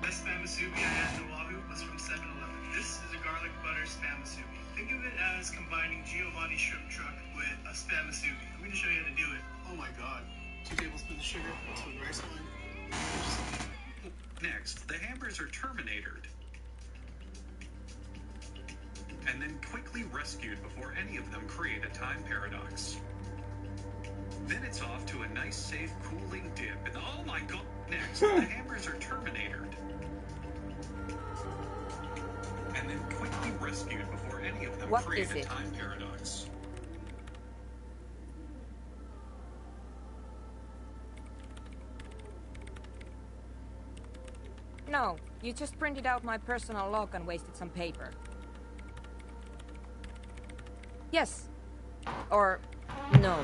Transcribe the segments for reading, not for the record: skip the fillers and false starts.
Best spam musubi I had in Oahu was from 7-Eleven. This is a garlic butter spam musubi. Think of it as combining Giovanni's shrimp truck with a spam musubi. I'm going to show you how to do it. Oh my god. 2 tablespoons of sugar, 1 rice wine. Next, the hammers are terminated and then quickly rescued before any of them create a time paradox. Then it's off to a nice, safe, cooling dip. And oh my god! Next, the hammers are terminated and then quickly rescued before any of them create a time paradox. No, you just printed out my personal log and wasted some paper. Yes. Or no.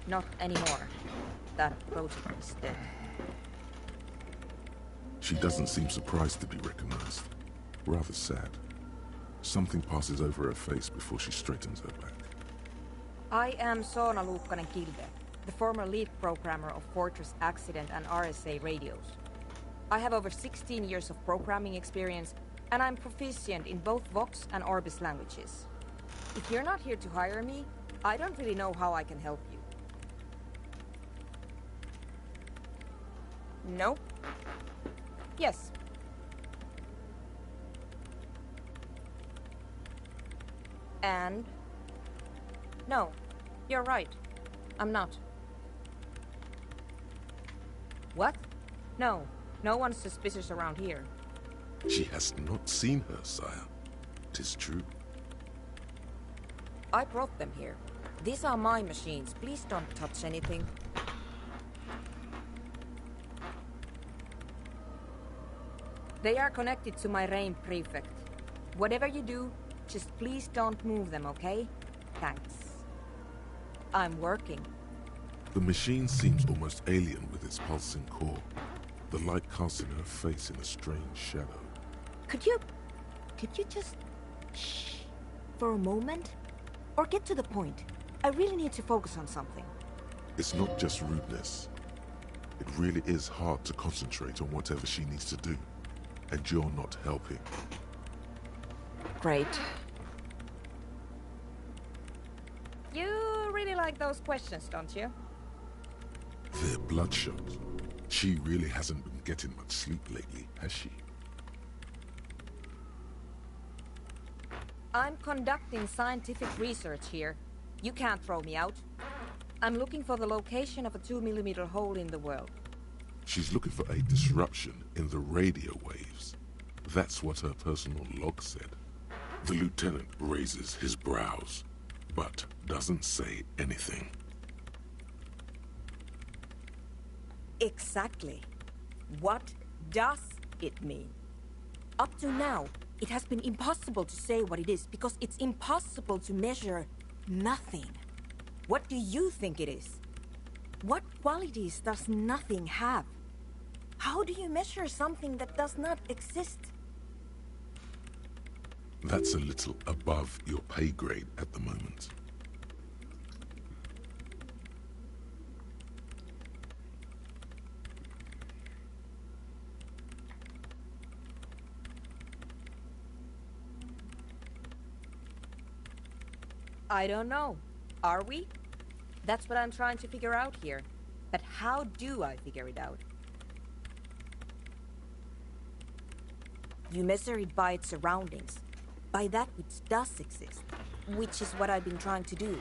Not anymore. That project is dead. She doesn't seem surprised to be recognized. Rather sad. Something passes over her face before she straightens her back. I am Soona Luukkanen-Kilde, the former lead programmer of Fortress Accident and RSA radios. I have over 16 years of programming experience, and I'm proficient in both Vox and Orbis languages. If you're not here to hire me, I don't really know how I can help you. No? Yes. And? No, you're right. I'm not. What? No, no one's suspicious around here. She has not seen her, sire. 'Tis true. I brought them here. These are my machines. Please don't touch anything. They are connected to my RAIN prefect. Whatever you do, just please don't move them, okay? Thanks. I'm working. The machine seems almost alien with its pulsing core. The light casting her face in a strange shadow. Could you just shh for a moment? Or get to the point. I really need to focus on something. It's not just rudeness. It really is hard to concentrate on whatever she needs to do. And you're not helping. Great. You really like those questions, don't you? They're bloodshot. She really hasn't been getting much sleep lately, has she? I'm conducting scientific research here. You can't throw me out. I'm looking for the location of a 2mm hole in the world. She's looking for a disruption in the radio waves. That's what her personal log said. The lieutenant raises his brows, but doesn't say anything. Exactly. What does it mean? Up to now, it has been impossible to say what it is because it's impossible to measure nothing. What do you think it is? What qualities does nothing have? How do you measure something that does not exist? That's a little above your pay grade at the moment. I don't know. Are we? That's what I'm trying to figure out here. But how do I figure it out? You measure it by its surroundings, by that which does exist, which is what I've been trying to do.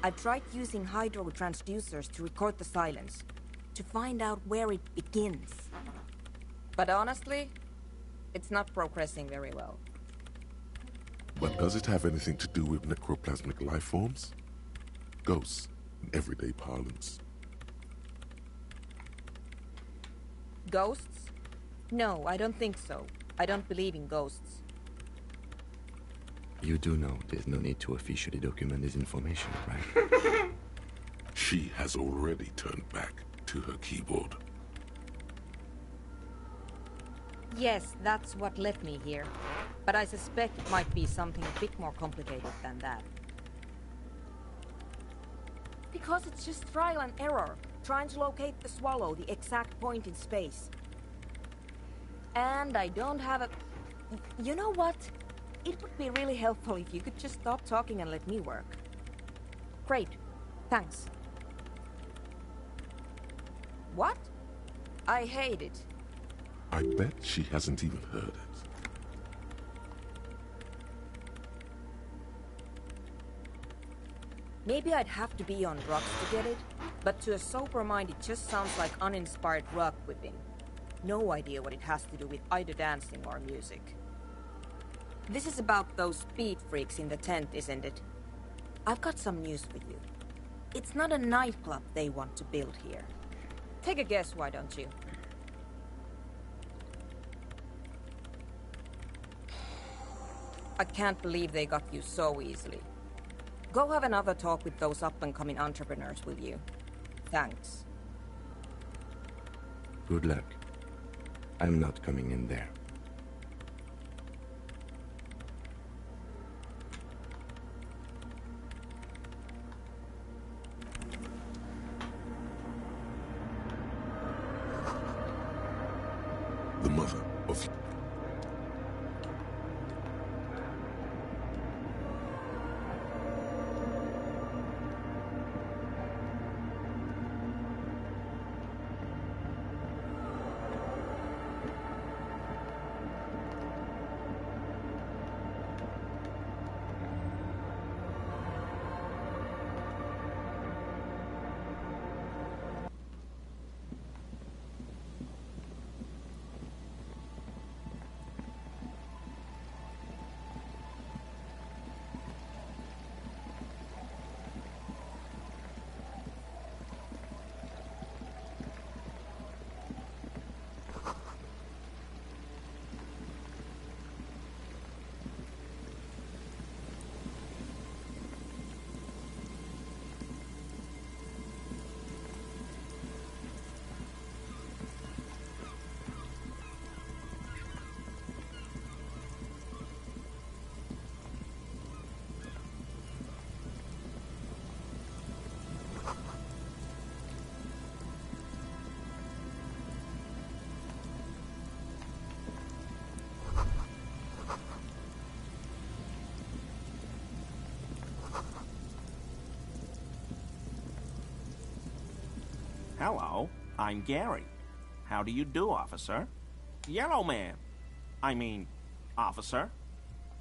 I've tried using hydro transducers to record the silence, to find out where it begins. But honestly, it's not progressing very well. But does it have anything to do with necroplasmic life forms? Ghosts, in everyday parlance. Ghosts? No, I don't think so. I don't believe in ghosts. You do know there's no need to officially document this information, right? She has already turned back to her keyboard. Yes, that's what led me here. But I suspect it might be something a bit more complicated than that. Because it's just trial and error, trying to locate the swallow, the exact point in space. And I don't have a... You know what? It would be really helpful if you could just stop talking and let me work. Great. Thanks. What? I hate it. I bet she hasn't even heard it. Maybe I'd have to be on drugs to get it, but to a sober mind it just sounds like uninspired rug whipping. No idea what it has to do with either dancing or music. This is about those speed freaks in the tent, isn't it? I've got some news for you. It's not a nightclub they want to build here. Take a guess, why don't you? I can't believe they got you so easily. Go have another talk with those up-and-coming entrepreneurs, will you? Thanks. Good luck. I'm not coming in there. The mother of... Hello, I'm Gary. How do you do, officer? Yellow man. I mean, officer.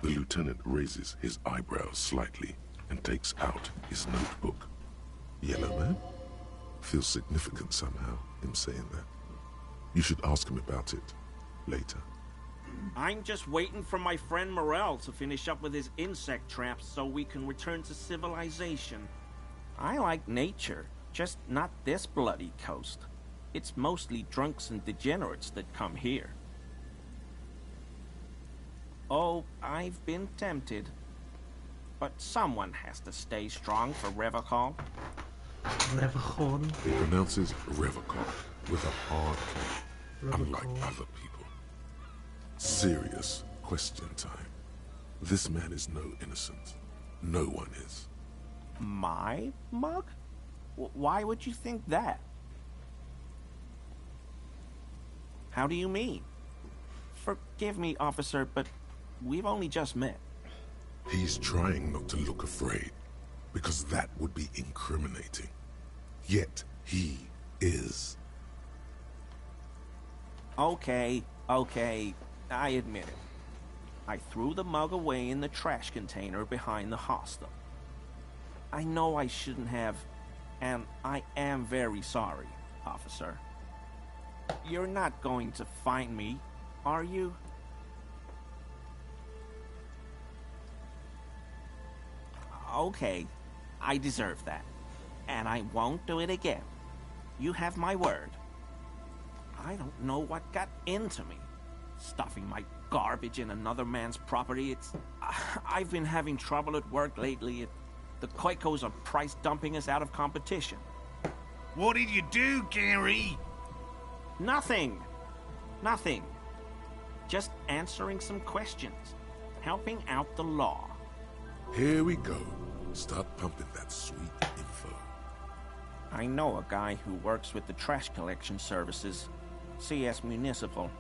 The lieutenant raises his eyebrows slightly and takes out his notebook. Yellow man? Feels significant somehow, him saying that. You should ask him about it later. I'm just waiting for my friend Morel to finish up with his insect traps so we can return to civilization. I like nature, just not this bloody coast. It's mostly drunks and degenerates that come here. Oh, I've been tempted. But someone has to stay strong for Revacol. Revacol. He pronounces Revacol with a hard K, unlike other people. Serious question time. This man is no innocent. No one is. My mug? Why would you think that? How do you mean? Forgive me, officer, but we've only just met. He's trying not to look afraid, because that would be incriminating. Yet he is. Okay, I admit it. I threw the mug away in the trash container behind the hostel. I know I shouldn't have, and I am very sorry, officer. You're not going to find me, are you? Okay, I deserve that. And I won't do it again. You have my word. I don't know what got into me. Stuffing my garbage in another man's property, I've been having trouble at work lately. The Koikos are price dumping us out of competition. What did you do, Gary? Nothing. Just answering some questions. Helping out the law. Here we go. Start pumping that sweet info. I know a guy who works with the trash collection services, CS Municipal.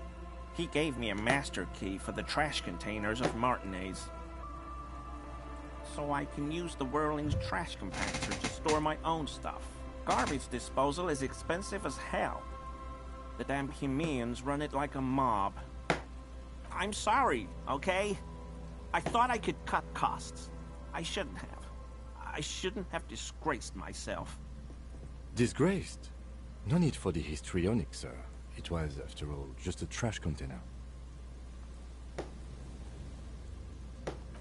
He gave me a master key for the trash containers of Martinez, so I can use the Whirling's trash compactor to store my own stuff. Garbage disposal is expensive as hell. The damn Bohemians run it like a mob. I'm sorry, okay? I thought I could cut costs. I shouldn't have. I shouldn't have disgraced myself. Disgraced? No need for the histrionic, sir. It was, after all, just a trash container.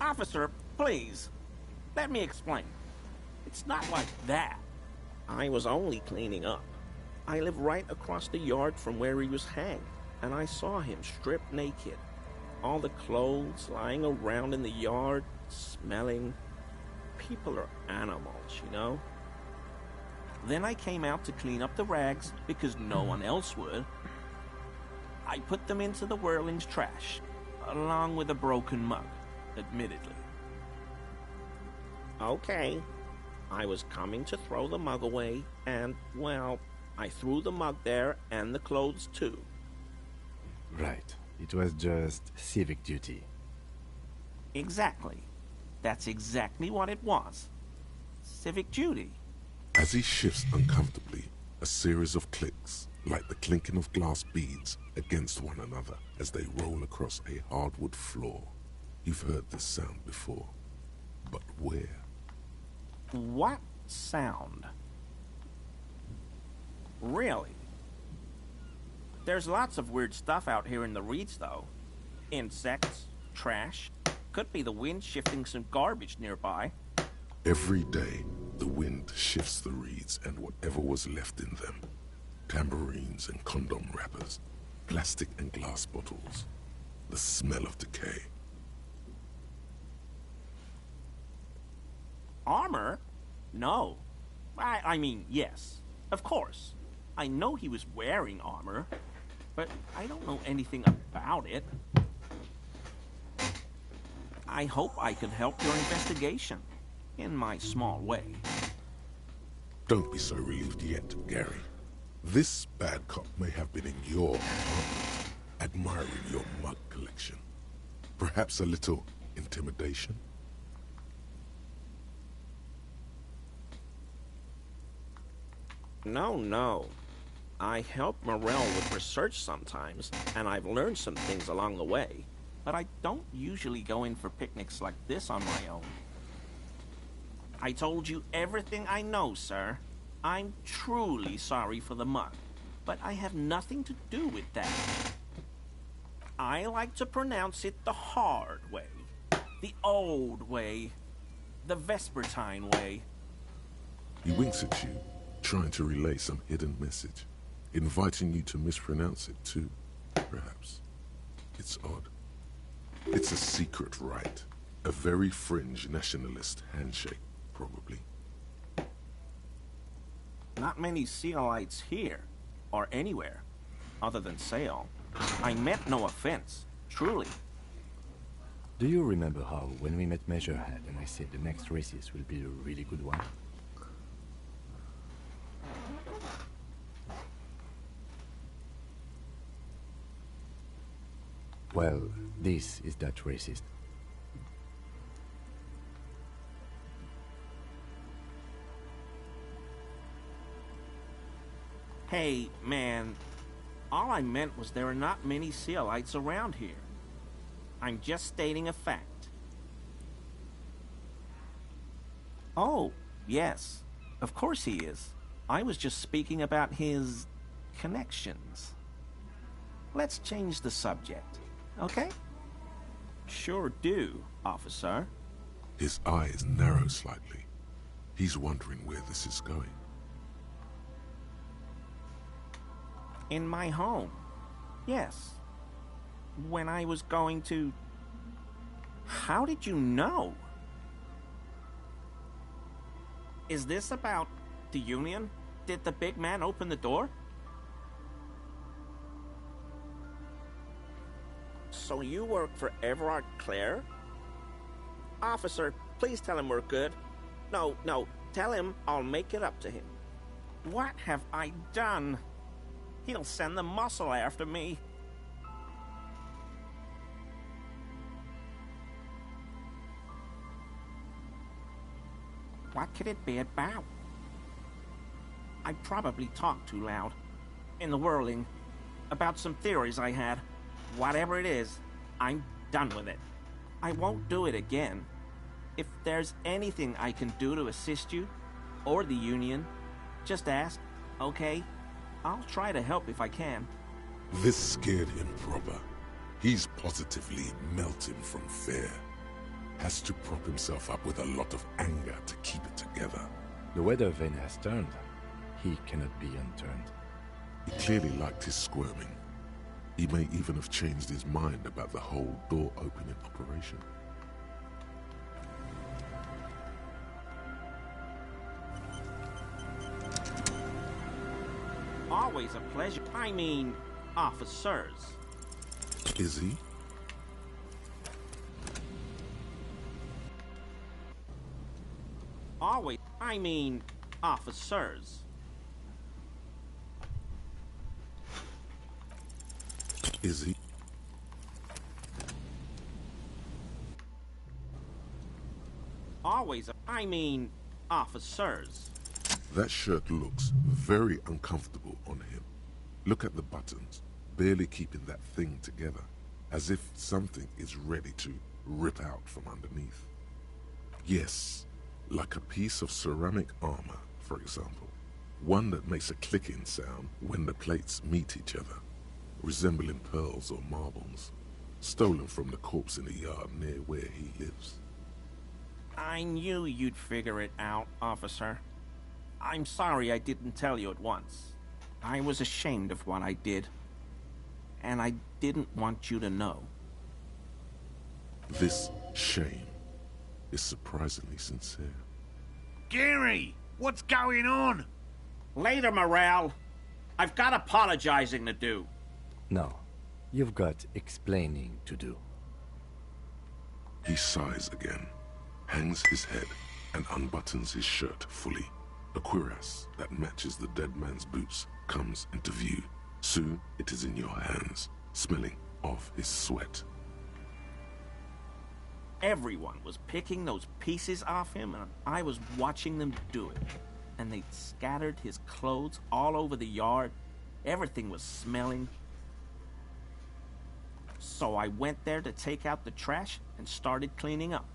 Officer, please. Let me explain. It's not like that. I was only cleaning up. I live right across the yard from where he was hanged, and I saw him stripped naked. All the clothes lying around in the yard, smelling. People are animals, you know? Then I came out to clean up the rags because no one else would. I put them into the Whirling's trash, along with a broken mug, admittedly. Okay, I was coming to throw the mug away, and, well, I threw the mug there and the clothes too. Right. It was just civic duty. Exactly. That's exactly what it was. Civic duty. As he shifts uncomfortably, a series of clicks, like the clinking of glass beads against one another as they roll across a hardwood floor. You've heard this sound before, but where? What sound? Really? There's lots of weird stuff out here in the reeds, though. Insects, trash. Could be the wind shifting some garbage nearby. Every day, the wind shifts the reeds and whatever was left in them. Tambourines and condom wrappers, plastic and glass bottles, the smell of decay. Armor? No. I mean, yes. Of course. I know he was wearing armor, but I don't know anything about it. I hope I can help your investigation, in my small way. Don't be so relieved yet, Gary. This bad cop may have been in your apartment, admiring your mug collection. Perhaps a little intimidation? No. I help Morell with research sometimes, and I've learned some things along the way. But I don't usually go in for picnics like this on my own. I told you everything I know, sir. I'm truly sorry for the mug, but I have nothing to do with that. I like to pronounce it the hard way, the old way, the Vespertine way. He winks at you, trying to relay some hidden message, inviting you to mispronounce it too, perhaps. It's odd. It's a secret rite, a very fringe nationalist handshake, probably. Not many Sealites here, or anywhere, other than Sale. I meant no offense, truly. Do you remember how, when we met Measurehead and I said the next races will be a really good one? Well, this is that racist. Hey, man, all I meant was there are not many Sealites around here. I'm just stating a fact. Oh, yes, of course he is. I was just speaking about his connections. Let's change the subject, okay? Sure do, officer. His eyes narrow slightly. He's wondering where this is going. In my home, yes. When I was going to... How did you know? Is this about the Union? Did the big man open the door? So you work for Everard Clare? Officer, please tell him we're good. No, tell him I'll make it up to him. What have I done? He'll send the muscle after me. What could it be about? I probably talked too loud. In the whirling. About some theories I had. Whatever it is, I'm done with it. I won't do it again. If there's anything I can do to assist you, or the Union, just ask, okay? I'll try to help if I can. This scared him proper. He's positively melting from fear. Has to prop himself up with a lot of anger to keep it together. The weather vane has turned. He cannot be unturned. He clearly liked his squirming. He may even have changed his mind about the whole door-opening operation. Always a pleasure. I mean, officers. Is he? Always. I mean, officers. Is he? Always. I mean, officers. That shirt looks very uncomfortable on him. Look at the buttons, barely keeping that thing together, as if something is ready to rip out from underneath. Yes, like a piece of ceramic armor, for example. One that makes a clicking sound when the plates meet each other, resembling pearls or marbles, stolen from the corpse in the yard near where he lives. I knew you'd figure it out, officer. I'm sorry I didn't tell you at once. I was ashamed of what I did, and I didn't want you to know. This shame is surprisingly sincere. Gary, what's going on? Later, Morale. I've got apologizing to do. No, you've got explaining to do. He sighs again, hangs his head, and unbuttons his shirt fully. A cuirass that matches the dead man's boots comes into view. Soon it is in your hands, smelling of his sweat. Everyone was picking those pieces off him, and I was watching them do it. And they'd scattered his clothes all over the yard. Everything was smelling. So I went there to take out the trash and started cleaning up.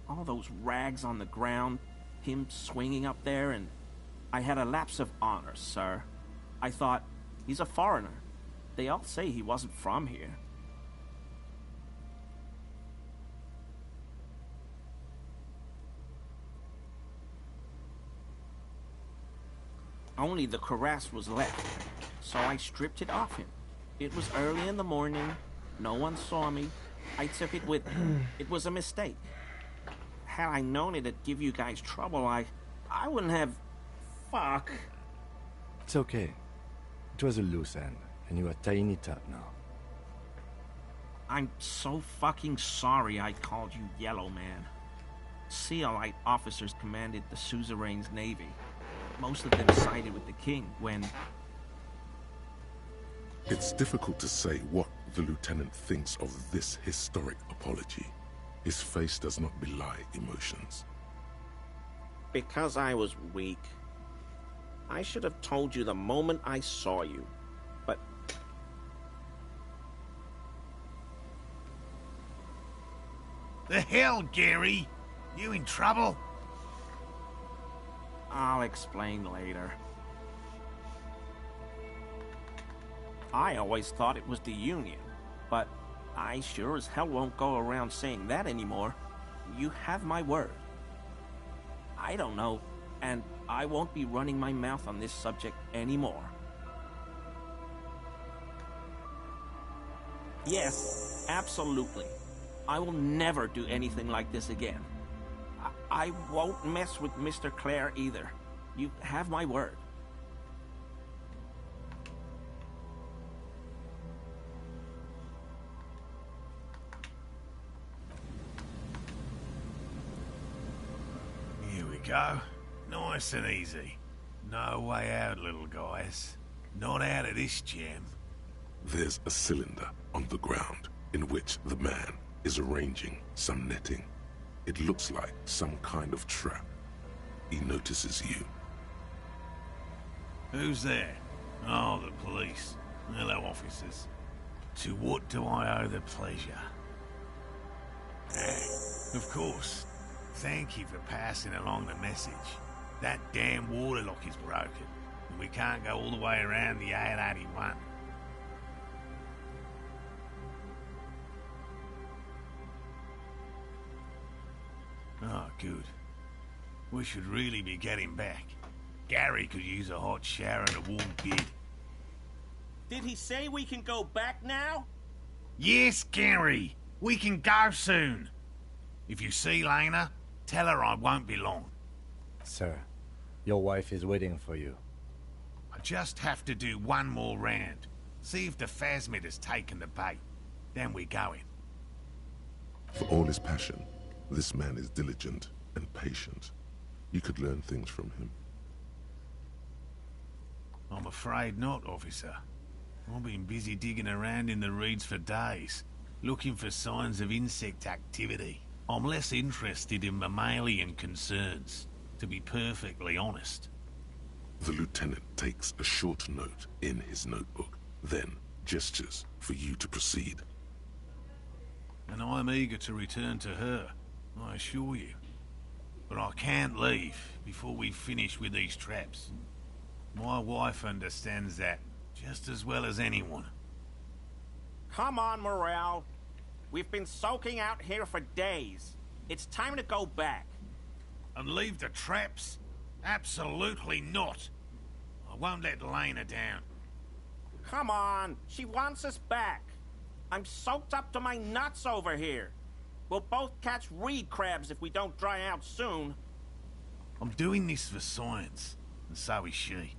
All those rags on the ground, him swinging up there, and I had a lapse of honor, sir. I thought, he's a foreigner. They all say he wasn't from here. Only the cuirass was left, so I stripped it off him. It was early in the morning. No one saw me. I took it with me. It was a mistake. Had I known it'd give you guys trouble, I wouldn't have... Fuck. It's okay. It was a loose end, and you are tying it up now. I'm so fucking sorry I called you Yellow Man. Sealite officers commanded the suzerain's navy. Most of them sided with the king when... It's difficult to say what the lieutenant thinks of this historic apology. His face does not belie emotions. Because I was weak. I should have told you the moment I saw you, but... The hell, Gary? You in trouble? I'll explain later. I always thought it was the Union, but I sure as hell won't go around saying that anymore. You have my word. I don't know, and I won't be running my mouth on this subject anymore. Yes, absolutely. I will never do anything like this again. I won't mess with Mr. Clare either. You have my word. Here we go. Nice and easy. No way out, little guys. Not out of this jam. There's a cylinder on the ground in which the man is arranging some netting. It looks like some kind of trap. he notices you. Who's there? Oh, the police. Hello, officers. To what do I owe the pleasure? Of course. Thank you for passing along the message. That damn water lock is broken, and we can't go all the way around the 881. Oh, good. We should really be getting back. Gary could use a hot shower and a warm bed. Did he say we can go back now? Yes, Gary. We can go soon. If you see Lena, tell her I won't be long. Sir, your wife is waiting for you. I just have to do one more round. See if the phasmid has taken the bait. Then we're going. For all his passion, this man is diligent and patient. You could learn things from him. I'm afraid not, officer. I've been busy digging around in the reeds for days, looking for signs of insect activity. I'm less interested in mammalian concerns, to be perfectly honest. The lieutenant takes a short note in his notebook, then gestures for you to proceed. And I'm eager to return to her, I assure you. But I can't leave before we finish with these traps. My wife understands that just as well as anyone. Come on, Morale. We've been soaking out here for days. It's time to go back. And leave the traps? Absolutely not. I won't let Lena down. Come on, she wants us back. I'm soaked up to my nuts over here. We'll both catch reed crabs if we don't dry out soon. I'm doing this for science, and so is she.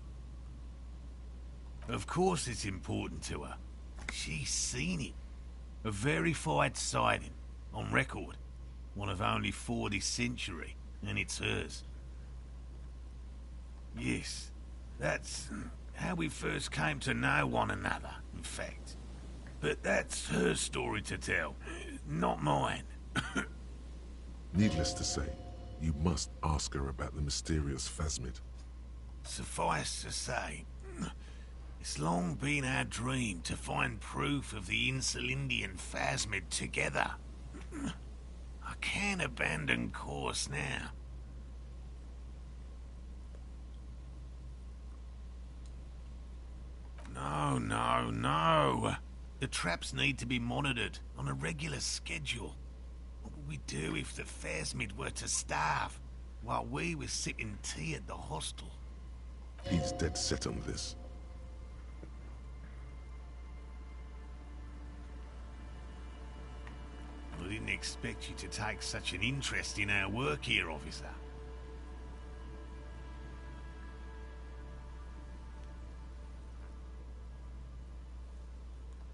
Of course it's important to her. She's seen it. A verified sighting, on record. One of only 4 this century, and it's hers. Yes, that's how we first came to know one another, in fact. But that's her story to tell, not mine. Needless to say, you must ask her about the mysterious phasmid. Suffice to say, it's long been our dream to find proof of the Insulindian phasmid together. I can't abandon course now. No. The traps need to be monitored on a regular schedule. What would we do if the phasmid were to starve while we were sipping tea at the hostel? He's dead set on this. I didn't expect you to take such an interest in our work here, officer.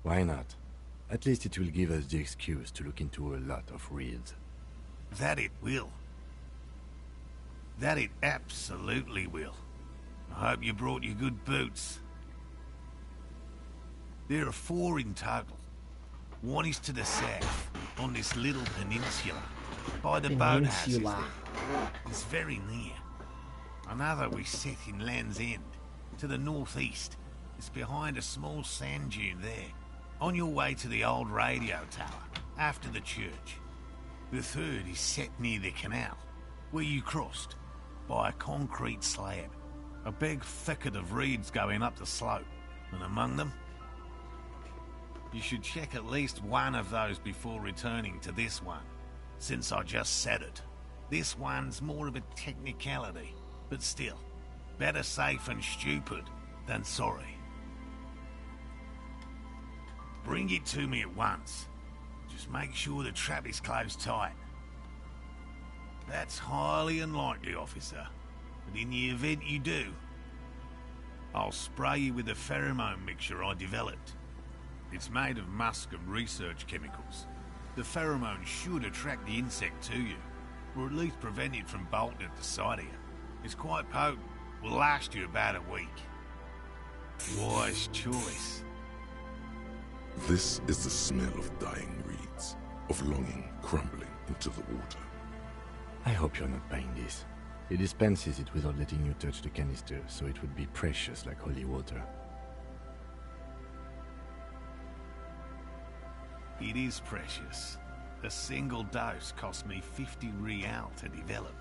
Why not? At least it will give us the excuse to look into a lot of reeds. That it will. That it absolutely will. I hope you brought your good boots. There are 4 in total. One is to the south, on this little peninsula, by the boathouses there. It's very near. Another we set in Land's End, to the northeast. It's behind a small sand dune there, on your way to the old radio tower, after the church. The third is set near the canal, where you crossed, by a concrete slab. A big thicket of reeds going up the slope, and among them, you should check at least one of those before returning to this one, since I just said it. This one's more of a technicality, but still, better safe and stupid than sorry. Bring it to me at once. Just make sure the trap is closed tight. That's highly unlikely, officer, but in the event you do, I'll spray you with a pheromone mixture I developed. It's made of musk and research chemicals. The pheromone should attract the insect to you, or at least prevent it from bolting at the sight of you. It's quite potent. Will last you about a week. Wise choice. This is the smell of dying reeds, of longing crumbling into the water. I hope you're not buying this. He dispenses it without letting you touch the canister, so it would be precious like holy water. It is precious. A single dose cost me 50 real to develop.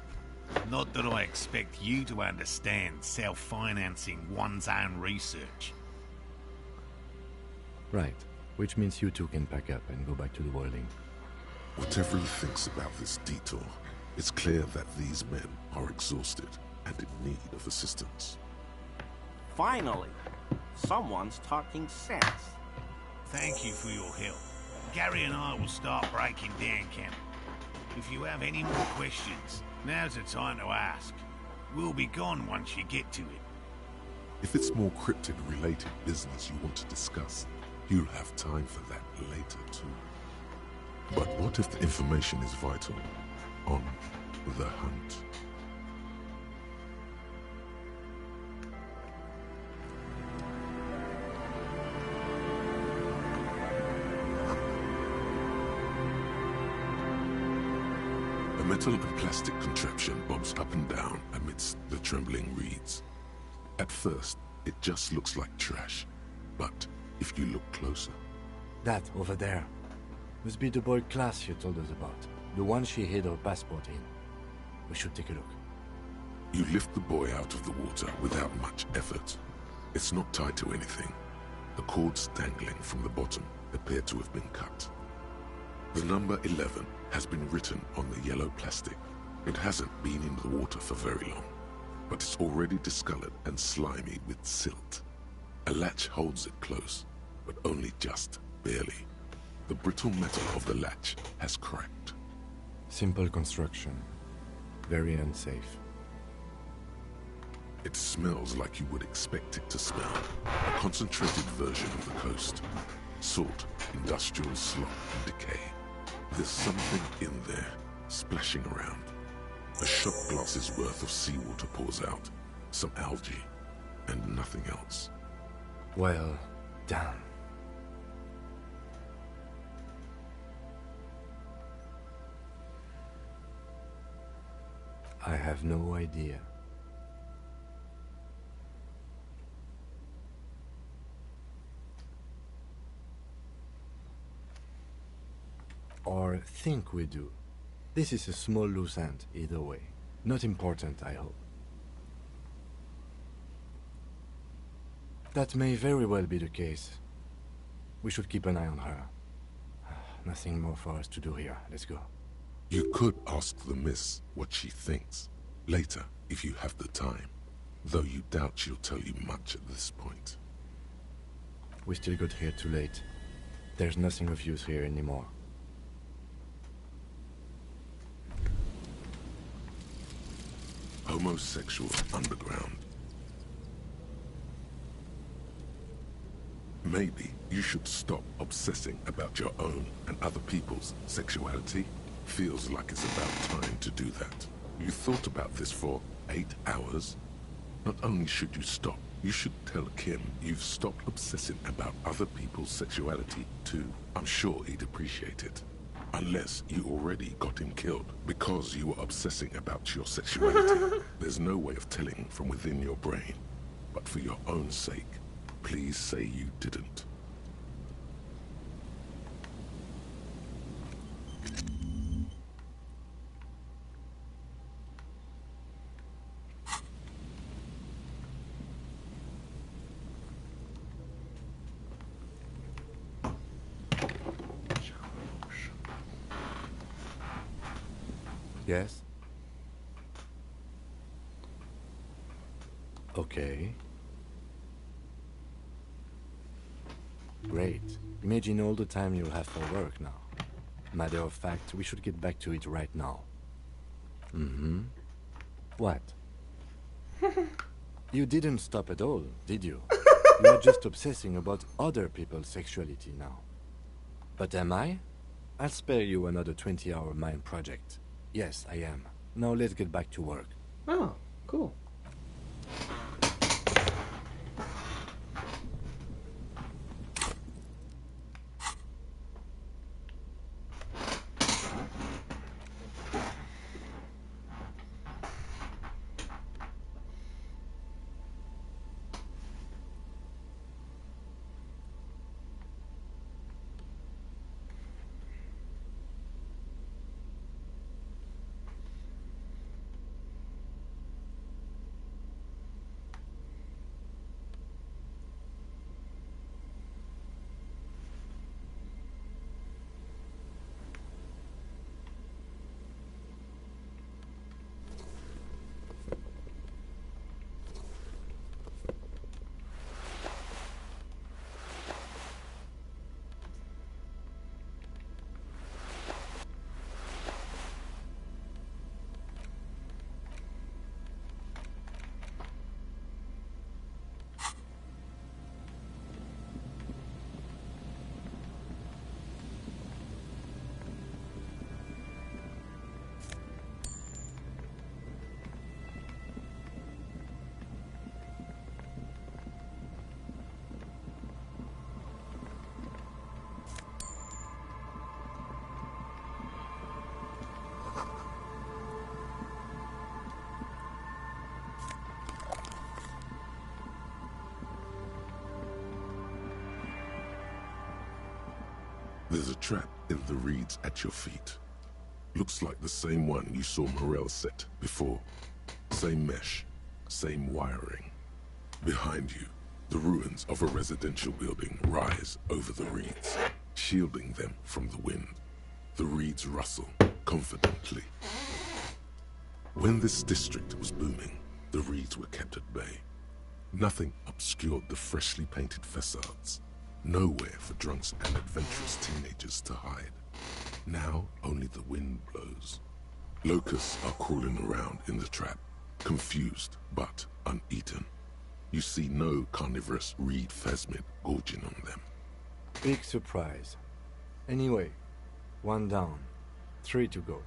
Not that I expect you to understand self-financing one's own research. Right, which means you two can pack up and go back to the whirling. Whatever he thinks about this detour, it's clear that these men are exhausted and in need of assistance. Finally, someone's talking sense. Thank you for your help. Gary and I will start breaking down camp. If you have any more questions, now's the time to ask. We'll be gone once you get to it. If it's more cryptid-related business you want to discuss, you'll have time for that later too. But what if the information is vital on the hunt? A metal and plastic contraption bobs up and down amidst the trembling reeds. At first, it just looks like trash, but if you look closer... That, over there, must be the boy Klaas you told us about. The one she hid her passport in. We should take a look. You lift the boy out of the water without much effort. It's not tied to anything. The cords dangling from the bottom appear to have been cut. The number 11 has been written on the yellow plastic. It hasn't been in the water for very long, but it's already discolored and slimy with silt. A latch holds it close, but only just barely. The brittle metal of the latch has cracked. Simple construction. Very unsafe. It smells like you would expect it to smell. A concentrated version of the coast. Salt, industrial slop, and decay. There's something in there, splashing around. A shot glass's worth of seawater pours out. Some algae, and nothing else. Well done. I have no idea. Or think we do. This is a small loose end, either way. Not important, I hope. That may very well be the case. We should keep an eye on her. Nothing more for us to do here. Let's go. You could ask the miss what she thinks. Later, if you have the time. Though you doubt she'll tell you much at this point. We still got here too late. There's nothing of use here anymore. Homosexual underground. Maybe you should stop obsessing about your own and other people's sexuality. Feels like it's about time to do that. You thought about this for 8 hours? Not only should you stop, you should tell Kim you've stopped obsessing about other people's sexuality too. I'm sure he'd appreciate it. Unless you already got him killed because you were obsessing about your sexuality. There's no way of telling from within your brain. But for your own sake, please say you didn't. Yes? Okay. Great. Imagine all the time you'll have for work now. Matter of fact, we should get back to it right now. Mm-hmm. What? You didn't stop at all, did you? You are just obsessing about other people's sexuality now. But am I? I'll spare you another 20-hour mine project. Yes, I am. Now let's get back to work. Oh, cool. There's a trap in the reeds at your feet. Looks like the same one you saw Morel set before. Same mesh, same wiring. Behind you, the ruins of a residential building rise over the reeds, shielding them from the wind. The reeds rustle confidently. When this district was booming, the reeds were kept at bay. Nothing obscured the freshly painted facades. Nowhere for drunks and adventurous teenagers to hide. Now only the wind blows. Locusts are crawling around in the trap, confused but uneaten. You see no carnivorous reed phasmid gorging on them. Big surprise. Anyway, 1 down, 3 to go.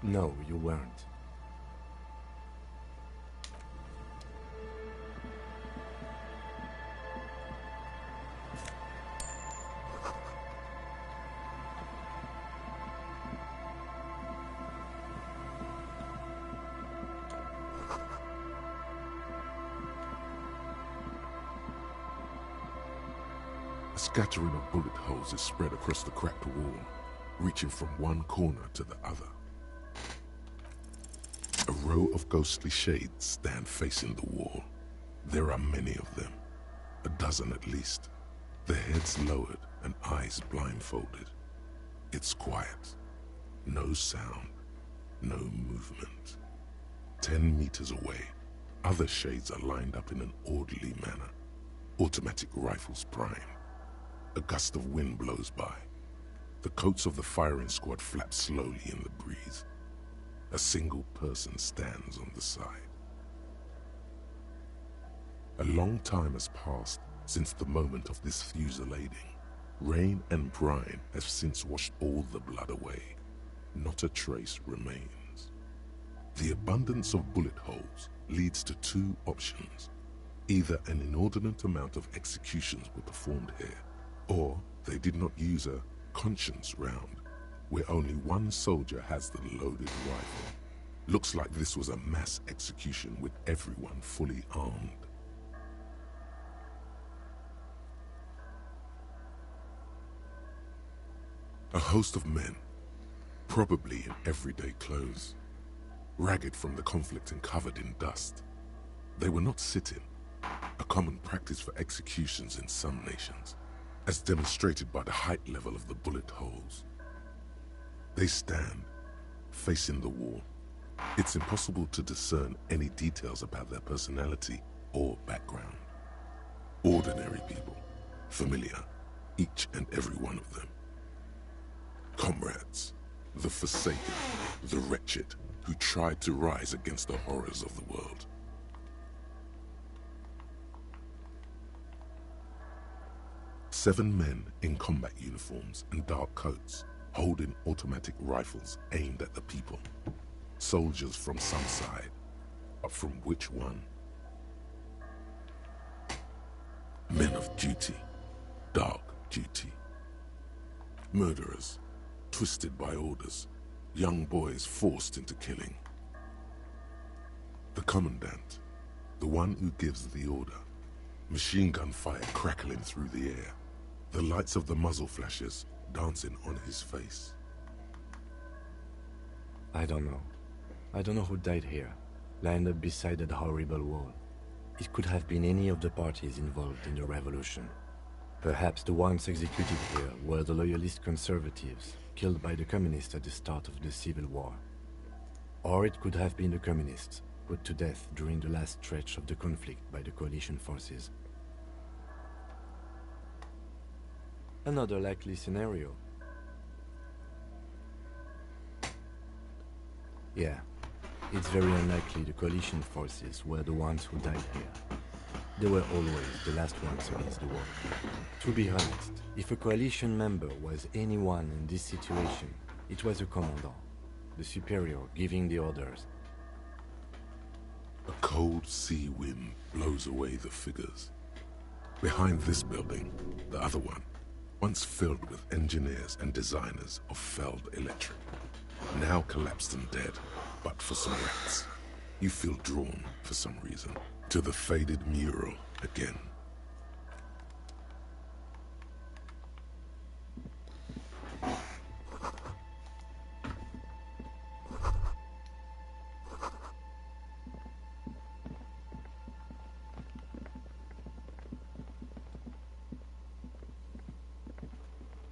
No, you weren't. A scattering of bullet holes is spread across the cracked wall, reaching from one corner to the other. A row of ghostly shades stand facing the wall. There are many of them, a dozen at least, their heads lowered and eyes blindfolded. It's quiet. No sound, no movement. 10 meters away, other shades are lined up in an orderly manner, automatic rifles primed. A gust of wind blows by. The coats of the firing squad flap slowly in the breeze. A single person stands on the side. A long time has passed since the moment of this fusillading. Rain and brine have since washed all the blood away. Not a trace remains. The abundance of bullet holes leads to 2 options. Either an inordinate amount of executions were performed here, or they did not use a conscience round, where only one soldier has the loaded rifle. Looks like this was a mass execution with everyone fully armed. A host of men, probably in everyday clothes, ragged from the conflict and covered in dust. They were not sitting, a common practice for executions in some nations, as demonstrated by the height level of the bullet holes. They stand, facing the wall. It's impossible to discern any details about their personality or background. Ordinary people, familiar, each and every one of them. Comrades, the forsaken, the wretched, who tried to rise against the horrors of the world. Seven men in combat uniforms and dark coats, holding automatic rifles aimed at the people. Soldiers from some side, but from which one? Men of duty, dark duty. Murderers, twisted by orders, young boys forced into killing. The commandant, the one who gives the order, machine gun fire crackling through the air, the lights of the muzzle flashes dancing on his face. I don't know. I don't know who died here, lined up beside that horrible wall. It could have been any of the parties involved in the revolution. Perhaps the ones executed here were the loyalist conservatives, killed by the communists at the start of the Civil War. Or it could have been the communists, put to death during the last stretch of the conflict by the coalition forces. Another likely scenario. Yeah, it's very unlikely the coalition forces were the ones who died here. They were always the last ones against the war. To be honest, if a coalition member was anyone in this situation, it was a commandant, the superior giving the orders. A cold sea wind blows away the figures. Behind this building, the other one, once filled with engineers and designers of Feld Electric, now collapsed and dead, but for some rats. You feel drawn, for some reason, to the faded mural again.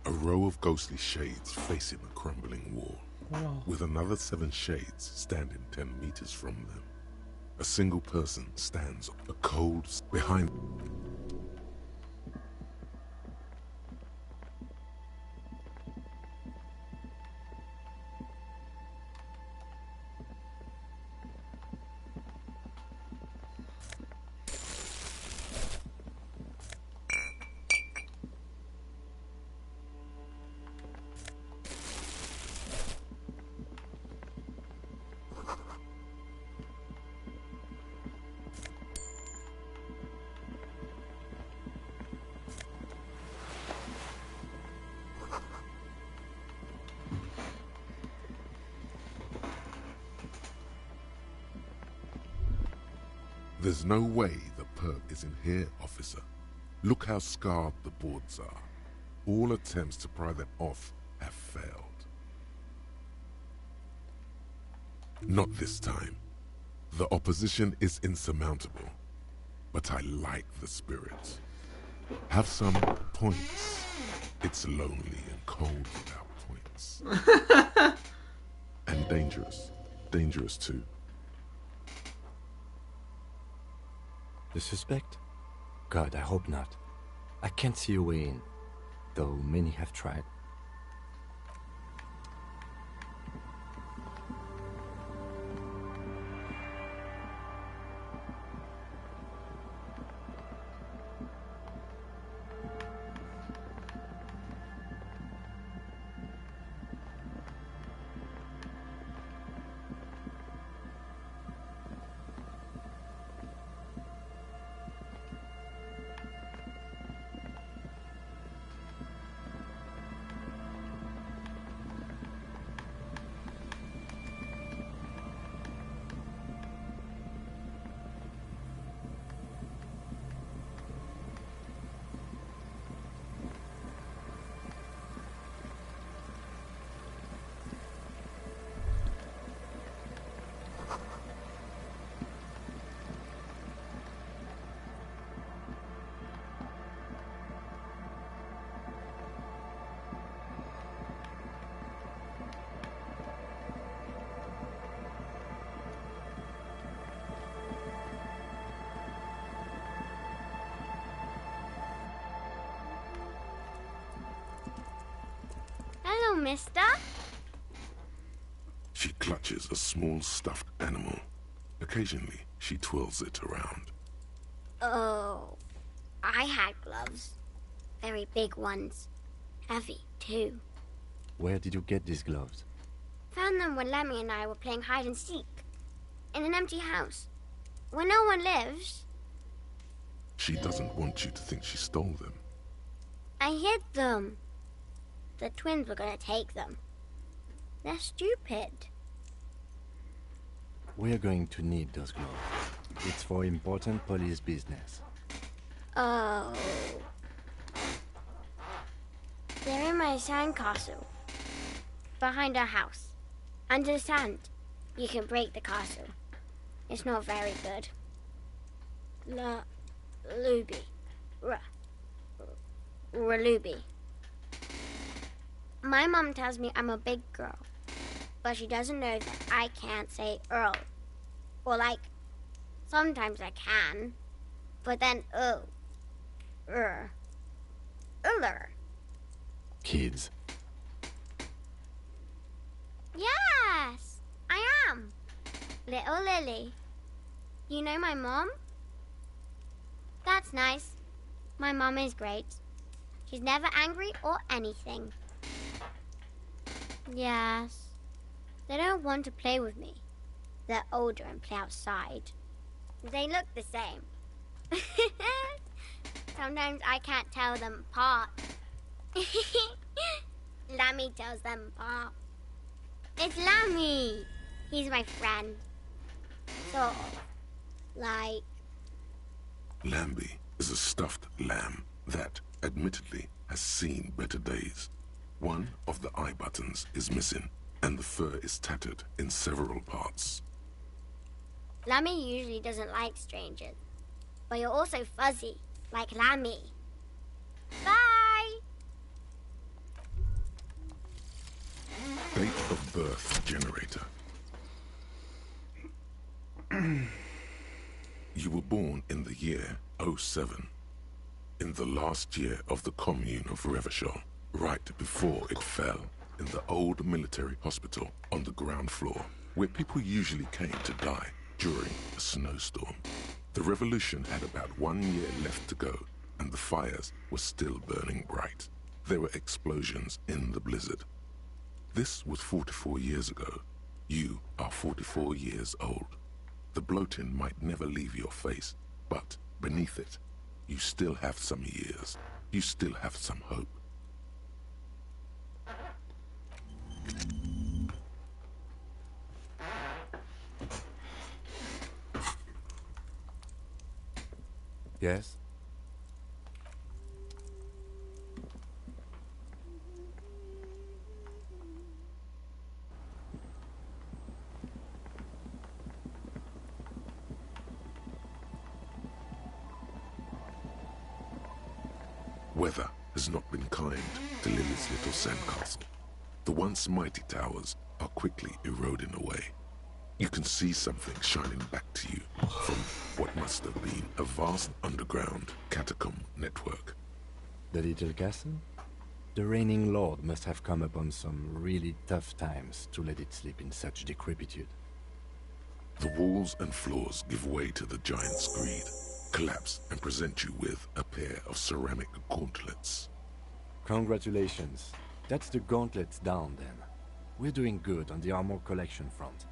A row of ghostly shades facing the crumbling wall, with another 7 shades standing 10 meters from them. A single person stands a cold behind. There's no way the perp is in here, officer. Look how scarred the boards are. All attempts to pry them off have failed. Not this time. The opposition is insurmountable, but I like the spirit. Have some points. It's lonely and cold without points. And dangerous. Dangerous too. The suspect? God, I hope not. I can't see a way in, though many have tried. Hello, mister. She clutches a small stuffed animal. Occasionally, she twirls it around. Oh, I had gloves. Very big ones. Heavy, too. Where did you get these gloves? Found them when Lemmy and I were playing hide and seek. In an empty house. Where no one lives. She doesn't want you to think she stole them. I hid them. The twins were going to take them. They're stupid. We're going to need those gloves. It's for important police business. Oh. They're in my sandcastle. Behind our house. Under the sand. You can break the castle. It's not very good. Luby. Raluby. My mom tells me I'm a big girl, but she doesn't know that I can't say Earl. Or like, sometimes I can, but then Uller. Kids. Yes, I am. Little Lily. You know my mom? That's nice. My mom is great. She's never angry or anything. Yes. They don't want to play with me. They're older and play outside. They look the same. Sometimes I can't tell them apart. Lammy tells them apart. It's Lammy. He's my friend. Sort of. Like... Lambie is a stuffed lamb that, admittedly, has seen better days. One of the eye buttons is missing, and the fur is tattered in several parts. Lammy usually doesn't like strangers. But you're also fuzzy, like Lammy. Bye! Date of birth generator. You were born in the year 07, in the last year of the commune of Revachol, right before it fell, in the old military hospital on the ground floor, where people usually came to die during a snowstorm. The revolution had about 1 year left to go, and the fires were still burning bright. There were explosions in the blizzard. This was 44 years ago. You are 44 years old. The bloating might never leave your face, but beneath it, you still have some years. You still have some hope. Yes? Weather has not been kind to Lily's little sandcastle. The once mighty towers are quickly eroding away. You can see something shining back to you from what must have been a vast underground catacomb network. The little castle? The reigning lord must have come upon some really tough times to let it sleep in such decrepitude. The walls and floors give way to the giant's greed, collapse and present you with a pair of ceramic gauntlets. Congratulations. That's the gauntlets down then. We're doing good on the armor collection front.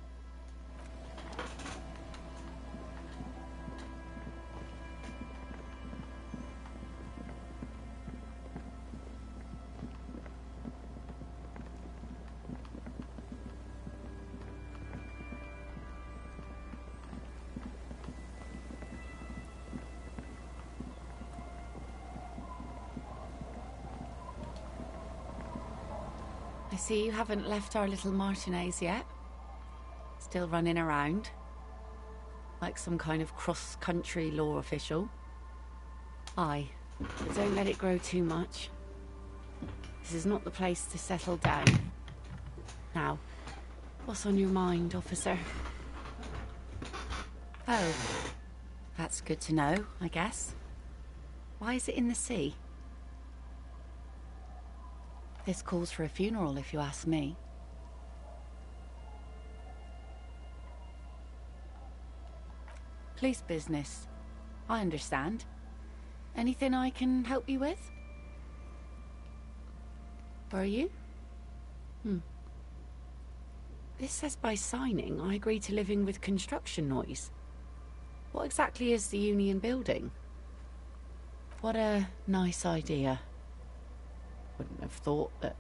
I see you haven't left our little Martinez yet. Still running around. Like some kind of cross-country law official. Aye, but don't let it grow too much. This is not the place to settle down. Now, what's on your mind, officer? Oh, that's good to know, I guess. Why is it in the sea? This calls for a funeral, if you ask me. Police business. I understand. Anything I can help you with? Were you? This says by signing, I agree to living with construction noise. What exactly is the Union building? What a nice idea. Wouldn't have thought that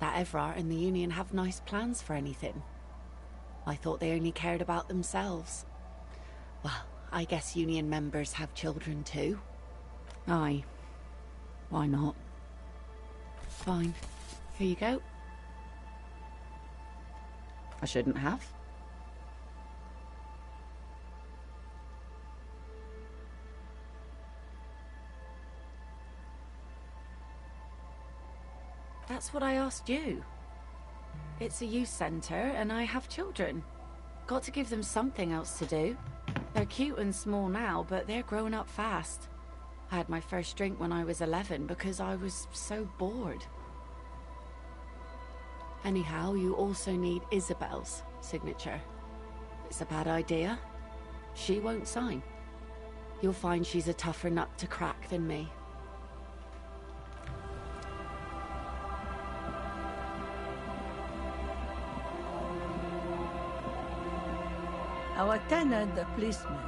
Everard and the Union have nice plans for anything. I thought they only cared about themselves. Well, I guess Union members have children too. Aye. Why not? Fine. Here you go. I shouldn't have. That's what I asked you. It's a youth centre, and I have children. Got to give them something else to do. They're cute and small now, but they're growing up fast. I had my first drink when I was 11 because I was so bored. Anyhow, you also need Isabel's signature. It's a bad idea. She won't sign. You'll find she's a tougher nut to crack than me. Our tenant, the policeman.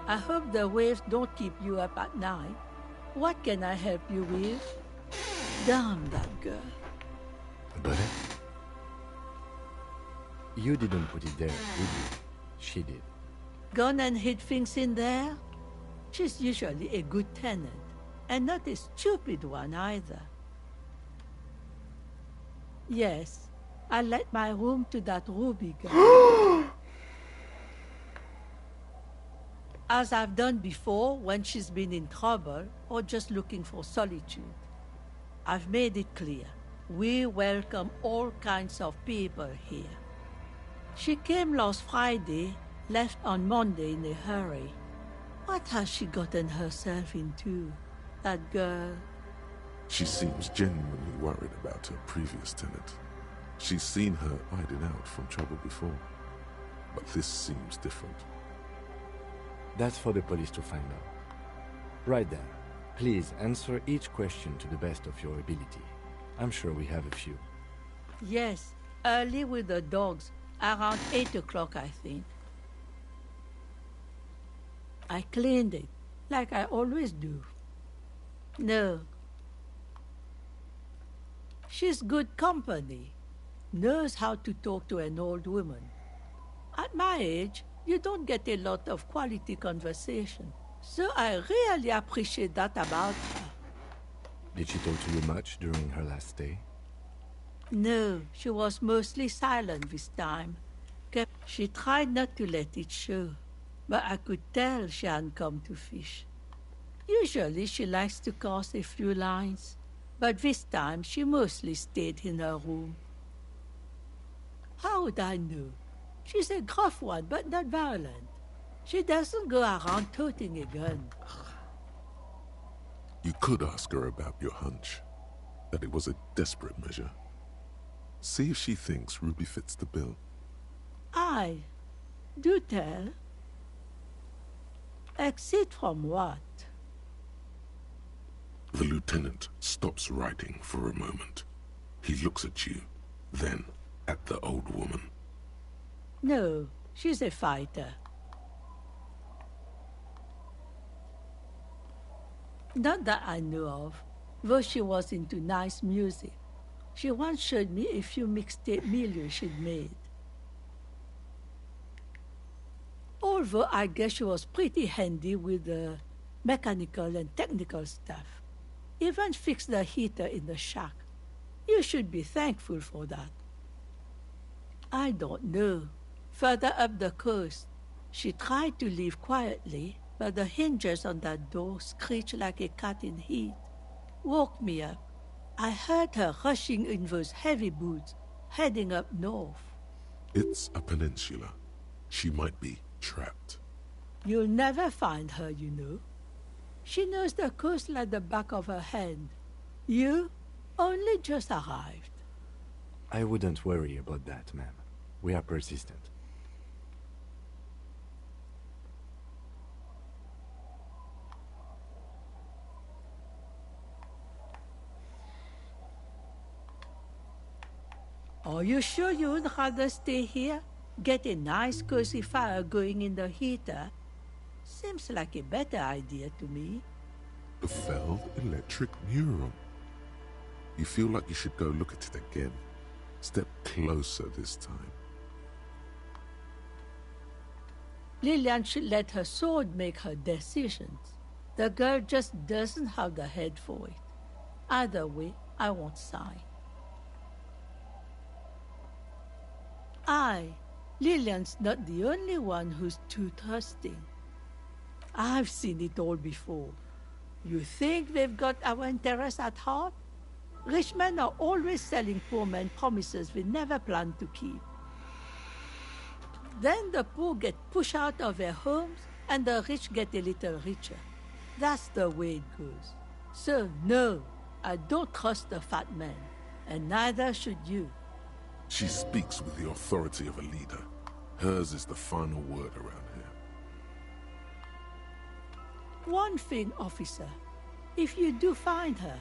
I hope the waves don't keep you up at night. What can I help you with? Damn that girl. But you didn't put it there, did you? She did. Gone and hid things in there? She's usually a good tenant, and not a stupid one either. Yes, I let my room to that Ruby girl. As I've done before when she's been in trouble or just looking for solitude. I've made it clear. We welcome all kinds of people here. She came last Friday, left on Monday in a hurry. What has she gotten herself into, that girl? She seems genuinely worried about her previous tenant. She's seen her hiding out from trouble before, but this seems different. That's for the police to find out. Right then, please answer each question to the best of your ability. I'm sure we have a few. Yes, early with the dogs, around 8 o'clock, I think. I cleaned it, like I always do. No. She's good company. Knows how to talk to an old woman. At my age, you don't get a lot of quality conversation. So I really appreciate that about her. Did she talk to you much during her last stay? No, she was mostly silent this time. She tried not to let it show, but I could tell she hadn't come to fish. Usually she likes to cast a few lines, but this time she mostly stayed in her room. How would I know? She's a gruff one, but not violent. She doesn't go around toting a gun. You could ask her about your hunch, that it was a desperate measure. See if she thinks Ruby fits the bill. Aye. Do tell. Exit from what? The lieutenant stops writing for a moment. He looks at you, then at the old woman. No, she's a fighter. Not that I know of, though she was into nice music. She once showed me a few mixtape milieux she'd made. Although I guess she was pretty handy with the mechanical and technical stuff. Even fixed the heater in the shack. You should be thankful for that. I don't know. Further up the coast, she tried to leave quietly, but the hinges on that door screeched like a cat in heat. Woke me up. I heard her rushing in those heavy boots, heading up north. It's a peninsula. She might be trapped. You'll never find her, you know. She knows the coast like the back of her hand. You only just arrived. I wouldn't worry about that, ma'am. We are persistent. Are you sure you would rather stay here? Get a nice cozy fire going in the heater? Seems like a better idea to me. The failed electric neuron. You feel like you should go look at it again. Step closer this time. Lillian should let her sword make her decisions. The girl just doesn't have the head for it. Either way, I won't sigh. Aye, Lillian's not the only one who's too trusting. I've seen it all before. You think they've got our interests at heart? Rich men are always selling poor men promises they never plan to keep. Then the poor get pushed out of their homes and the rich get a little richer. That's the way it goes. So no, I don't trust the fat man, and neither should you. She speaks with the authority of a leader. Hers is the final word around here. One thing, officer. If you do find her,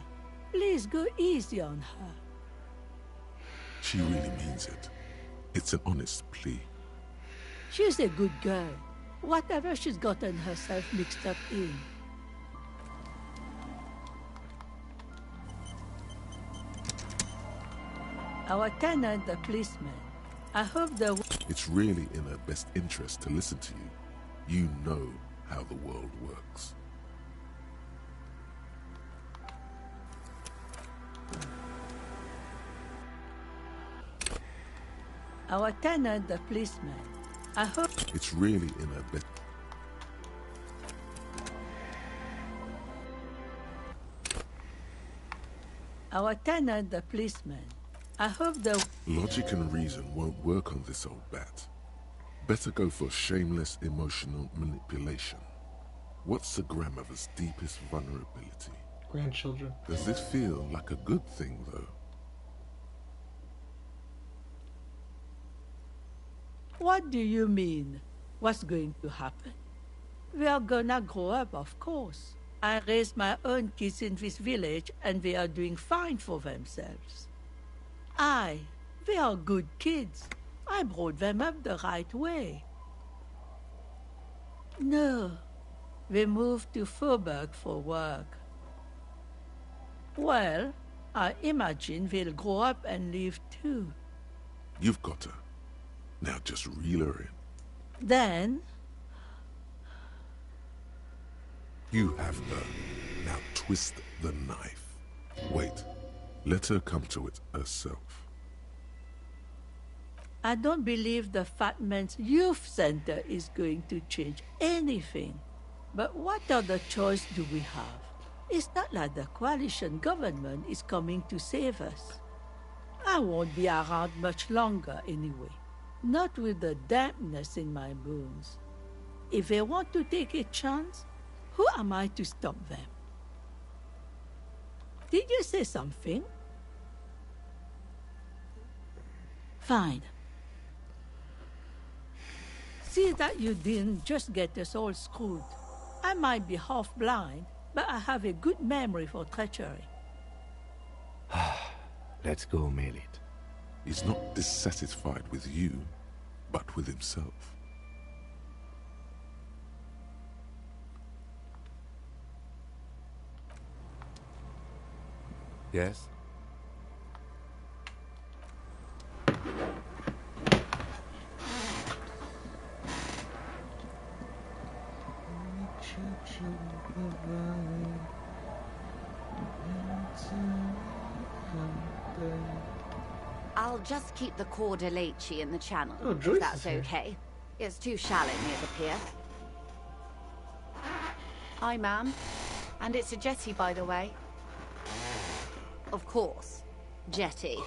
please go easy on her. She really means it. It's an honest plea. She's a good girl. Whatever she's gotten herself mixed up in. Our tenant, the policeman. I hope the... It's really in her best interest to listen to you. You know how the world works. Our tenant, the policeman. I hope... It's really in her best... Our tenant, the policeman. I hope the... Logic and reason won't work on this old bat. Better go for shameless emotional manipulation. What's the grandmother's deepest vulnerability? Grandchildren. Does this feel like a good thing, though? What do you mean? What's going to happen? We are gonna grow up, of course. I raised my own kids in this village, and they are doing fine for themselves. They are good kids. I brought them up the right way. No, they moved to Faubourg for work. Well, I imagine they'll grow up and leave too. You've got her. Now just reel her in. Then... You have her. Now twist the knife. Wait. Let her come to it herself. I don't believe the Fat Man's Youth Center is going to change anything. But what other choice do we have? It's not like the coalition government is coming to save us. I won't be around much longer anyway. Not with the dampness in my bones. If they want to take a chance, who am I to stop them? Did you say something? Fine. See that you didn't just get us all screwed. I might be half blind, but I have a good memory for treachery. Let's go, Melit. He's not dissatisfied with you, but with himself. Yes? I'll just keep the Corda Leche in the channel, Oh, if Joyce that's is here. okay. It's too shallow near the pier. Hi, ma'am. And it's a jetty, by the way. Of course. Jetty.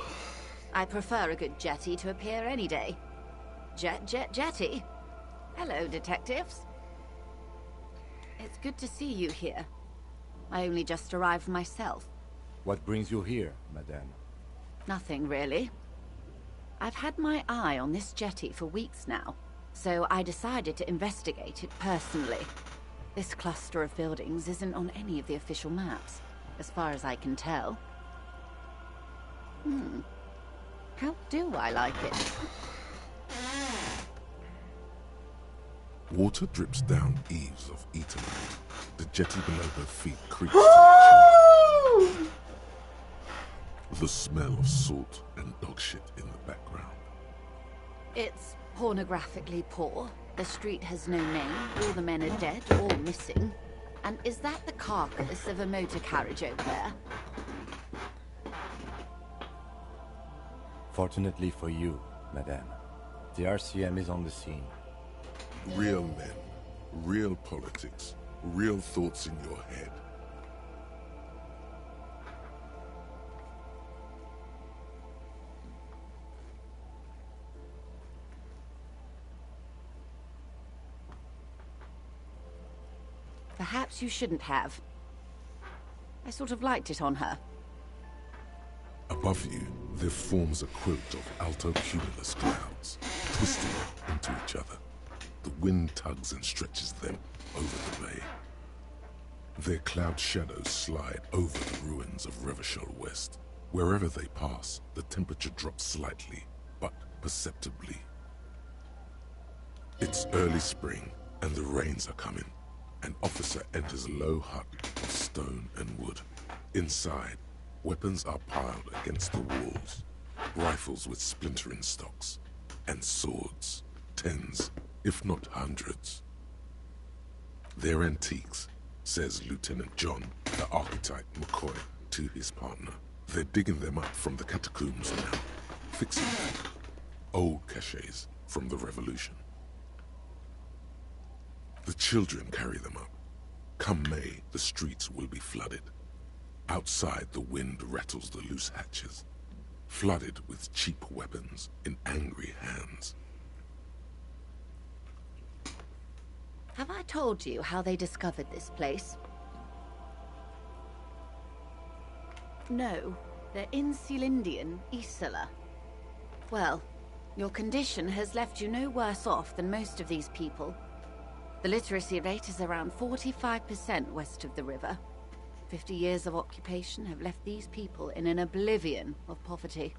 I prefer a good jetty to a pier any day. Jetty. Hello, detectives. It's good to see you here. I only just arrived myself. What brings you here, madame? Nothing, really. I've had my eye on this jetty for weeks now, so I decided to investigate it personally. This cluster of buildings isn't on any of the official maps, as far as I can tell. How do I like it? Water drips down eaves of Eterland. The jetty below her feet creaks. The smell of salt and dog shit in the background. It's pornographically poor. The street has no name. All the men are dead or missing. And is that the carcass of a motor carriage over there? Fortunately for you, madame, the RCM is on the scene. Real men, real politics, real thoughts in your head. Perhaps you shouldn't have. I sort of liked it on her. Above you, there forms a quilt of alto-cumulus clouds, twisting into each other. The wind tugs and stretches them over the bay. Their cloud shadows slide over the ruins of Revachol West. Wherever they pass, the temperature drops slightly, but perceptibly. It's early spring, and the rains are coming. An officer enters a low hut of stone and wood. Inside, weapons are piled against the walls. rifles with splintering stocks, and swords, tens, if not hundreds. They're antiques, says Lieutenant John, the archetype McCoy, to his partner. They're digging them up from the catacombs now, fixing them. Old caches from the Revolution. The children carry them up. Come May, the streets will be flooded. Outside, the wind rattles the loose hatches, flooded with cheap weapons in angry hands. Have I told you how they discovered this place? No, they're in Sealindian, Isala. Well, your condition has left you no worse off than most of these people. The literacy rate is around 45% west of the river. 50 years of occupation have left these people in an oblivion of poverty.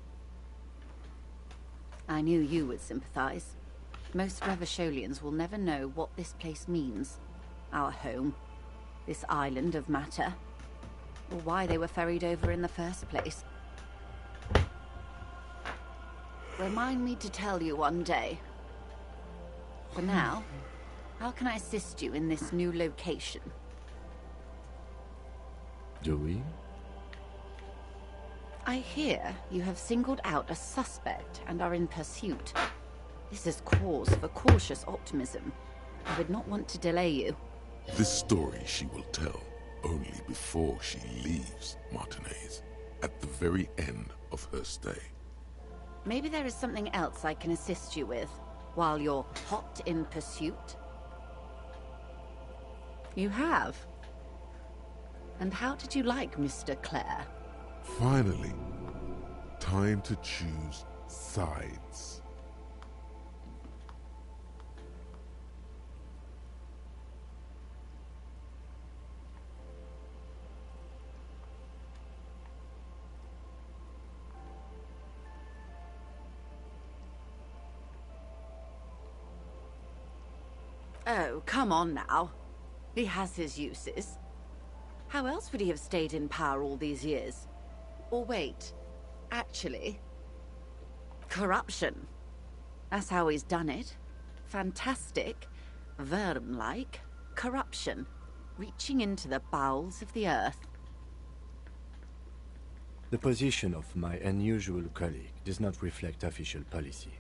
I knew you would sympathize. Most Revacholians will never know what this place means. Our home. This island of matter. Or why they were ferried over in the first place. Remind me to tell you one day. For now, how can I assist you in this new location? Do we? I hear you have singled out a suspect and are in pursuit. This is cause for cautious optimism. I would not want to delay you. This story she will tell only before she leaves Martinez, at the very end of her stay. Maybe there is something else I can assist you with, while you're hot in pursuit? You have? And how did you like Mr. Clare? Finally, time to choose sides. Oh, come on now. He has his uses. How else would he have stayed in power all these years? Or wait, actually, corruption. That's how he's done it. Fantastic, worm-like corruption, reaching into the bowels of the earth. The position of my unusual colleague does not reflect official policy.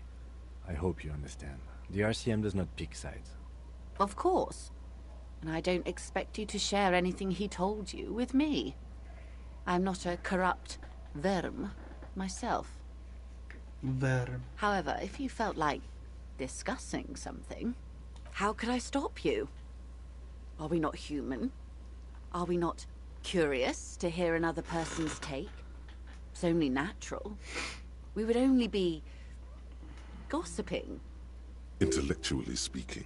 I hope you understand. The RCM does not pick sides. Of course. And I don't expect you to share anything he told you with me. I'm not a corrupt worm myself. Worm. However, if you felt like discussing something, how could I stop you? Are we not human? Are we not curious to hear another person's take? It's only natural. We would only be gossiping. Intellectually speaking,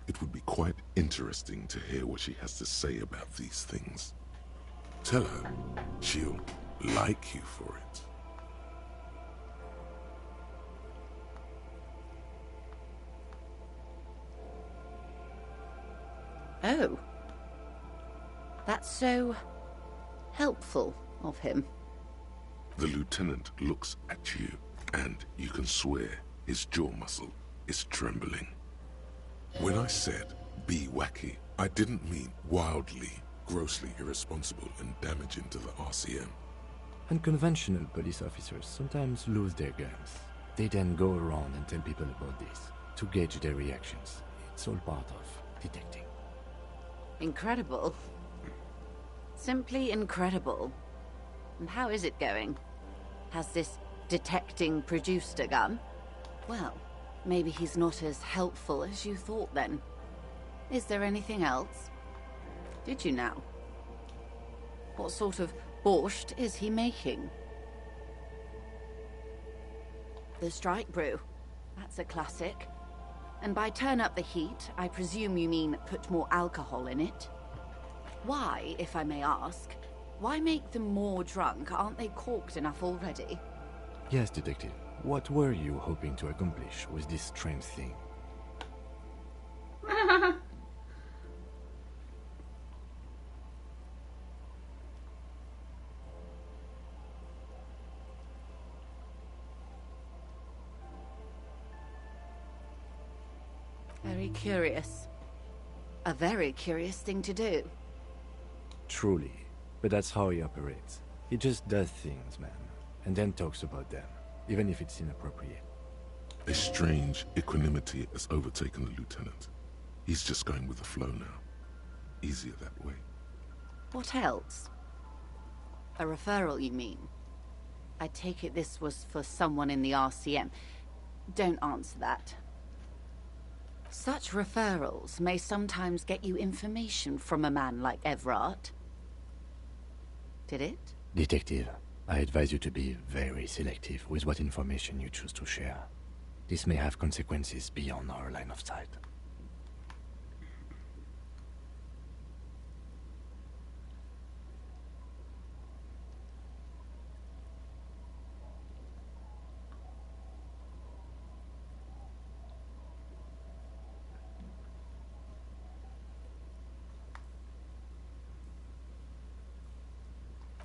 it would be quite interesting to hear what she has to say about these things. Tell her she'll like you for it. Oh. That's so helpful of him. The lieutenant looks at you, and you can swear his jaw muscle is trembling. When I said be wacky, I didn't mean wildly, grossly irresponsible and damaging to the RCM. Unconventional police officers sometimes lose their guns. They then go around and tell people about this, to gauge their reactions. It's all part of detecting. Incredible. Simply incredible. And how is it going? Has this detecting produced a gun? Well, maybe he's not as helpful as you thought then. Is there anything else? Did you now? What sort of borscht is he making? The strike brew. That's a classic. And by turn up the heat, I presume you mean put more alcohol in it? Why, if I may ask, why make them more drunk? Aren't they corked enough already? Yes, Detective. What were you hoping to accomplish with this strange thing? Very curious. A very curious thing to do. Truly. But that's how he operates. He just does things, man. And then talks about them, even if it's inappropriate. A strange equanimity has overtaken the lieutenant. He's just going with the flow now. Easier that way. What else? A referral, you mean? I take it this was for someone in the RCM. Don't answer that. Such referrals may sometimes get you information from a man like Everard. Did it? Detective, I advise you to be very selective with what information you choose to share. This may have consequences beyond our line of sight.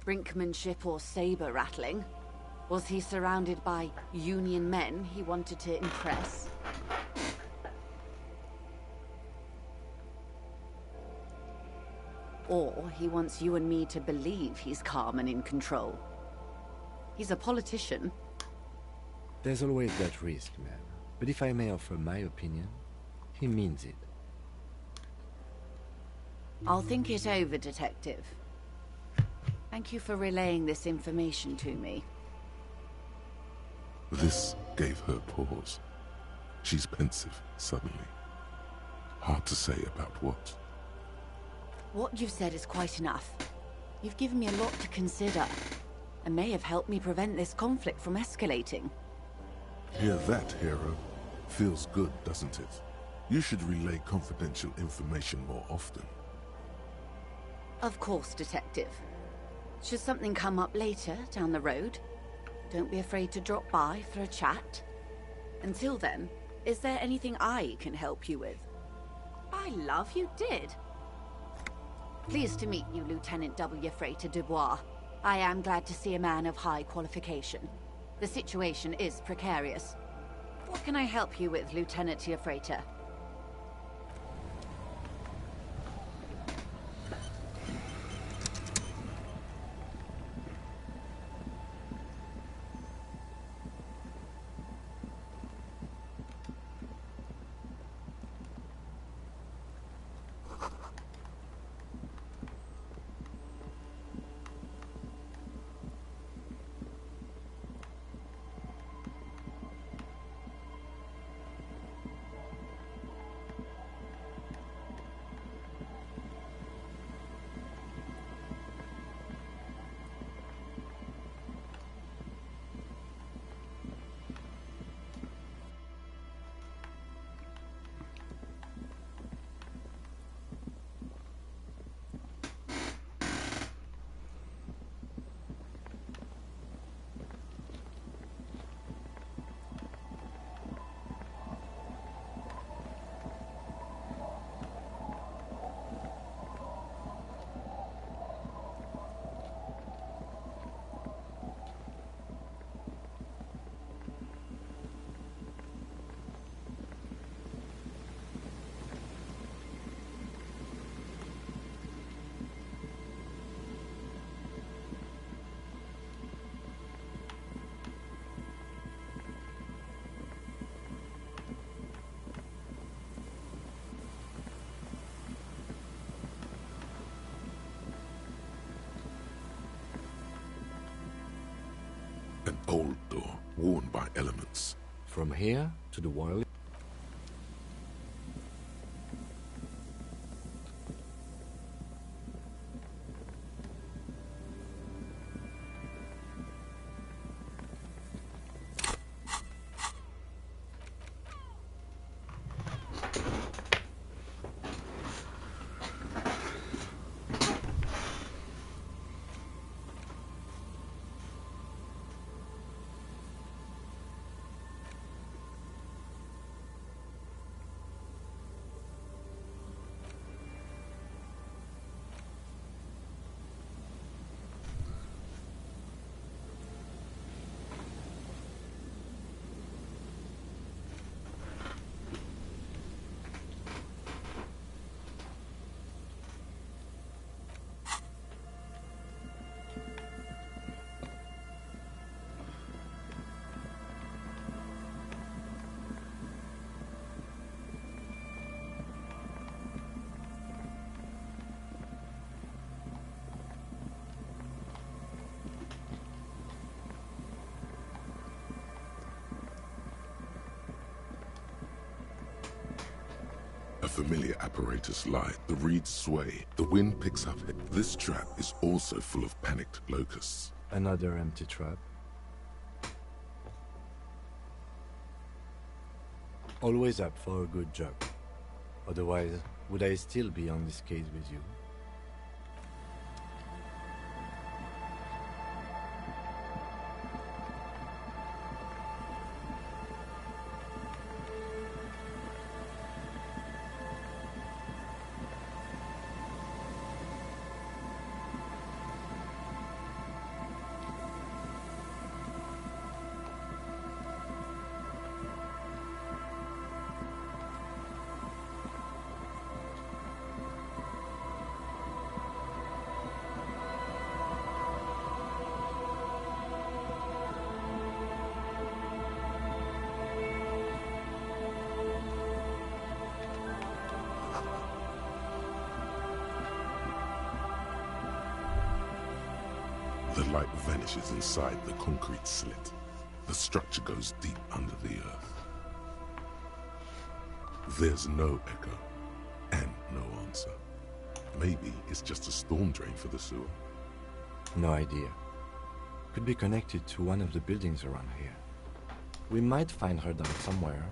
Brinkmanship or saber rattling? Was he surrounded by Union men he wanted to impress? Or he wants you and me to believe he's calm and in control. He's a politician. There's always that risk, man. But if I may offer my opinion, he means it. I'll think it over, Detective. Thank you for relaying this information to me. This gave her pause. She's pensive, suddenly. Hard to say about what. What you've said is quite enough. You've given me a lot to consider, and may have helped me prevent this conflict from escalating. Hear that, hero? Feels good, doesn't it? You should relay confidential information more often. Of course, Detective. Should something come up later, down the road, don't be afraid to drop by for a chat. Until then, is there anything I can help you with? By love, you did. Pleased to meet you, Lieutenant W. Freighter Dubois. I am glad to see a man of high qualification. The situation is precarious. What can I help you with, Lieutenant Freighter? An old door, worn by elements. From here to the wall. familiar apparatus lie. The reeds sway. The wind picks up. This trap is also full of panicked locusts. Another empty trap. Always up for a good job. Otherwise, would I still be on this case with you? The light vanishes inside the concrete slit. The structure goes deep under the earth. There's no echo, and no answer. Maybe it's just a storm drain for the sewer. No idea. Could be connected to one of the buildings around here. We might find her down somewhere.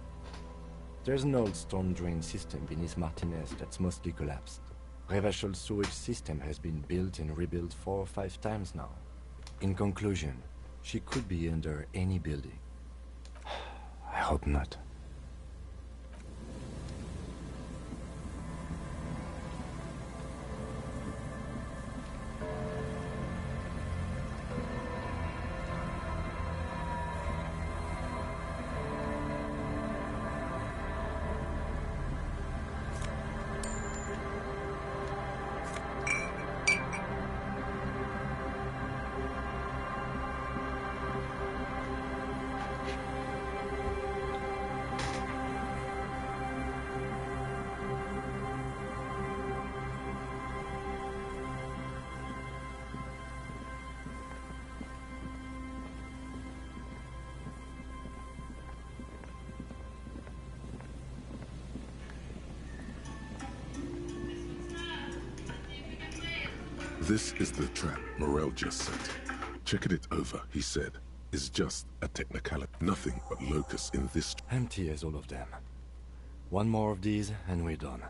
There's an old storm drain system beneath Martinez that's mostly collapsed. Revachol's sewage system has been built and rebuilt 4 or 5 times now. In conclusion, she could be under any building. I hope not. This is the trap Morel just set. Checking it over, he said, is just a technicality. Nothing but locusts in this. Empty as all of them. One more of these and we're done.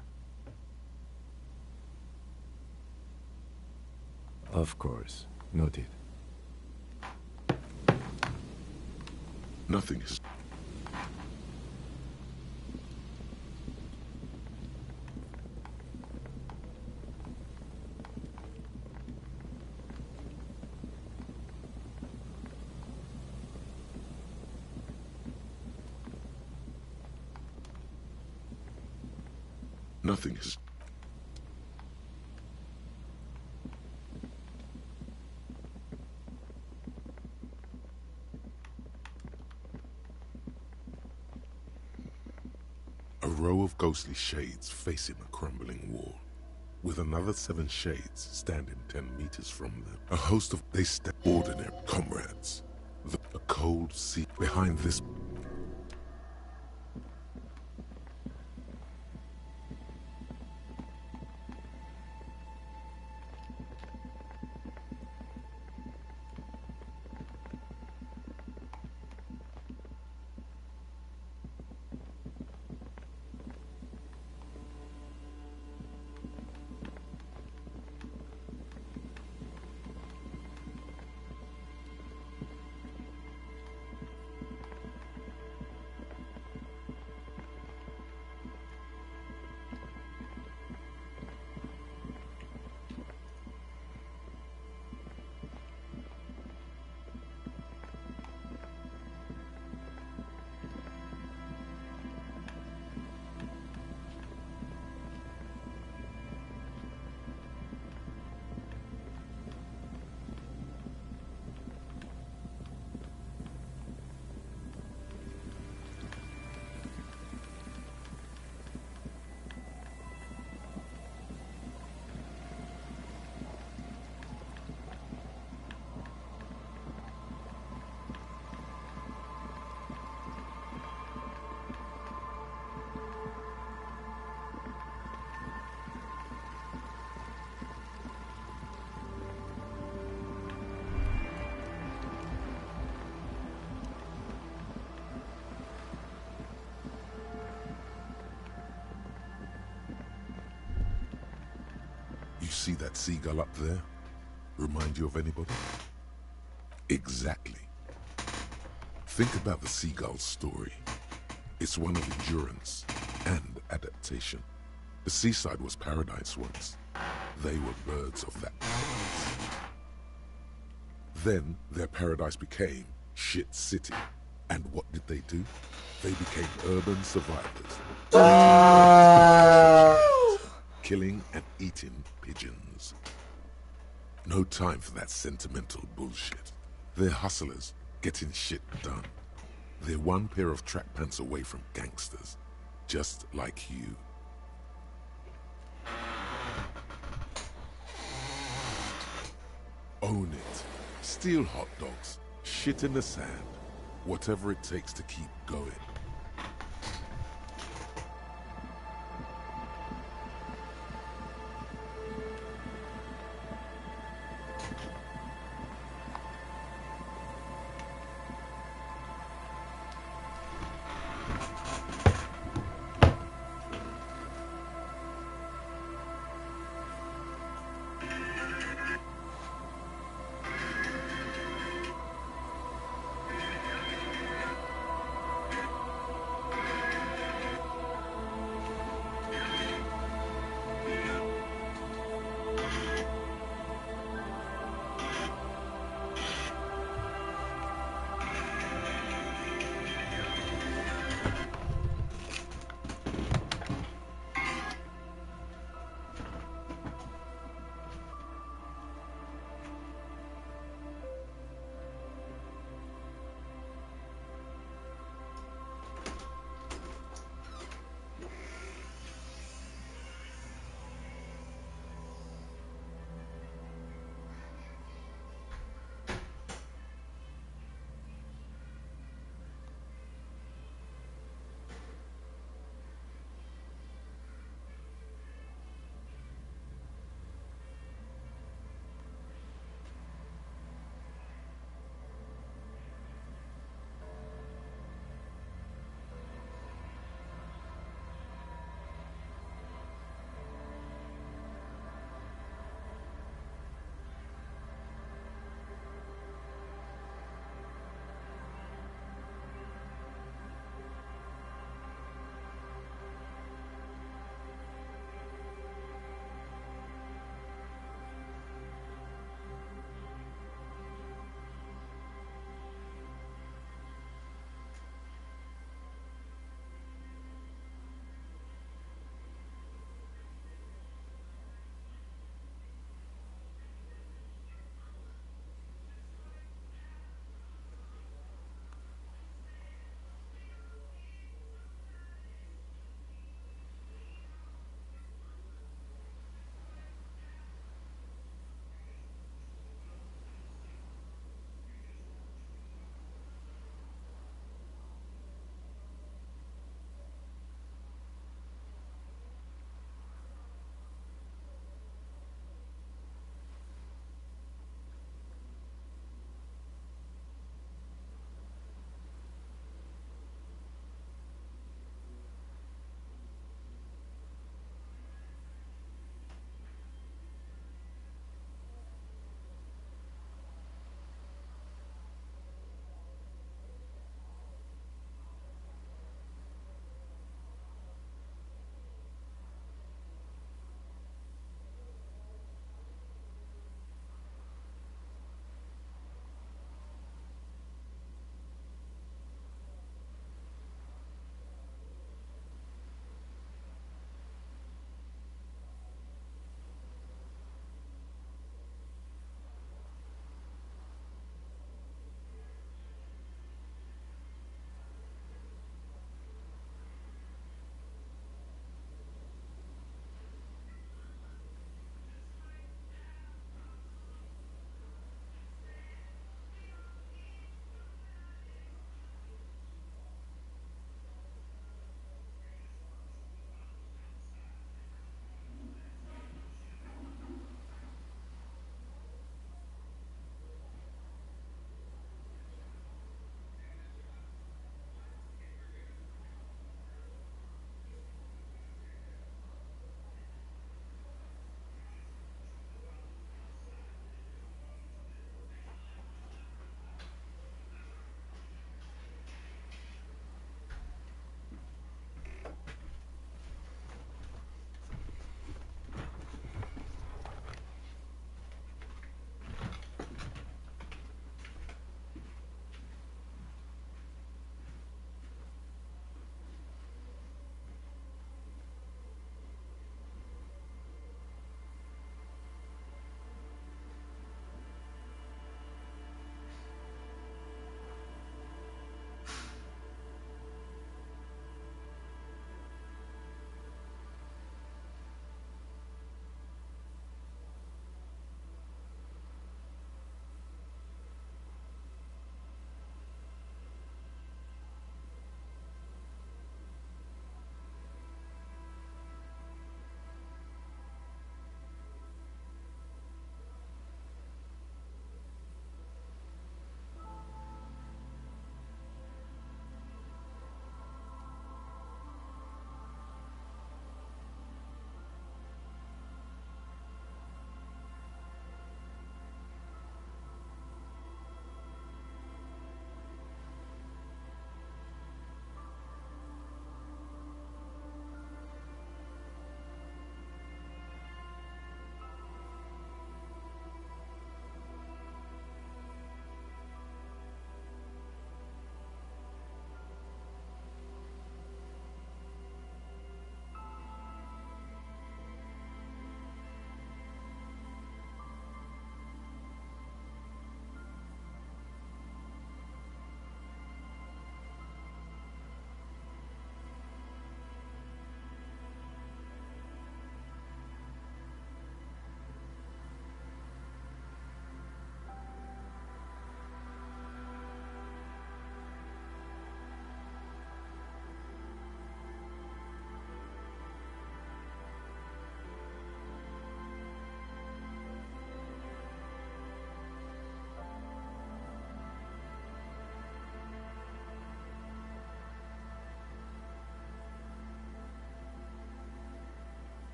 Of course. Noted. Nothing is. Nothing is. A row of ghostly shades facing a crumbling wall, with another 7 shades standing 10 meters from them. A host of ordinary comrades. A cold sea behind this. see that seagull up there? Remind you of anybody? Exactly. Think about the seagull's story. It's one of endurance and adaptation. The seaside was paradise once. They were birds of that paradise. Then their paradise became Shit City. And what did they do? They became urban survivors. Killing and eating pigeons. No time for that sentimental bullshit. They're hustlers, getting shit done. They're one pair of track pants away from gangsters, just like you. Own it. Steal hot dogs, shit in the sand, whatever it takes to keep going.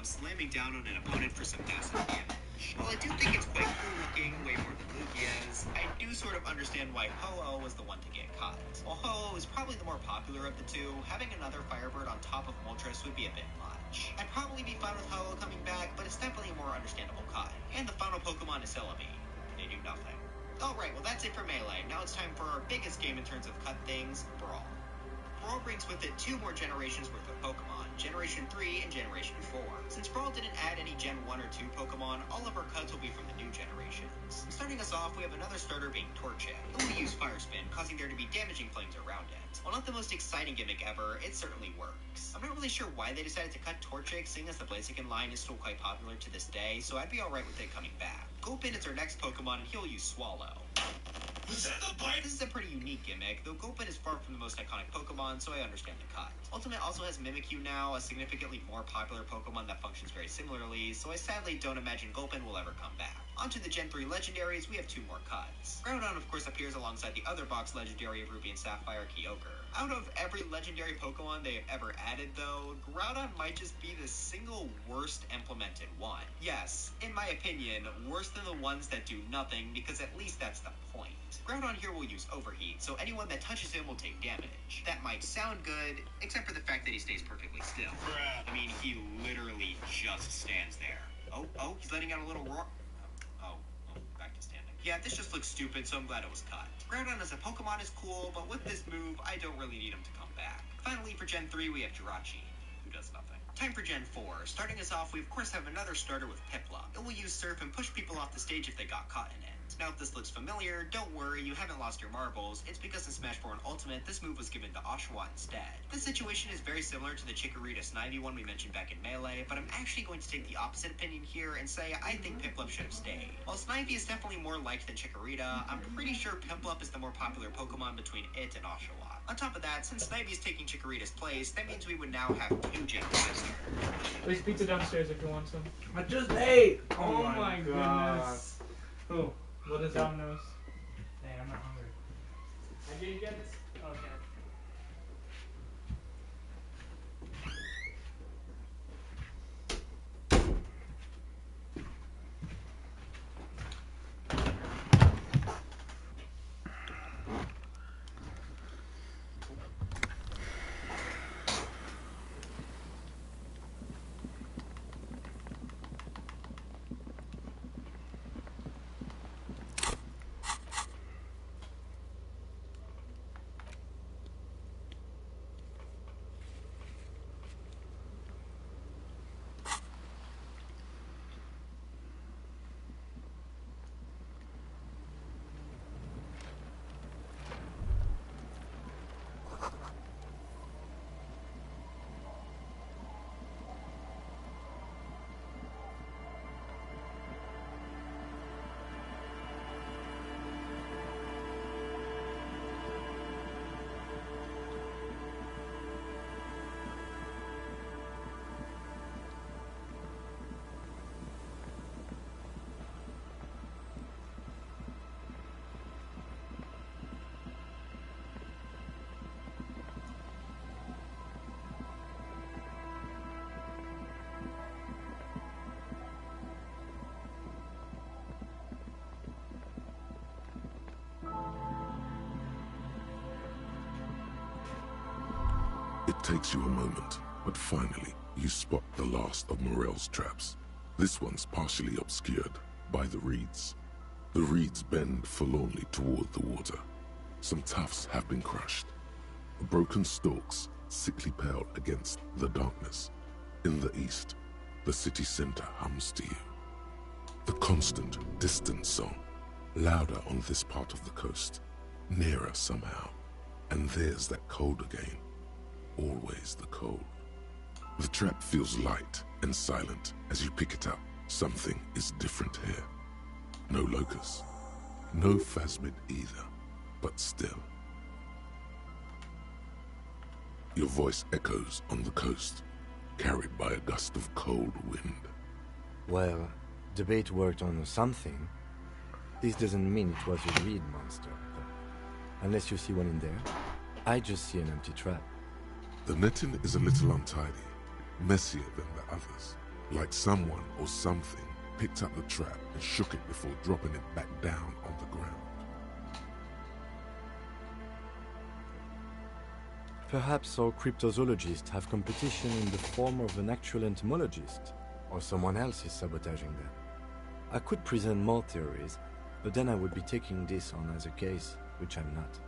slamming down on an opponent for some massive damage. While I do think it's quite cool looking, way more than Lugia's, I do sort of understand why Ho-Oh was the one to get cut. While Ho-Oh is probably the more popular of the two, having another Firebird on top of Moltres would be a bit much. I'd probably be fine with Ho-Oh coming back, but it's definitely a more understandable cut. And the final Pokemon is Celebi. They do nothing. Alright, well that's it for Melee. Now it's time for our biggest game in terms of cut things, Brawl. Brawl brings with it 2 more generations worth of Pokemon, Generation 3 and Generation 4. Since Brawl didn't add any Gen 1 or 2 Pokemon, all of our cuts will be from the new generations. Starting us off, we have another starter being Torchic. It will use Fire Spin, causing there to be damaging flames around it. While not the most exciting gimmick ever, it certainly works. I'm not really sure why they decided to cut Torchic, seeing as the Blaziken line is still quite popular to this day, so I'd be alright with it coming back. Gulpin is our next Pokemon, and he'll use Swallow. Was that the bite? This is a pretty unique gimmick, though Gulpin is far from the most iconic Pokemon, so I understand the cut. Ultimate also has Mimikyu now, a significantly more popular Pokemon that functions very similarly, so I sadly don't imagine Gulpin will ever come back. Onto the Gen 3 Legendaries, we have 2 more cuts. Groudon, of course, appears alongside the other box Legendary of Ruby and Sapphire, Kyogre. Out of every legendary Pokemon they have ever added, though, Groudon might just be the single worst implemented one. Yes, in my opinion, worse than the ones that do nothing, because at least that's the point. Groudon here will use Overheat, so anyone that touches him will take damage. That might sound good, except for the fact that he stays perfectly still. I mean, he literally just stands there. Oh, he's letting out a little roar. Back to standing. Yeah, this just looks stupid, so I'm glad it was cut. Groudon as a Pokemon is cool, but with this move, I don't really need him to come back. Finally, for Gen 3, we have Jirachi, who does nothing. Time for Gen 4. Starting us off, we of course have another starter with Piplup. It will use Surf and push people off the stage if they got caught in it. Now, if this looks familiar, don't worry, you haven't lost your marbles. It's because in Smash 4 and Ultimate, this move was given to Oshawott instead. This situation is very similar to the Chikorita Snivy one we mentioned back in Melee, but I'm actually going to take the opposite opinion here and say I think Piplup should have stayed. While Snivy is definitely more liked than Chikorita, I'm pretty sure Piplup is the more popular Pokemon between it and Oshawott. On top of that, since Snivy is taking Chikorita's place, that means we would now have 2 Gen 5 starters. There's pizza downstairs if you want some. I just ate! Oh my goodness. Oh, what is Domino's? Dang, I'm not hungry. I didn't get this? Okay. It takes you a moment, but finally, you spot the last of Morel's traps. This one's partially obscured by the reeds. The reeds bend forlornly toward the water. Some tufts have been crushed. The broken stalks, sickly pale against the darkness. In the east, the city center hums to you. The constant, distant song, louder on this part of the coast, nearer somehow. And there's that cold again. Always the cold. The trap feels light and silent as you pick it up. Something is different here. No locust, no phasmid either, but still. Your voice echoes on the coast, carried by a gust of cold wind. Well, debate worked on something. This doesn't mean it was a reed monster, though. Unless you see one in there, I just see an empty trap. The netting is a little untidy, messier than the others. Like someone or something picked up the trap and shook it before dropping it back down on the ground. Perhaps our cryptozoologists have competition in the form of an actual entomologist, or someone else is sabotaging them. I could present more theories, but then I would be taking this on as a case, which I'm not.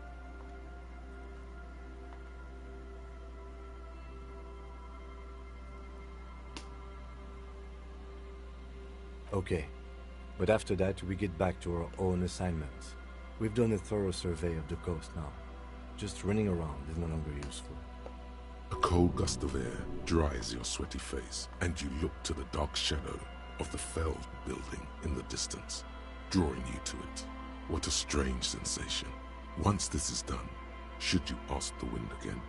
Okay, but after that we get back to our own assignments. We've done a thorough survey of the coast now. Just running around is no longer useful. A cold gust of air dries your sweaty face, and you look to the dark shadow of the felled building in the distance, drawing you to it. What a strange sensation. Once this is done, should you ask the wind again?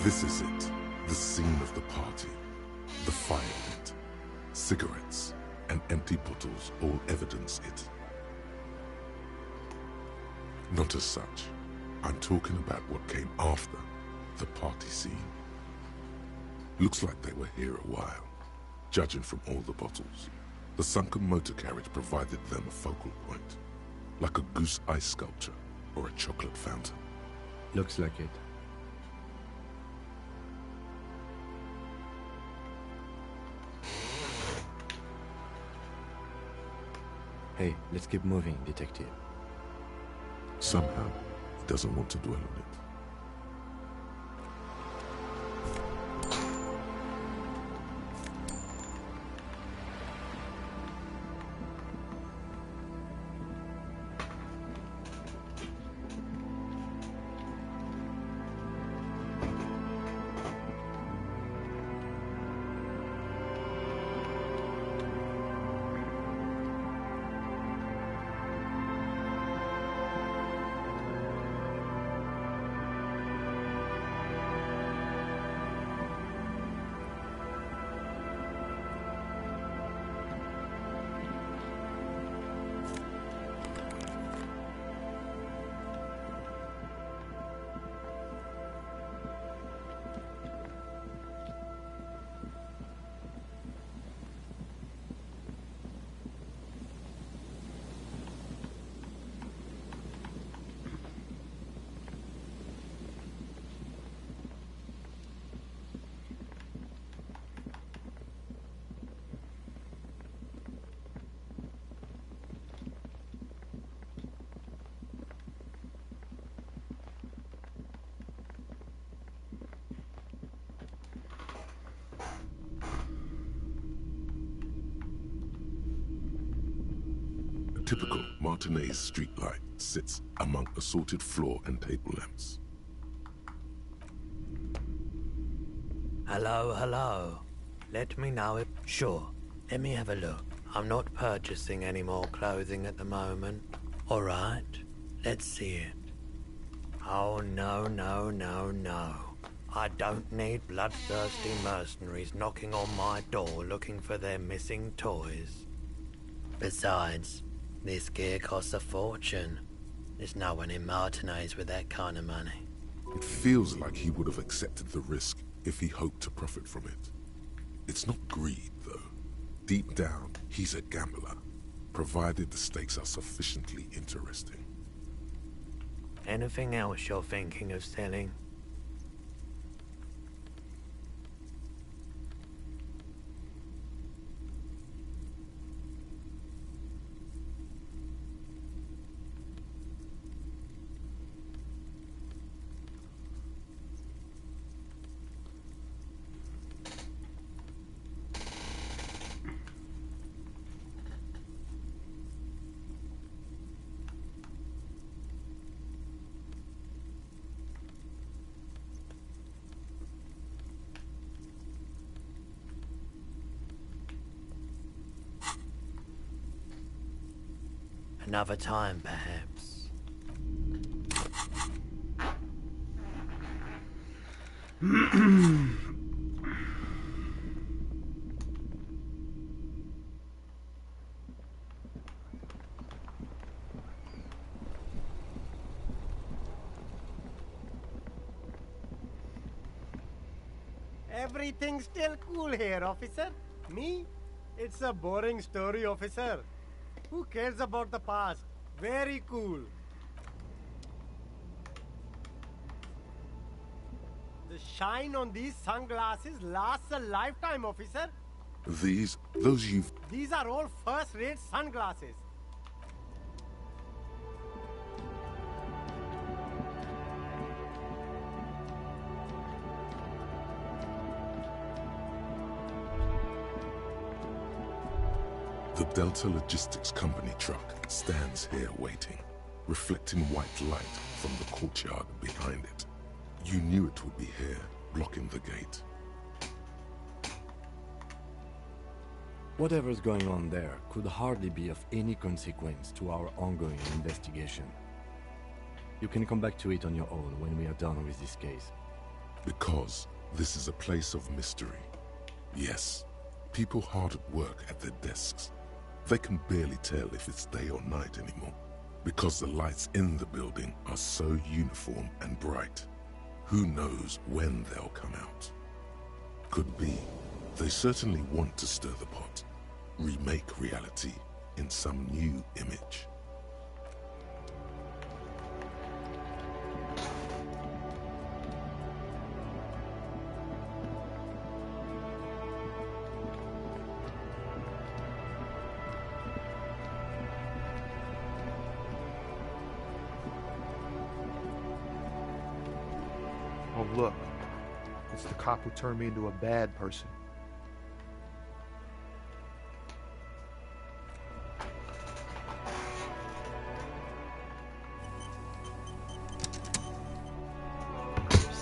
This is it, the scene of the party. The fire pit, cigarettes, and empty bottles all evidence it. Not as such. I'm talking about what came after the party scene. Looks like they were here a while, judging from all the bottles. The sunken motor carriage provided them a focal point, like a goose ice sculpture or a chocolate fountain. Looks like it. Hey, let's keep moving, detective. Somehow, he doesn't want to dwell on it. Typical Martinez streetlight sits among assorted floor and table lamps. Hello, hello. Let me know if... Sure, let me have a look. I'm not purchasing any more clothing at the moment. Alright, let's see it. Oh, no, no, no, no. I don't need bloodthirsty mercenaries knocking on my door looking for their missing toys. Besides, this gear costs a fortune. There's no one in Martinez with that kind of money. It feels like he would have accepted the risk if he hoped to profit from it. It's not greed, though. Deep down, he's a gambler, provided the stakes are sufficiently interesting. Anything else you're thinking of selling? Another time, perhaps. Everything's still cool here, officer. Me? It's a boring story, officer. Who cares about the past? Very cool. The shine on these sunglasses lasts a lifetime, officer. Those you've... These are all first-rate sunglasses. The Delta Logistics Company truck stands here waiting, reflecting white light from the courtyard behind it. You knew it would be here, blocking the gate. Whatever's going on there could hardly be of any consequence to our ongoing investigation. You can come back to it on your own when we are done with this case. Because this is a place of mystery. Yes, people hard at work at their desks. They can barely tell if it's day or night anymore, because the lights in the building are so uniform and bright. Who knows when they'll come out? Could be. They certainly want to stir the pot, remake reality in some new image. Oh, look. It's the cop who turned me into a bad person.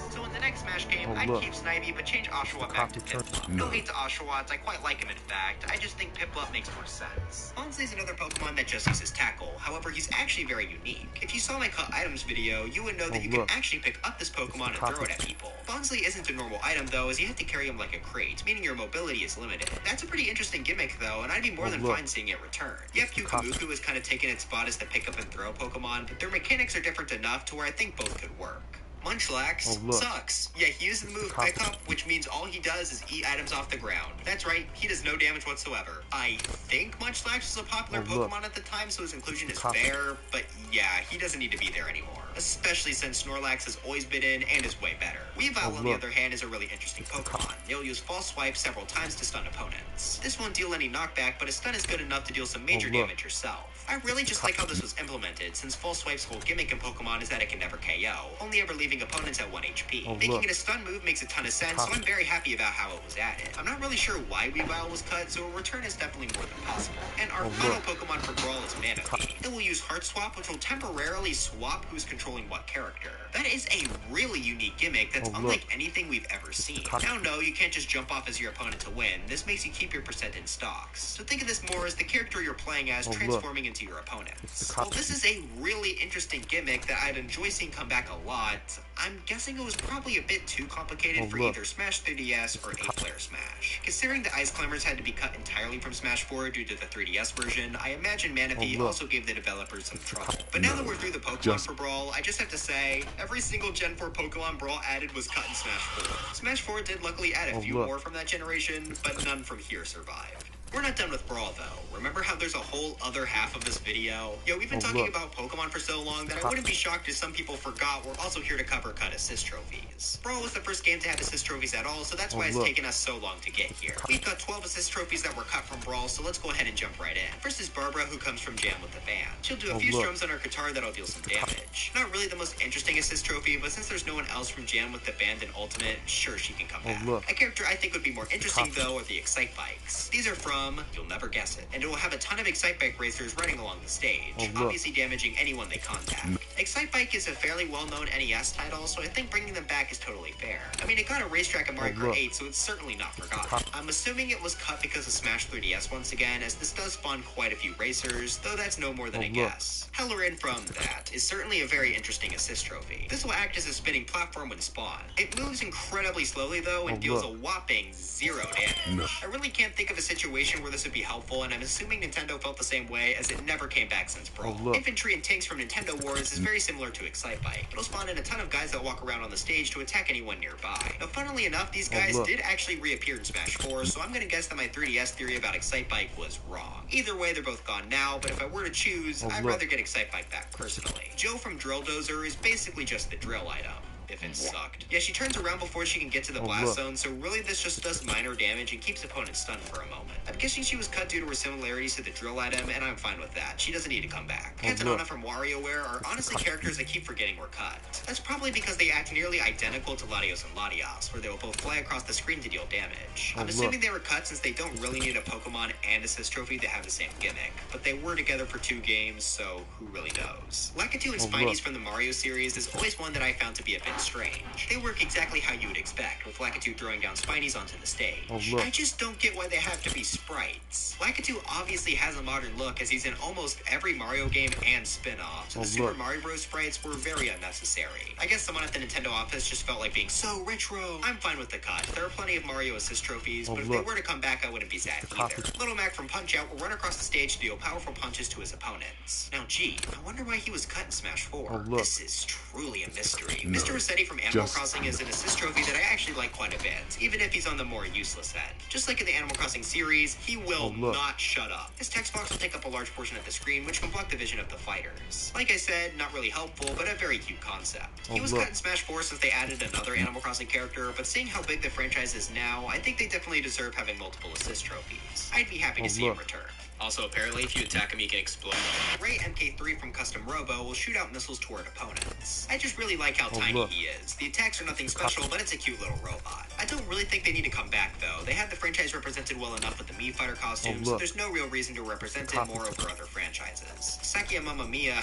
So in the next Smash game, I'd keep Snivy but change Oshawa back to Piplup. No hate to Oshawott, I quite like him in fact. I just think Piplup makes more sense. Bonsly's another Pokemon that just uses Tackle. However, he's actually very unique. If you saw my cut items video, you would know that you can actually pick up this Pokemon and throw it at people. Bonsly isn't a normal item though, as you have to carry him like a crate, meaning your mobility is limited. That's a pretty interesting gimmick though, and I'd be more than fine seeing it return. Yep, Yukamuku has kind of taken its spot as the pick up and throw Pokemon, but their mechanics are different enough to where I think both could work. Munchlax sucks. Yeah, he uses the move Pickup, which means all he does is eat items off the ground. That's right, he does no damage whatsoever. I think Munchlax was a popular Pokemon at the time, so his inclusion is fair, but yeah, he doesn't need to be there anymore. Especially since Snorlax has always been in and is way better. Weavile, on the other hand, is a really interesting Pokemon. He'll use False Swipe several times to stun opponents. This won't deal any knockback, but a stun is good enough to deal some major damage yourself. I really just like how this was implemented, since False Swipe's whole gimmick in Pokemon is that it can never KO, only ever leaving opponents at 1 HP. Making it a stun move makes a ton of sense, so I'm very happy about how it was added. I'm not really sure why Weavile was cut, so a return is definitely more than possible. And our final Pokemon for Brawl is Manaphy. It will use Heart Swap, which will temporarily swap who's controlling what character. That is a really unique gimmick that's unlike anything we've ever seen. Now, no, you can't just jump off as your opponent to win. This makes you keep your percent in stocks. So think of this more as the character you're playing as transforming into your opponents. Well, this is a really interesting gimmick that I'd enjoy seeing come back a lot. I'm guessing it was probably a bit too complicated for either Smash 3DS or 8-player Smash. Considering the Ice Climbers had to be cut entirely from Smash 4 due to the 3DS version, I imagine Manaphy also gave the developers some trouble. But now that we're through the Pokemon for Brawl, I just have to say, every single Gen 4 Pokemon Brawl added was cut in Smash 4. Smash 4 did luckily add a few more from that generation, but none from here survived. We're not done with Brawl, though. Remember how there's a whole other half of this video? Yo, we've been talking about Pokemon for so long that I wouldn't be shocked if some people forgot we're also here to cover cut assist trophies. Brawl was the first game to have assist trophies at all, so that's why it's taken us so long to get here. We've got 12 assist trophies that were cut from Brawl, so let's go ahead and jump right in. First is Barbara, who comes from Jam with the Band. She'll do a few strums on her guitar that'll deal some damage. Not really the most interesting assist trophy, but since there's no one else from Jam with the Band in Ultimate, sure, she can come back. A character I think would be more interesting, though, are the Excite Bikes. These are from, you'll never guess it, and it will have a ton of Excite Bike racers running along the stage, obviously damaging anyone they contact. Excite Bike is a fairly well-known NES title, so I think bringing them back is totally fair. I mean, it got a racetrack in Mario Kart 8, so it's certainly not forgotten. I'm assuming it was cut because of Smash 3DS once again, as this does spawn quite a few racers, though that's no more than a guess. Hellerin from that is certainly a very interesting assist trophy. This will act as a spinning platform when spawned. It moves incredibly slowly though, and deals a whopping 0 damage. I really can't think of a situation where this would be helpful, and I'm assuming Nintendo felt the same way, as it never came back since Brawl. Infantry and Tanks from Nintendo Wars is very similar to Excitebike. It'll spawn in a ton of guys that walk around on the stage to attack anyone nearby. Now, funnily enough, these guys did actually reappear in Smash 4, so I'm gonna guess that my 3DS theory about Excitebike was wrong. Either way, they're both gone now, but if I were to choose, I'd rather get Excitebike back personally. Joe from Drill Dozer is basically just the drill item. If it sucked. Yeah, she turns around before she can get to the blast zone, so really this just does minor damage and keeps opponents stunned for a moment. I'm guessing she was cut due to her similarities to the drill item, and I'm fine with that. She doesn't need to come back. Katanana from WarioWare are honestly characters I keep forgetting were cut. That's probably because they act nearly identical to Latios and Latias, where they will both fly across the screen to deal damage. I'm assuming they were cut since they don't really need a Pokemon and assist trophy to have the same gimmick, but they were together for 2 games, so who really knows? Lakitu and Spinies from the Mario series is always one that I found to be a bit strange. They work exactly how you would expect, with Lakitu throwing down Spinies onto the stage. I just don't get why they have to be sprites. Lakitu obviously has a modern look, as he's in almost every Mario game and spin-off, so the Super Mario Bros. Sprites were very unnecessary. I guess someone at the Nintendo office just felt like being so retro. I'm fine with the cut. There are plenty of Mario assist trophies, but if they were to come back, I wouldn't be sad either. Little Mac from Punch-Out will run across the stage to deal powerful punches to his opponents. Now, gee, I wonder why he was cut in Smash 4. This is truly a mystery. Mr. Rossetti from Animal Crossing is an assist trophy that I actually like quite a bit, even if he's on the more useless end. Just like in the Animal Crossing series, he will not shut up. His text box will take up a large portion of the screen, which can block the vision of the fighters. Like I said, not really helpful, but a very cute concept. He was cut in Smash 4 since they added another Animal Crossing character, but seeing how big the franchise is now, I think they definitely deserve having multiple assist trophies. I'd be happy to see him return. Also, apparently, if you attack him, he can explode. Ray MK3 from Custom Robo will shoot out missiles toward opponents. I just really like how tiny he is. The attacks are nothing special, but it's a cute little robot. I don't really think they need to come back, though. They had the franchise represented well enough with the Mii Fighter costumes, so there's no real reason to represent it more over other franchises. Sakia Mamma Mia...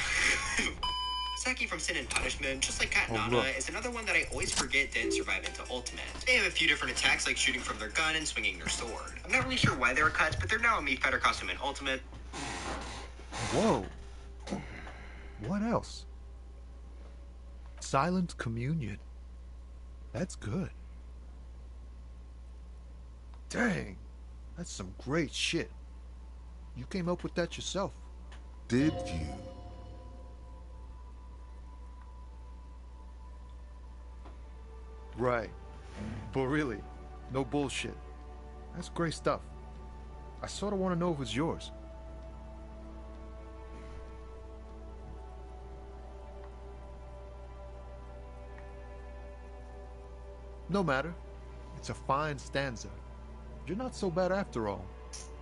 Saki from Sin and Punishment, just like Katanana, is another one that I always forget didn't survive into Ultimate. They have a few different attacks, like shooting from their gun and swinging their sword. I'm not really sure why they were cut, but they're now a Mii Fighter costume in Ultimate. Whoa. What else? Silent Communion. That's good. Dang. That's some great shit. You came up with that yourself. Did you? Right. But really, no bullshit. That's great stuff. I sort of want to know if it's yours. No matter. It's a fine stanza. You're not so bad after all,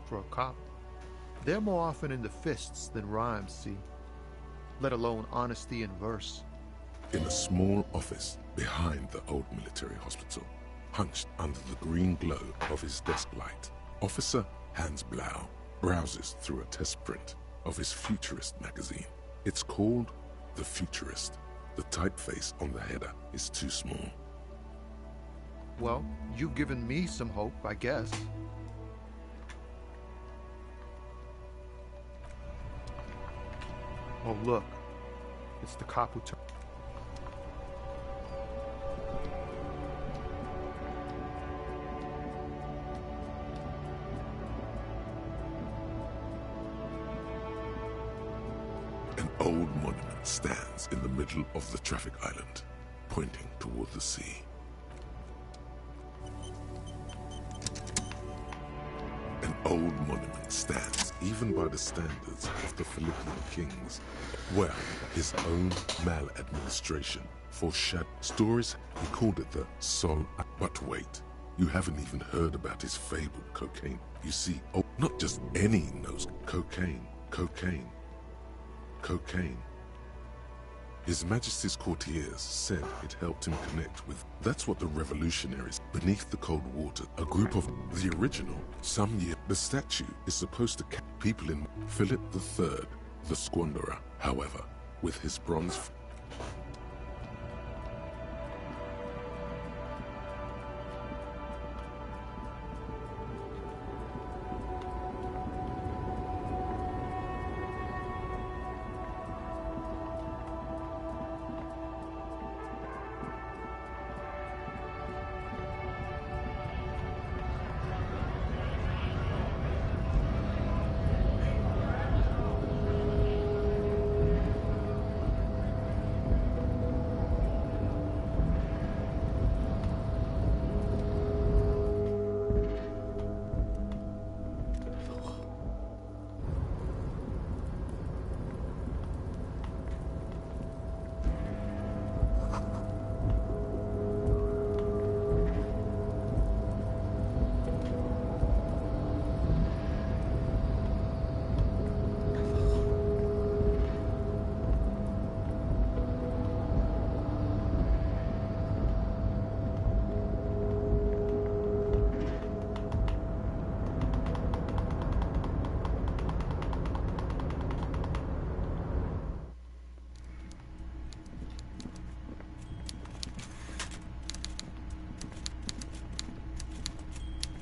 for a cop. They're more often in the fists than rhymes, see? Let alone honesty in verse. In a small office behind the old military hospital, hunched under the green glow of his desk light, Officer Hans Blau browses through a test print of his Futurist magazine. It's called The Futurist. The typeface on the header is too small. Well, you've given me some hope, I guess. Oh, look. It's the cop who turned... An old monument stands in the middle of the traffic island, pointing toward the sea. An old monument stands even by the standards of the Philippian kings. Well, his own maladministration foreshadowed stories. He called it the Sol. But wait, you haven't even heard about his fabled cocaine. You see, oh, not just any knows cocaine. His Majesty's courtiers said it helped him connect with... That's what the revolutionaries beneath the cold water, a group of the original, some year... The statue is supposed to catch people in Philip III, the squanderer. However, with his bronze...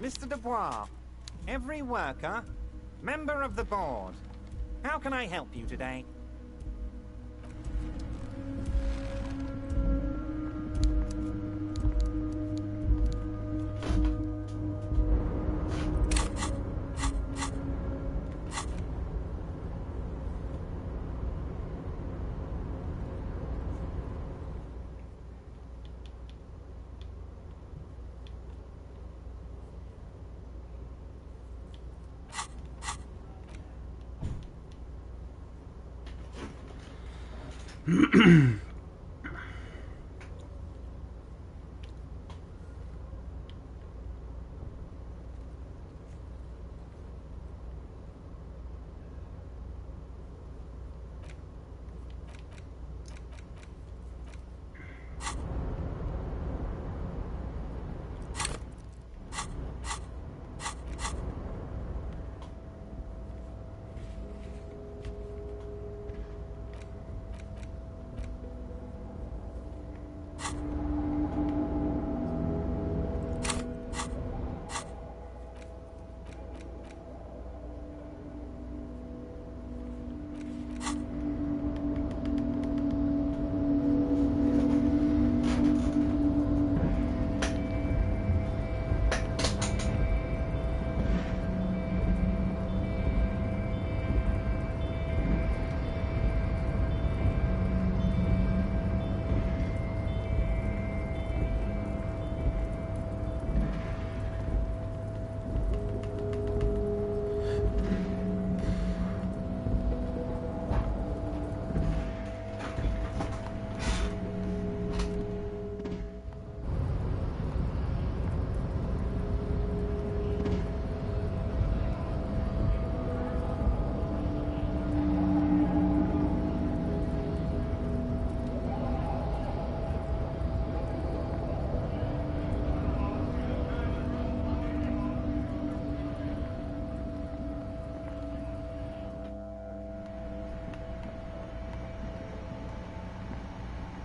Mr. Dubois, every worker, member of the board. How can I help you today?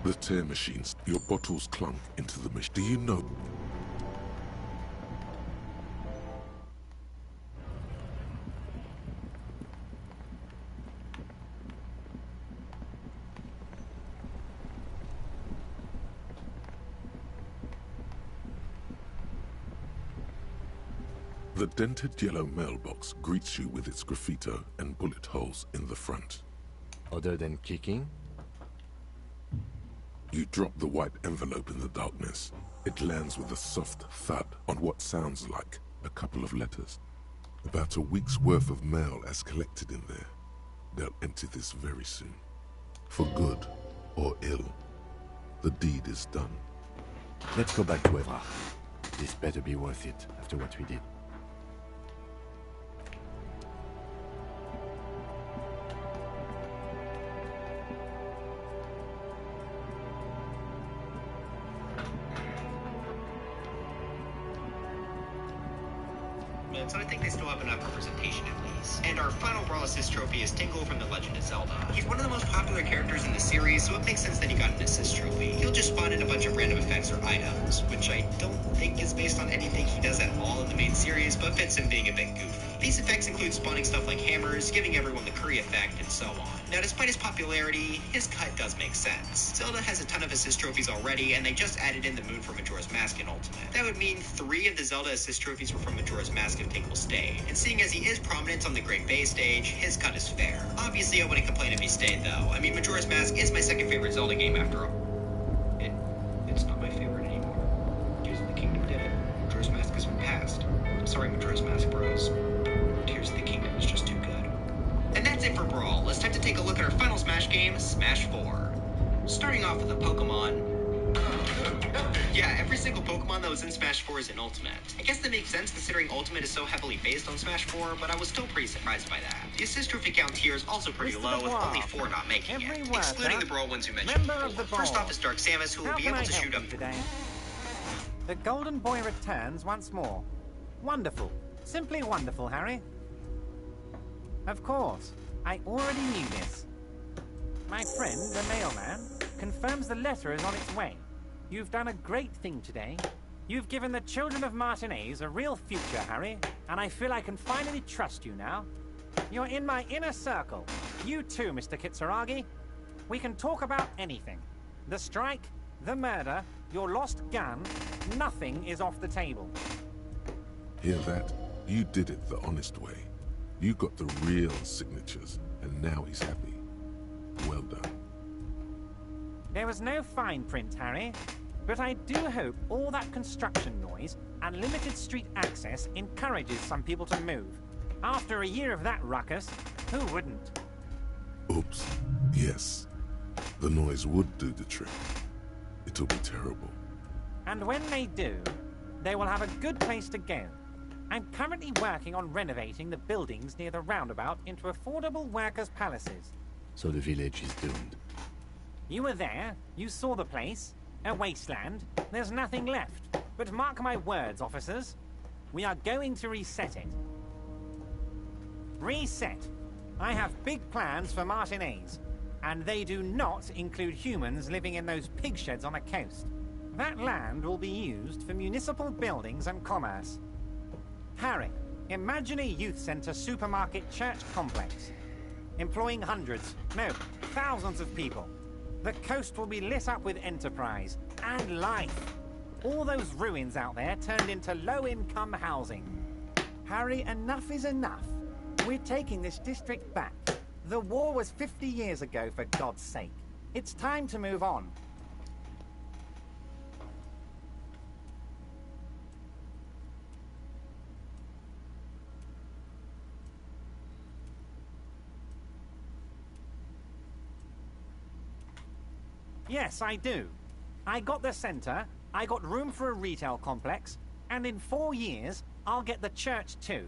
The tear machines, your bottles clunk into the machine. Do you know? The dented yellow mailbox greets you with its graffito and bullet holes in the front. Other than kicking? You drop the white envelope in the darkness. It lands with a soft thud on what sounds like a couple of letters. About a week's worth of mail as collected in there. They'll empty this very soon. For good or ill, the deed is done. Let's go back to Evra. This better be worth it after what we did. So I think they still have enough representation at least. And our final Brawl Assist trophy is Tingle from The Legend of Zelda. He's one of the most popular characters in the series, so it makes sense that he got an assist trophy. He'll just spawn in a bunch of random effects or items, which I don't think is based on anything he does at all in the main series, but fits him being a bit goofy. These effects include spawning stuff like hammers, giving everyone the curry effect, and so on. Now, despite his popularity, his cut does make sense. Zelda has a ton of assist trophies already, and they just added in the moon for Majora's Mask in Ultimate. That would mean 3 of the Zelda assist trophies were from Majora's Mask if Tingle stayed. And seeing as he is prominent on the Great Bay stage, his cut is fair. Obviously, I wouldn't complain if he stayed, though. I mean, Majora's Mask is my second favorite Zelda game after all. It's not my favorite anymore. Tears of the Kingdom did it. Majora's Mask has been passed. I'm sorry, Majora's Mask bros. Tears of the Kingdom is just too good. And that's it for Brawl. It's time to take a look at our final Smash game, Smash 4. Starting off with the Pokemon. Yeah, every single Pokemon that was in Smash 4 is in Ultimate. I guess that makes sense considering Ultimate is so heavily based on Smash 4, but I was still pretty surprised by that. The assist trophy count here is also pretty low, with only 4 not making it, excluding the Brawl ones we mentioned before. First off is Dark Samus, who will be able to shoot up today. The Golden Boy returns once more. Wonderful. Simply wonderful, Harry. Of course. I already knew this. My friend, the mailman, confirms the letter is on its way. You've done a great thing today. You've given the children of Martinez a real future, Harry, and I feel I can finally trust you now. You're in my inner circle. You too, Mr. Kitsuragi. We can talk about anything. The strike, the murder, your lost gun, nothing is off the table. Hear that? You did it the honest way. You got the real signatures, and now he's happy. Well done. There was no fine print, Harry. But I do hope all that construction noise and limited street access encourages some people to move. After a year of that ruckus, who wouldn't? Oops. Yes. The noise would do the trick. It'll be terrible. And when they do, they will have a good place to go. I'm currently working on renovating the buildings near the roundabout into affordable workers' palaces. So the village is doomed. You were there. You saw the place. A wasteland. There's nothing left. But mark my words, officers. We are going to reset it. Reset. I have big plans for Martinez. And they do not include humans living in those pig sheds on the coast. That land will be used for municipal buildings and commerce. Harry, imagine a youth centre supermarket church complex. Employing hundreds, no, thousands of people. The coast will be lit up with enterprise and life. All those ruins out there turned into low-income housing. Harry, enough is enough. We're taking this district back. The war was 50 years ago, for God's sake. It's time to move on. Yes, I do. I got the centre, I got room for a retail complex, and in 4 years, I'll get the church too.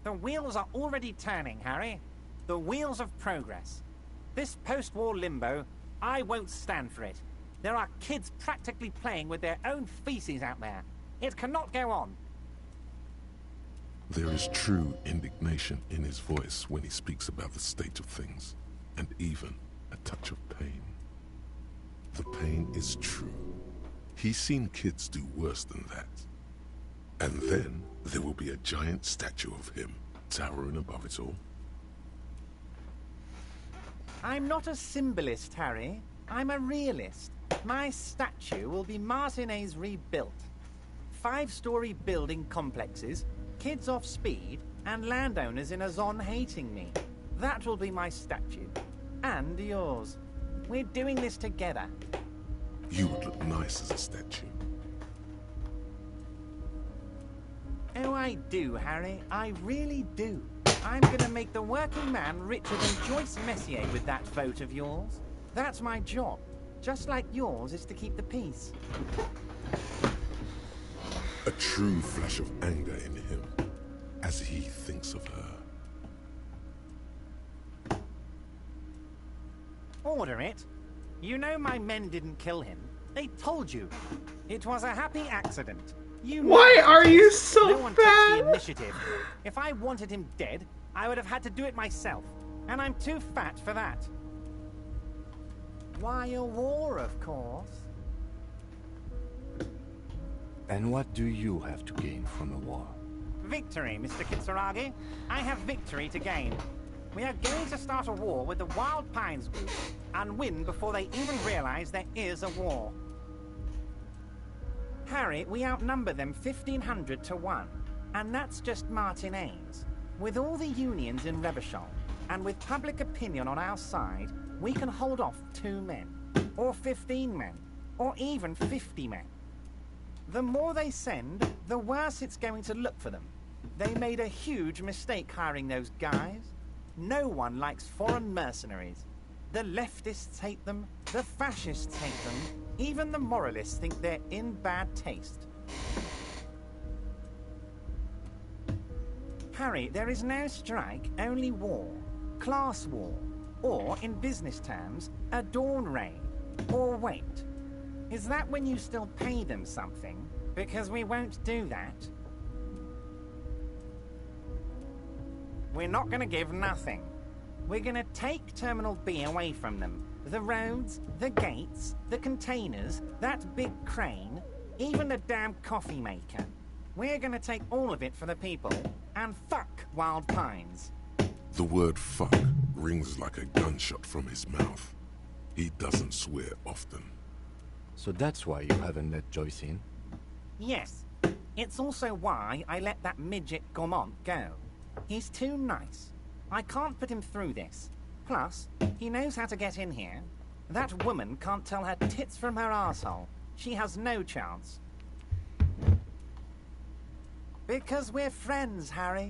The wheels are already turning, Harry. The wheels of progress. This post-war limbo, I won't stand for it. There are kids practically playing with their own feces out there. It cannot go on. There is true indignation in his voice when he speaks about the state of things, and even a touch of pain. The pain is true. He's seen kids do worse than that. And then there will be a giant statue of him towering above it all. I'm not a symbolist, Harry. I'm a realist. My statue will be Martinez rebuilt. 5-story building complexes, kids off speed, and landowners in a zone hating me. That will be my statue. And yours. We're doing this together. You would look nice as a statue. Oh, I do, Harry. I really do. I'm gonna make the working man richer than Joyce Messier with that vote of yours. That's my job. Just like yours is to keep the peace. A true flash of anger in him, as he thinks of her. Order it. You know my men didn't kill him. They told you. It was a happy accident. You Why are you so no one bad? took the initiative. If I wanted him dead, I would have had to do it myself. And I'm too fat for that. Why a war, of course. And what do you have to gain from a war? Victory, Mr. Kitsuragi. I have victory to gain. We are going to start a war with the Wild Pines group and win before they even realize there is a war. Harry, we outnumber them 1,500 to 1, and that's just Martinez. With all the unions in Revachol, and with public opinion on our side, we can hold off 2 men, or 15 men, or even 50 men. The more they send, the worse it's going to look for them. They made a huge mistake hiring those guys. No one likes foreign mercenaries. The leftists hate them, the fascists hate them, even the moralists think they're in bad taste. Harry, there is no strike, only war. Class war. Or, in business terms, a dawn raid. Or wait. Is that when you still pay them something? Because we won't do that. We're not going to give nothing. We're going to take Terminal B away from them. The roads, the gates, the containers, that big crane, Even the damn coffee maker. We're gonna take all of it for the people, and fuck Wild Pines. The word fuck rings like a gunshot from his mouth. He doesn't swear often. So that's why you haven't let Joyce in? Yes. It's also why I let that midget Gaumont go. He's too nice. I can't put him through this. Plus, he knows how to get in here. That woman can't tell her tits from her arsehole. She has no chance. Because we're friends, Harry.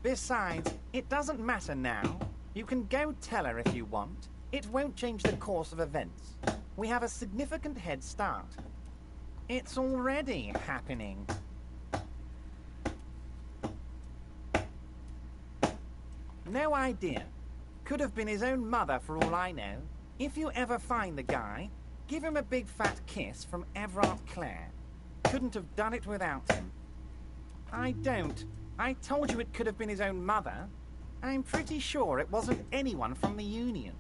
Besides, it doesn't matter now. You can go tell her if you want. It won't change the course of events. We have a significant head start. It's already happening. No idea. Could have been his own mother for all I know. If you ever find the guy, give him a big fat kiss from Everard Clare. Couldn't have done it without him. I don't. I told you it could have been his own mother. I'm pretty sure it wasn't anyone from the Union.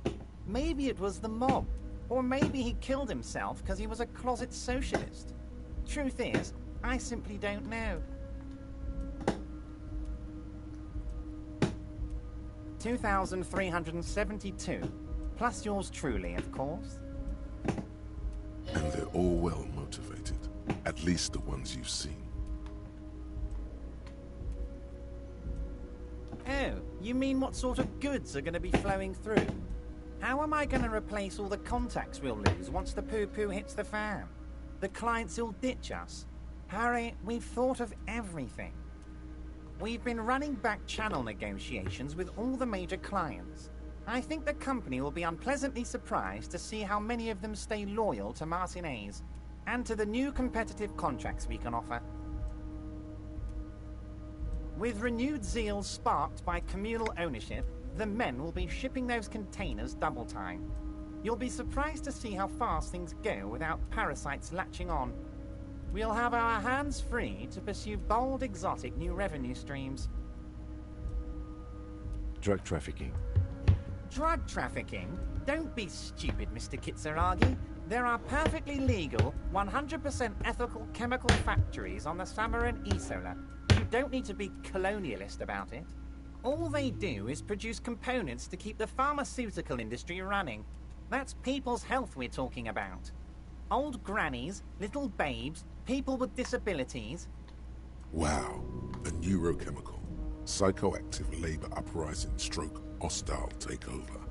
Maybe it was the mob. Or maybe he killed himself because he was a closet socialist. Truth is, I simply don't know. 2,372. Plus yours truly, of course. And they're all well motivated. At least the ones you've seen. Oh, you mean what sort of goods are going to be flowing through? How am I going to replace all the contacts we'll lose once the poo-poo hits the fan? The clients will ditch us. Harry, we've thought of everything. We've been running back channel negotiations with all the major clients. I think the company will be unpleasantly surprised to see how many of them stay loyal to Martinez and to the new competitive contracts we can offer. With renewed zeal sparked by communal ownership, the men will be shipping those containers double time. You'll be surprised to see how fast things go without parasites latching on. We'll have our hands free to pursue bold, exotic new revenue streams. Drug trafficking. Drug trafficking? Don't be stupid, Mr. Kitsuragi. There are perfectly legal, 100% ethical chemical factories on the Samaran Isola. You don't need to be colonialist about it. All they do is produce components to keep the pharmaceutical industry running. That's people's health we're talking about. Old grannies, little babes, people with disabilities. Wow. A neurochemical. Psychoactive labor uprising stroke hostile takeover.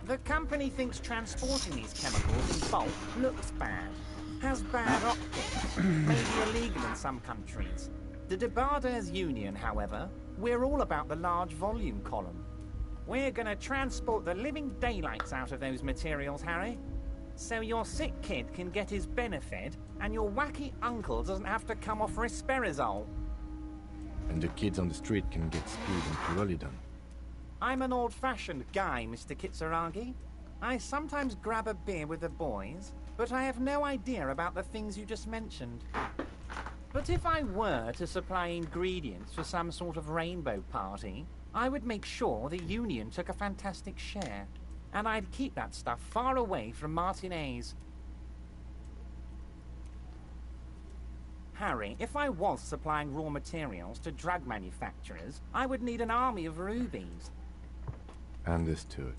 The company thinks transporting these chemicals in bulk looks bad. Has bad optics. Maybe illegal in some countries. The Debarders Union, however, we're all about the large volume column. We're gonna transport the living daylights out of those materials, Harry. So your sick kid can get his Benefed, and your wacky uncle doesn't have to come off risperidone. And the kids on the street can get speed and pyrrolidone. I'm an old-fashioned guy, Mr. Kitsuragi. I sometimes grab a beer with the boys, but I have no idea about the things you just mentioned. But if I were to supply ingredients for some sort of rainbow party, I would make sure the Union took a fantastic share. And I'd keep that stuff far away from Martinez. Harry, if I was supplying raw materials to drug manufacturers, I would need an army of rubies. Understood.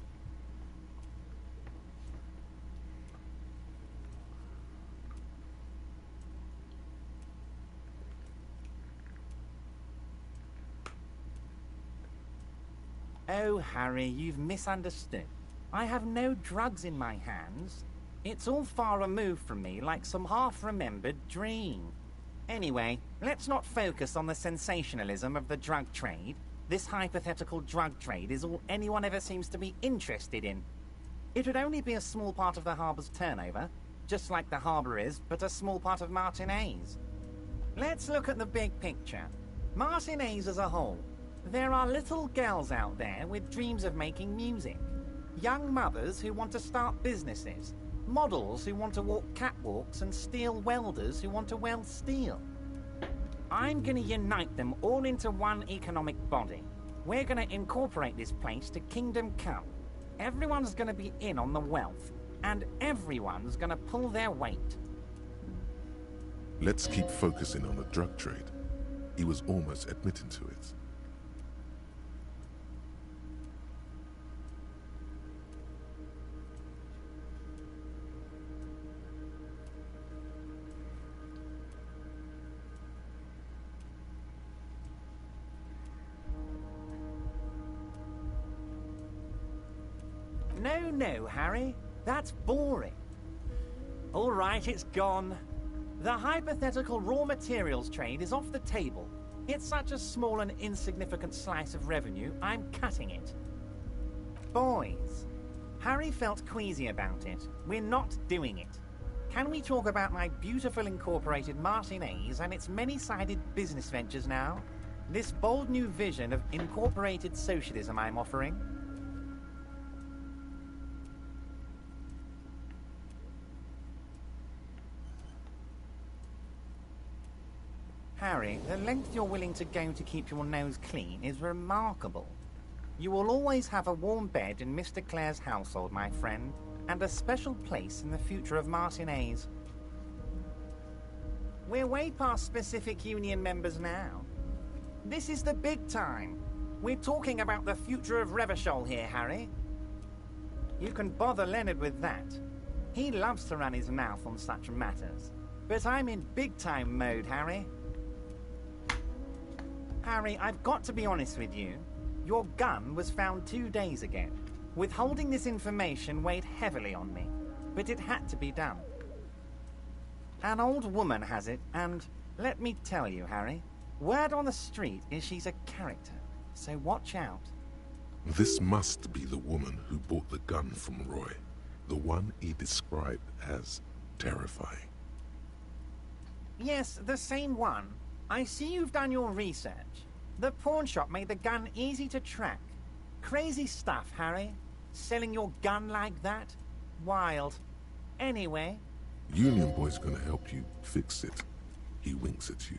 Oh, Harry, you've misunderstood. I have no drugs in my hands. It's all far removed from me, like some half-remembered dream. Anyway, let's not focus on the sensationalism of the drug trade. This hypothetical drug trade is all anyone ever seems to be interested in. It would only be a small part of the harbor's turnover, just like the harbor is, but a small part of Martinez. Let's look at the big picture. Martinez as a whole. There are little girls out there with dreams of making music. Young mothers who want to start businesses. Models who want to walk catwalks and steel welders who want to weld steel. I'm gonna unite them all into one economic body. We're gonna incorporate this place to Kingdom Come. Everyone's gonna be in on the wealth. and everyone's gonna pull their weight. Let's keep focusing on the drug trade. He was almost admitting to it. No, Harry. That's boring. All right, it's gone. The hypothetical raw materials trade is off the table. It's such a small and insignificant slice of revenue, I'm cutting it. Boys, Harry felt queasy about it. We're not doing it. Can we talk about my beautiful incorporated Martinez and its many-sided business ventures now? This bold new vision of incorporated socialism I'm offering? Harry, the length you're willing to go to keep your nose clean is remarkable. You will always have a warm bed in Mr. Clare's household, my friend, and a special place in the future of Martinez. We're way past specific union members now. This is the big time. We're talking about the future of Revachol here, Harry. You can bother Leonard with that. He loves to run his mouth on such matters. But I'm in big-time mode, Harry. Harry, I've got to be honest with you. Your gun was found 2 days ago. Withholding this information weighed heavily on me, but it had to be done. An old woman has it, and let me tell you, Harry, word on the street is she's a character, so watch out. This must be the woman who bought the gun from Roy, the one he described as terrifying. Yes, the same one. I see you've done your research. The pawn shop made the gun easy to track. Crazy stuff, Harry. Selling your gun like that? Wild. Anyway... Union Boy's gonna help you fix it. He winks at you.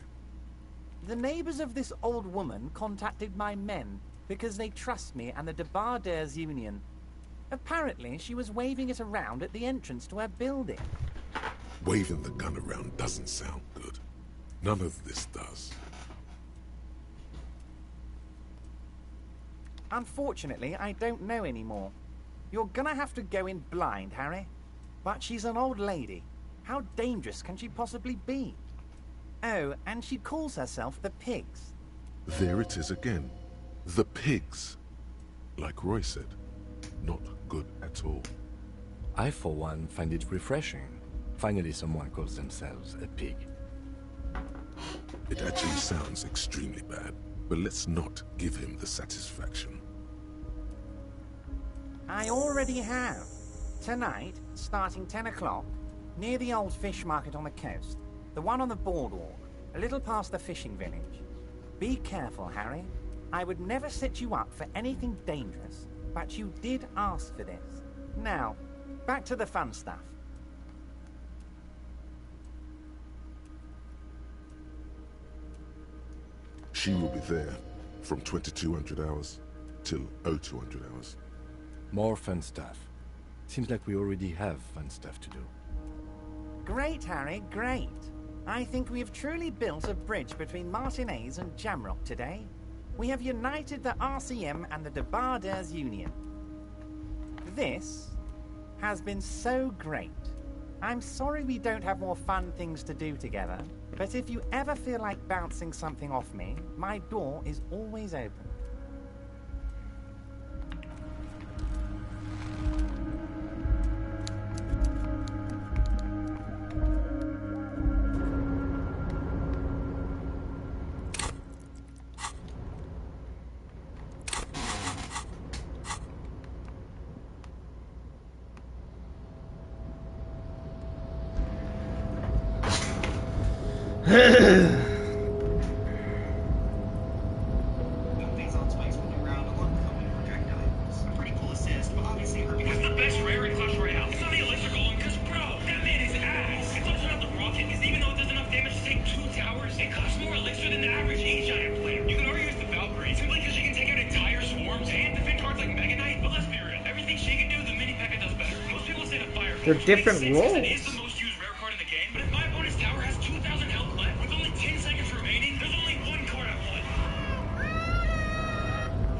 The neighbors of this old woman contacted my men because they trust me and the Debardeurs Union. Apparently, she was waving it around at the entrance to her building. Waving the gun around doesn't sound good. None of this does. Unfortunately, I don't know anymore. You're gonna have to go in blind, Harry. But she's an old lady. How dangerous can she possibly be? Oh, and she calls herself the Pigs. There it is again. The Pigs. Like Roy said, not good at all. I, for one, find it refreshing. Finally, someone calls themselves a pig. It actually sounds extremely bad, but let's not give him the satisfaction. I already have. Tonight, starting 10 o'clock, near the old fish market on the coast, the one on the boardwalk, a little past the fishing village. Be careful, Harry. I would never set you up for anything dangerous, but you did ask for this. Now, back to the fun stuff. She will be there from 2200 hours till 0200 hours. More fun stuff. Seems like we already have fun stuff to do. Great, Harry, great. I think we have truly built a bridge between Martinez and Jamrock today. We have united the RCM and the Debardeurs Union. This has been so great. I'm sorry we don't have more fun things to do together, but if you ever feel like bouncing something off me, my door is always open. Updates on spikes moving around, along with homing projectiles. Pretty cool assist, but obviously her It's the best rare in Clash Royale. It's not the Elixir Golem, because, bro, that man is ass. It's also not the rocket, because even though it does enough damage to take 2 towers, it costs more Elixir than the average E-Giant player. You can argue it's the Valkyrie, simply because she can take out entire swarms and defend cards like Mega Knight, but let's be real. Everything she can do, the Mini P.E.K.K.A does better. Most people say the Firefly They're different It is roles. the most used rare card in the game, but if my opponent's tower has 2,000 health left, with only 10 seconds remaining, there's only one card I want.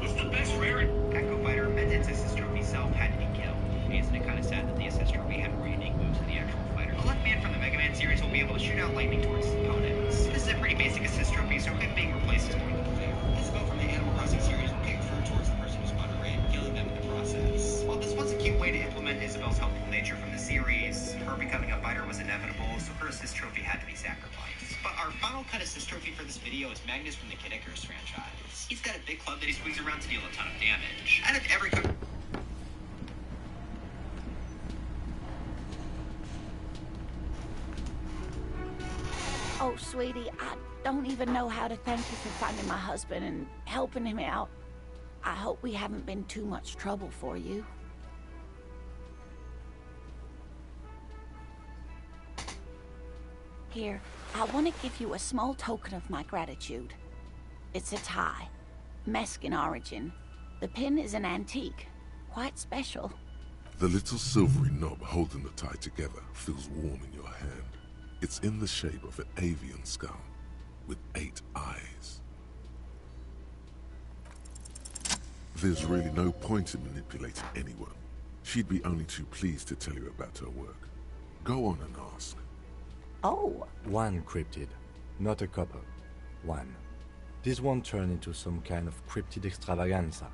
What's the best rare? Echo Fighter meant its assist trophy self had to be killed. Isn't it kind of sad that the assist trophy had more unique moves than the actual fighter? A luck man from the Mega Man series will be able to shoot out lightning towards his opponents. This is a pretty basic assist trophy, so it being replaced is more than fair. Isabelle from the Animal Crossing series will kick through towards the person who's spun array, killing them in the process. While this was a cute way to implement Isabelle's helpful nature from the series, her becoming a fighter was inevitable, so her assist trophy had to be sacrificed. But our final cut assist trophy for this video is Magnus from the Kid Icarus franchise. He's got a big club that he swings around to deal a ton of damage. Out of every Oh, sweetie, I don't even know how to thank you for finding my husband and helping him out. I hope we haven't been too much trouble for you. Here, I want to give you a small token of my gratitude. It's a tie, Meskin origin. The pin is an antique, quite special. The little silvery knob holding the tie together feels warm in your hand. It's in the shape of an avian skull with 8 eyes. There's really no point in manipulating anyone. She'd be only too pleased to tell you about her work. Go on and ask. Oh. One cryptid, not a couple. One. This won't turn into some kind of cryptid extravaganza.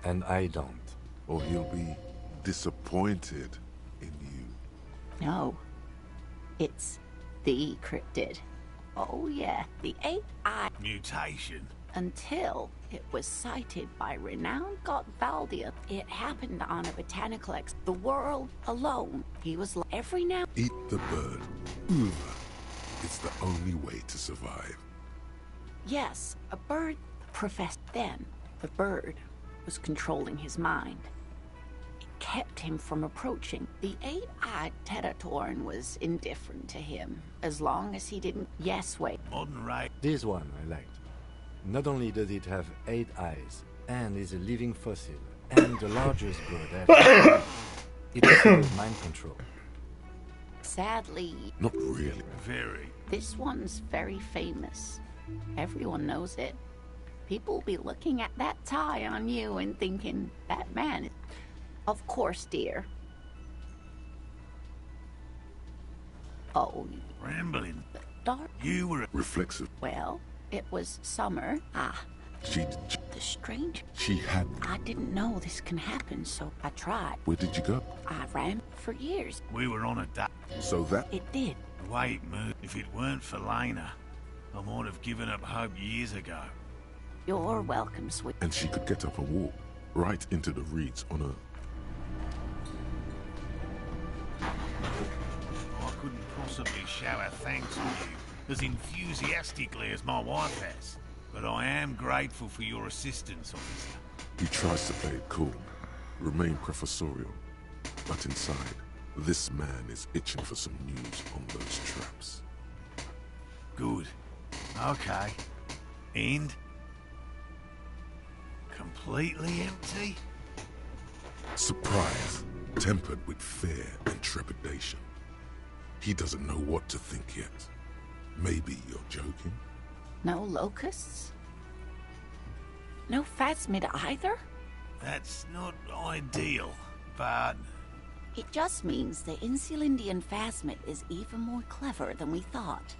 And I don't. Or he'll be disappointed in you. No. It's the cryptid. Oh yeah, the 8-eye mutation. Until it was sighted by renowned god Valdia. It happened on a botanical the world alone. He was every now. Eat the bird. Uva. It's the only way to survive. Yes, a bird professed. Then the bird was controlling his mind. Kept him from approaching. The 8-eyed Teratorn was indifferent to him, as long as he didn't. Yes, wait. Modern right. This one I liked. Not only does it have 8 eyes, and is a living fossil, and the largest bird ever, it also has mind control. Sadly. Not really. Very. This one's very famous. Everyone knows it. People will be looking at that tie on you and thinking, that man. Of course, dear. Oh. Rambling. Dark. You were reflexive. Well, it was summer. The strange. She had. I didn't know this can happen, so I tried. Where did you go? I ran for years. We were on a duck. So that. It did. The way it moved. If it weren't for Lena, I might have given up hope years ago. You're welcome, sweet. And she could get up and walk right into the reeds on her. I couldn't possibly shower thanks to you as enthusiastically as my wife has. But I am grateful for your assistance, officer. He tries to play it cool, remain professorial. But inside, this man is itching for some news on those traps. Good. Okay. And? Completely empty? Surprise, tempered with fear and trepidation. He doesn't know what to think yet. Maybe you're joking? No locusts? No phasmid either? That's not ideal, but... It just means the Insulindian phasmid is even more clever than we thought.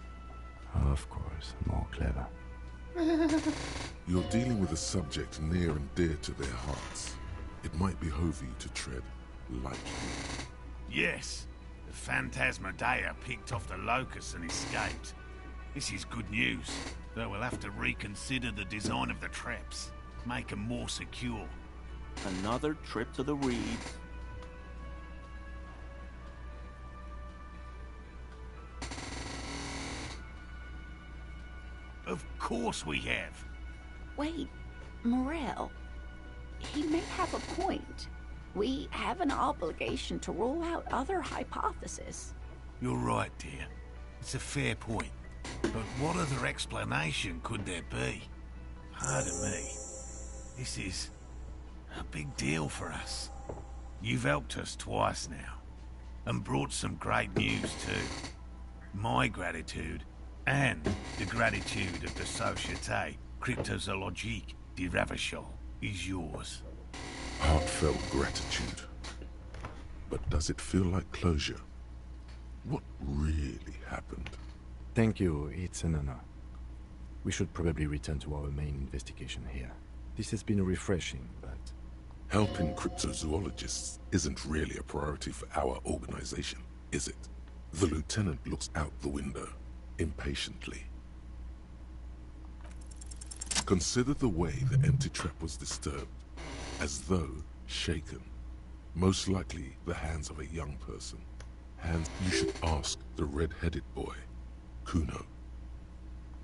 Of course, more clever. You're dealing with a subject near and dear to their hearts. It might behove you to tread lightly. Yes, the Phantasmadeia picked off the locusts and escaped. This is good news, though we'll have to reconsider the design of the traps. Make them more secure. Another trip to the reeds. Of course we have. Wait, Morel. He may have a point. We have an obligation to rule out other hypotheses. You're right, dear. It's a fair point. But what other explanation could there be? Pardon me. This is a big deal for us. You've helped us twice now. and brought some great news too. My gratitude, and the gratitude of the Société Cryptozoologique de Ravachol, is yours. Heartfelt gratitude. But does it feel like closure? What really happened? Thank you, it's an honor. We should probably return to our main investigation here. This has been refreshing, but... Helping cryptozoologists isn't really a priority for our organization, is it? The lieutenant looks out the window, impatiently. Consider the way the empty trap was disturbed, as though shaken. Most likely the hands of a young person. Hands you should ask the red-headed boy, Kuno.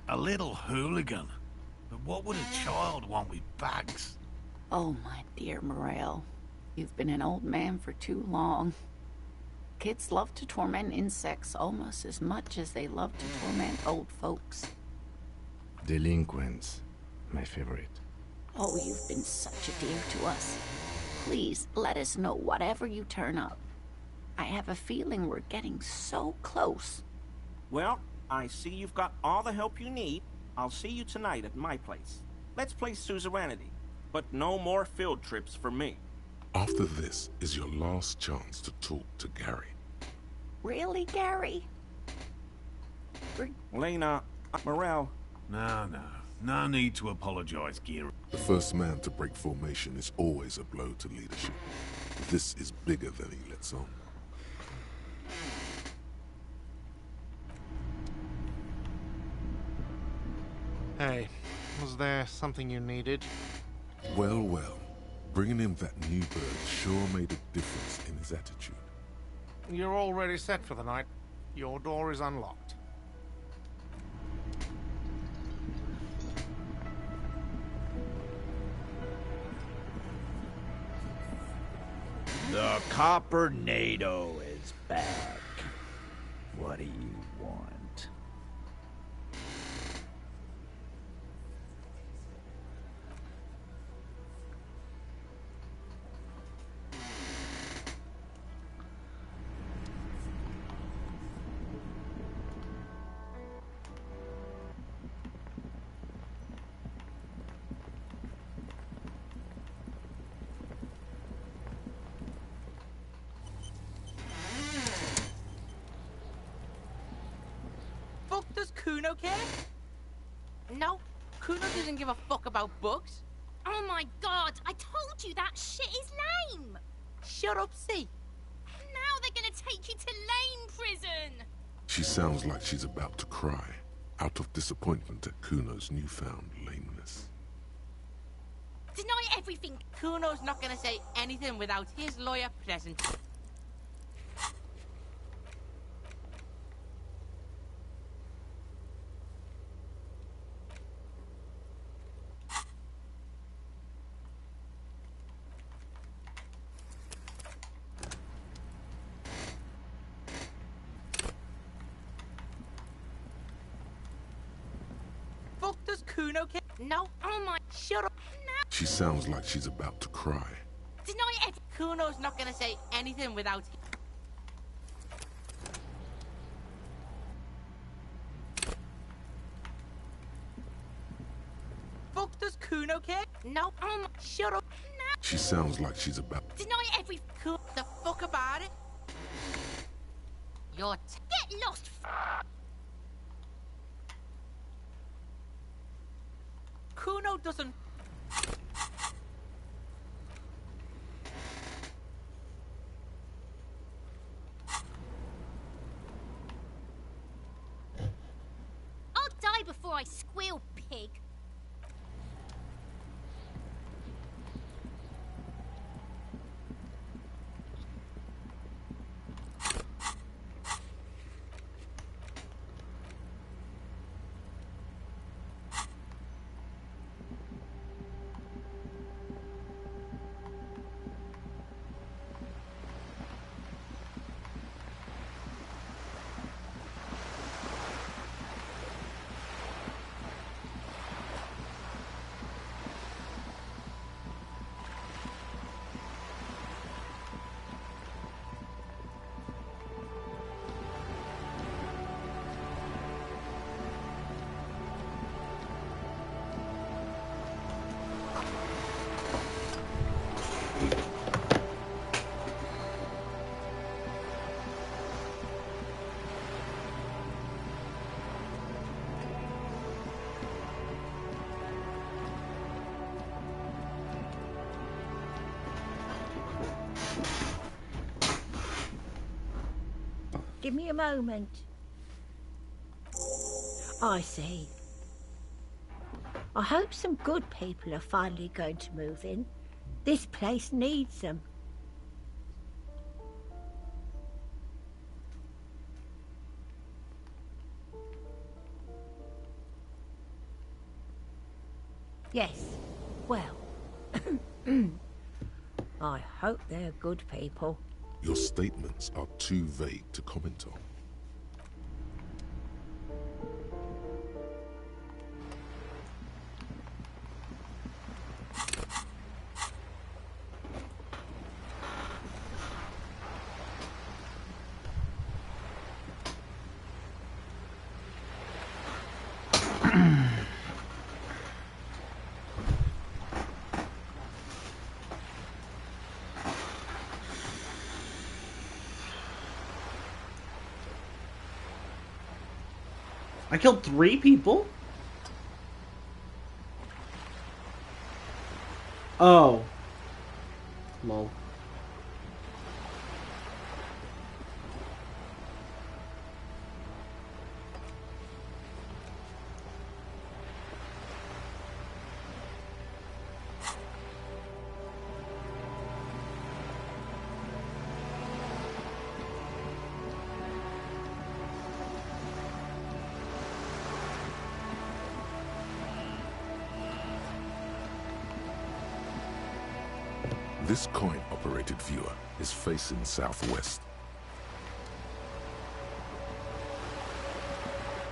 A little hooligan. But what would a child want with bags? Oh, my dear Morel. You've been an old man for too long. Kids love to torment insects almost as much as they love to torment old folks. Delinquents, my favorite. Oh, you've been such a dear to us. Please, let us know whatever you turn up. I have a feeling we're getting so close. Well, I see you've got all the help you need. I'll see you tonight at my place. Let's play suzerainty, but no more field trips for me. After this is your last chance to talk to Gary. Really, Gary? Lena, Morel. No need to apologize, Gear. The first man to break formation is always a blow to leadership. This is bigger than he lets on. Hey, was there something you needed? Well, well. Bringing in that new bird sure made a difference in his attitude. You're already set for the night. Your door is unlocked. The Coppernado is back. What do you want? Does Kuno care? No, Kuno doesn't give a fuck about books. Oh my god, I told you that shit is lame! Shut up, see. Now they're gonna take you to lame prison! She sounds like she's about to cry, out of disappointment at Kuno's newfound lameness. Deny everything! Kuno's not gonna say anything without his lawyer present. Does Kuno care? No. Oh my... Shut up. No. She sounds like she's about to cry. Deny everything! Kuno's not gonna say anything without... Fuck, does Kuno care? No. Oh my... Shut up. No. She sounds like she's about... Deny everything! The fuck about it? You're... Get lost! Kuno doesn't... I'll die before I squeal, pig. Give me a moment. I see. I hope some good people are finally going to move in. This place needs them. Yes, well, I hope they're good people. Your statements are too vague to comment on. I killed 3 people? Oh. Lol. This coin-operated viewer is facing southwest.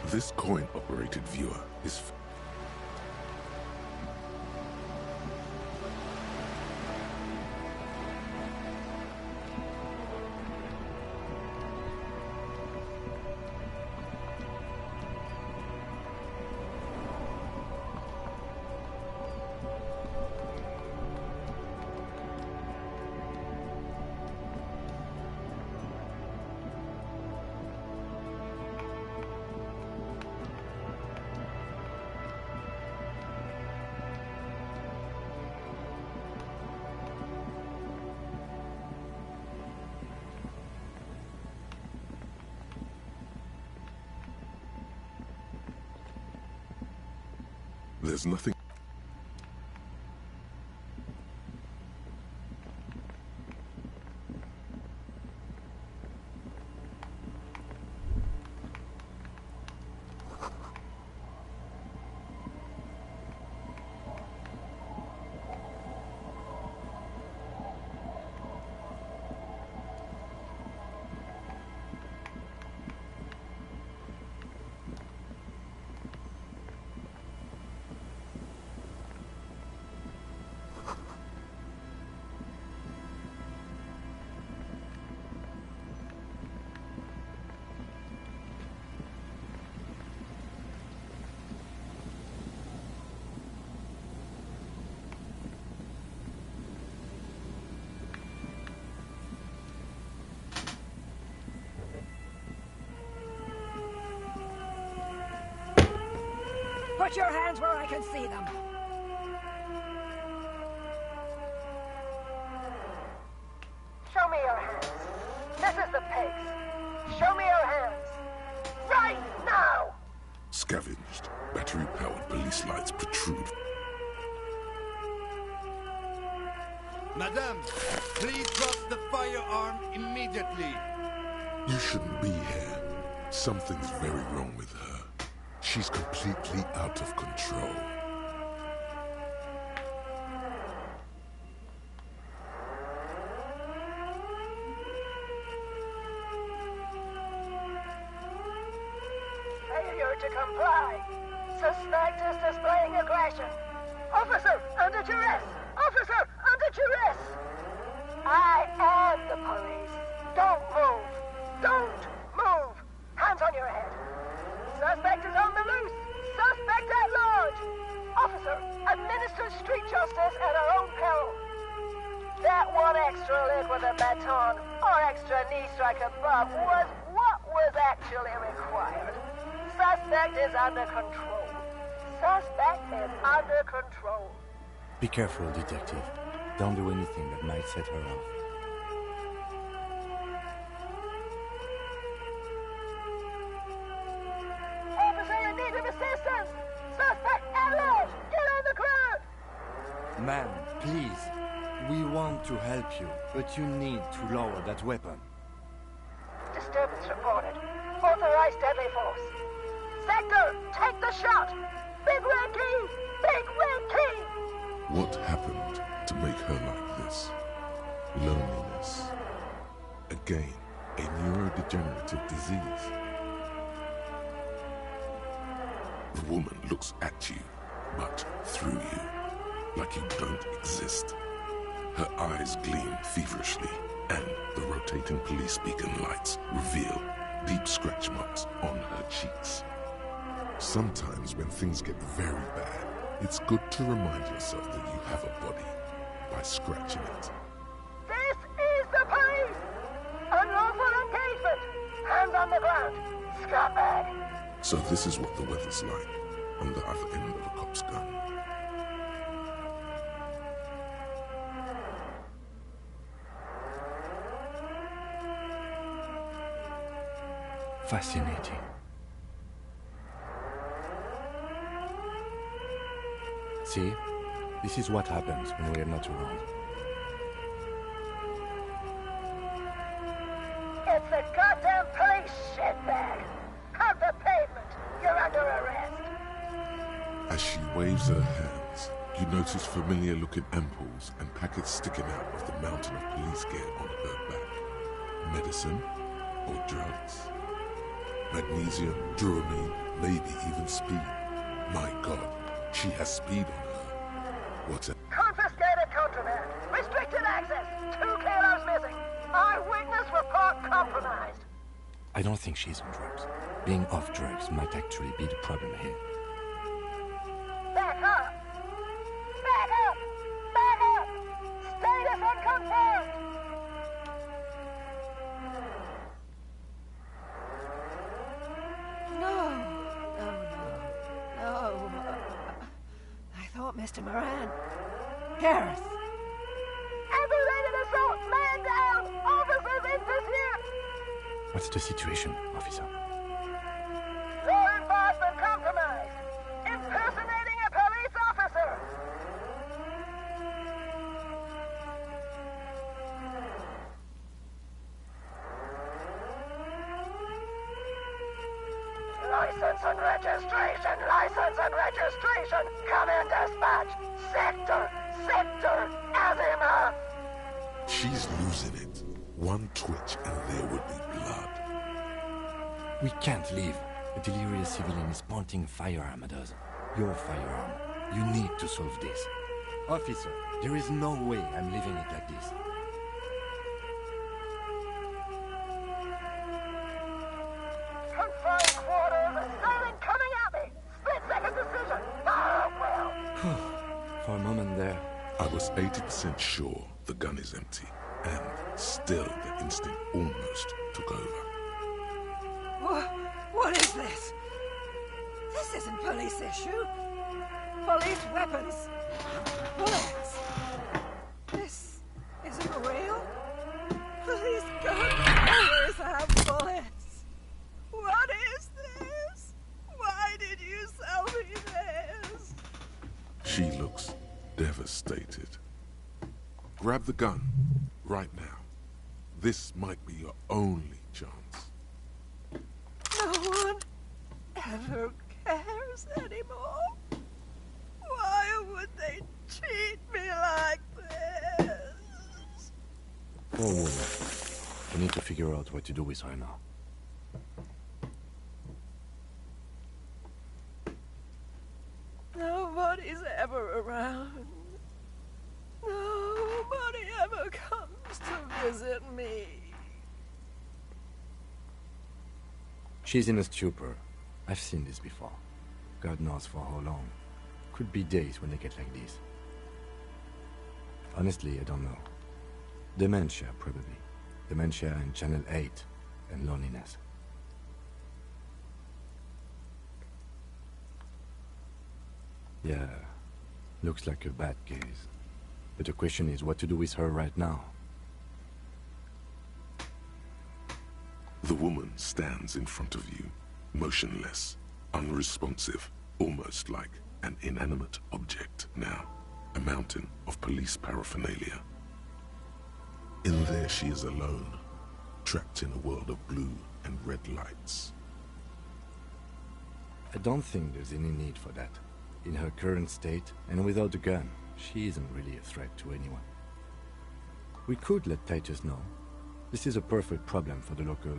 This coin-operated viewer is... There's nothing... Put your hands where I can see them. Show me your hands. This is the pigs. Show me your hands. Right now! Scavenged, battery-powered police lights protrude. Madame, please drop the firearm immediately. You shouldn't be here. Something's very wrong with her. She's completely out of control. Failure to comply. Suspect is displaying aggression. Officer, under duress! Officer, under duress! I am the police. Don't move. Don't move. Hands on your head. Suspect is on the loose. Suspect at large. Officer, administer street justice at our own peril. That one extra leg with a baton or extra knee strike above was what was actually required. Suspect is under control. Suspect is under control. Be careful, detective. Don't do anything that might set her off. We want to help you, but you need to lower that weapon. Disturbance reported. Authorized deadly force. Sector, take the shot! Big red key! Big red key! What happened to make her like this? Loneliness. Again, a neurodegenerative disease. The woman looks at you, but through you, like you don't exist. Her eyes gleam feverishly, and the rotating police beacon lights reveal deep scratch marks on her cheeks. Sometimes when things get very bad, it's good to remind yourself that you have a body by scratching it. This is the police! Unlawful engagement! Hands on the ground! Scumbag! So this is what the weather's like on the other end of a cop's gun. Fascinating. See? This is what happens when we're not around. It's the goddamn police, shitbag! Cut the pavement! You're under arrest! As she waves her hands, you notice familiar-looking ampoules and packets sticking out of the mountain of police gear on her back. Medicine or drugs? Magnesium, Duramine, maybe even speed. My God, she has speed on her. What a... Confiscated contraband! Restricted access! 2 kilos missing! Eyewitness report compromised! I don't think she's on drugs. Being off drugs might actually be the problem here. Back up! Back up! Back up! Status unconfirmed! No. I thought Mr. Moran. Gareth! Aggravated assault! Man down! Officers in pursuit! What's the situation, officer? Law enforcement compromised! Impersonating a police officer! License and registration! License and registration! Come in, dispatch! Sector! Azimut! She's losing it. One twitch and there would be blood. We can't leave. A delirious civilian is pointing a firearm at us. Your firearm. You need to solve this. Officer, there is no way I'm leaving it like this. Confined quarters! Assailant coming at me! Split-second decision! Well. For a moment there, I was 80% sure the gun is empty, and still the instinct almost took over. What is this? This isn't police issue. Police weapons. Bullets. This isn't real. Police guns always have bullets. What is this? Why did you sell me this? She looks devastated. Grab the gun, right now. This might be your only chance. No one ever cares anymore. Why would they treat me like this? poor woman. We need to figure out what to do with her now. Nobody's ever around. Nobody ever comes to visit me. She's in a stupor. I've seen this before. God knows for how long. Could be days when they get like this. Honestly, I don't know. Dementia, probably. Dementia and Channel 8, and loneliness. Yeah, looks like a bad case. But the question is what to do with her right now. The woman stands in front of you, motionless, unresponsive, almost like an inanimate object now. A mountain of police paraphernalia In there she is alone, trapped in a world of blue and red lights. I don't think there's any need for that. In her current state, and without a gun, she isn't really a threat to anyone. We could let Titus know. This is a perfect problem for the local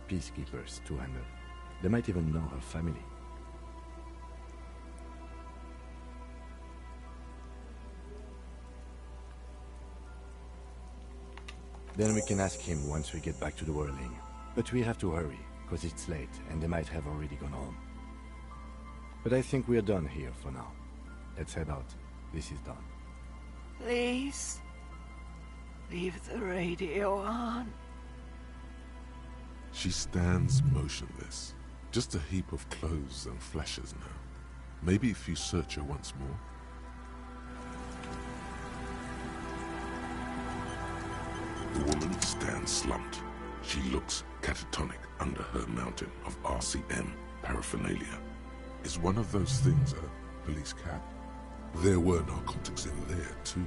peacekeepers to handle. They might even know her family. Then we can ask him once we get back to the whirling. But we have to hurry, because it's late and they might have already gone home. But I think we are done here for now. Let's head out. This is done. Please, leave the radio on. She stands motionless, just a heap of clothes and flashes now. Maybe if you search her once more. The woman stands slumped. She looks catatonic under her mountain of RCM paraphernalia. Is one of those things a police cap? There were narcotics in there too.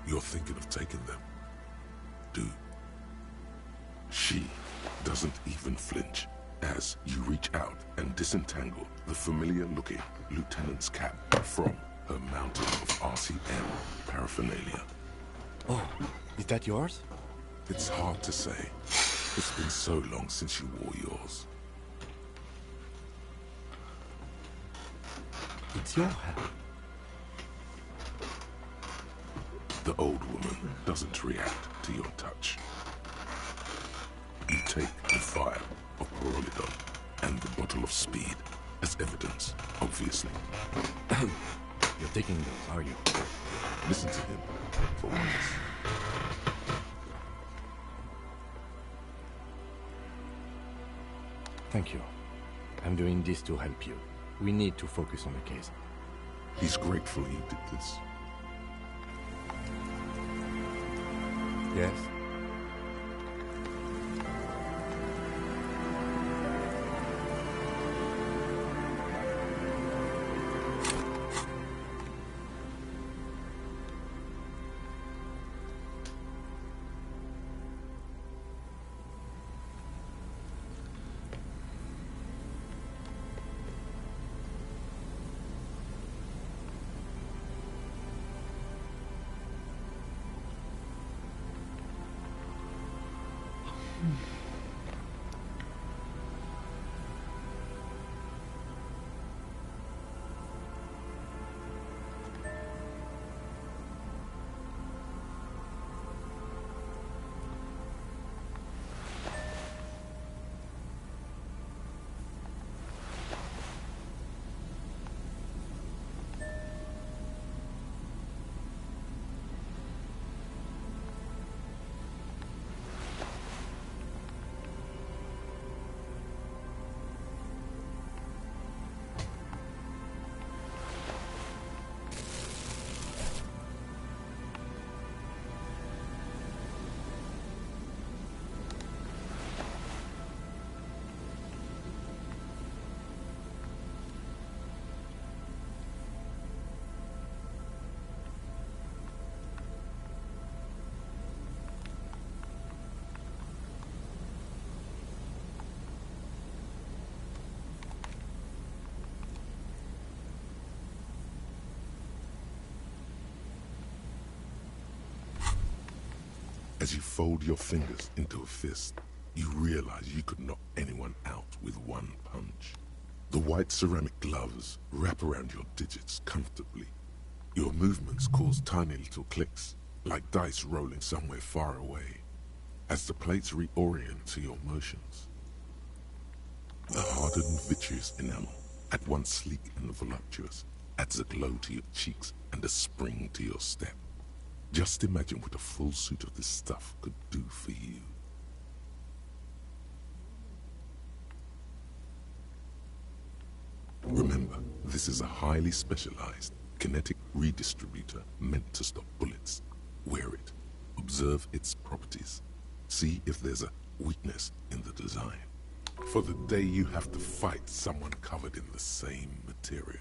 You're thinking of taking them? Do. She doesn't even flinch as you reach out and disentangle the familiar-looking lieutenant's cap from her mountain of RCM paraphernalia. Oh, is that yours? It's hard to say. It's been so long since you wore yours. It's your hat. The old woman doesn't react to your touch. You take the vial of Pyrrolidon and the bottle of speed as evidence, obviously. You're taking those, are you? Listen to him, for once. Thank you. I'm doing this to help you. We need to focus on the case. He's grateful you did this. Yes? As you fold your fingers into a fist, you realize you could knock anyone out with one punch. The white ceramic gloves wrap around your digits comfortably. Your movements cause tiny little clicks, like dice rolling somewhere far away, as the plates reorient to your motions. The hardened vitreous enamel, at once sleek and voluptuous, adds a glow to your cheeks and a spring to your step. Just imagine what a full suit of this stuff could do for you. Remember, this is a highly specialized kinetic redistributor meant to stop bullets. Wear it. Observe its properties. See if there's a weakness in the design. For the day you have to fight someone covered in the same material.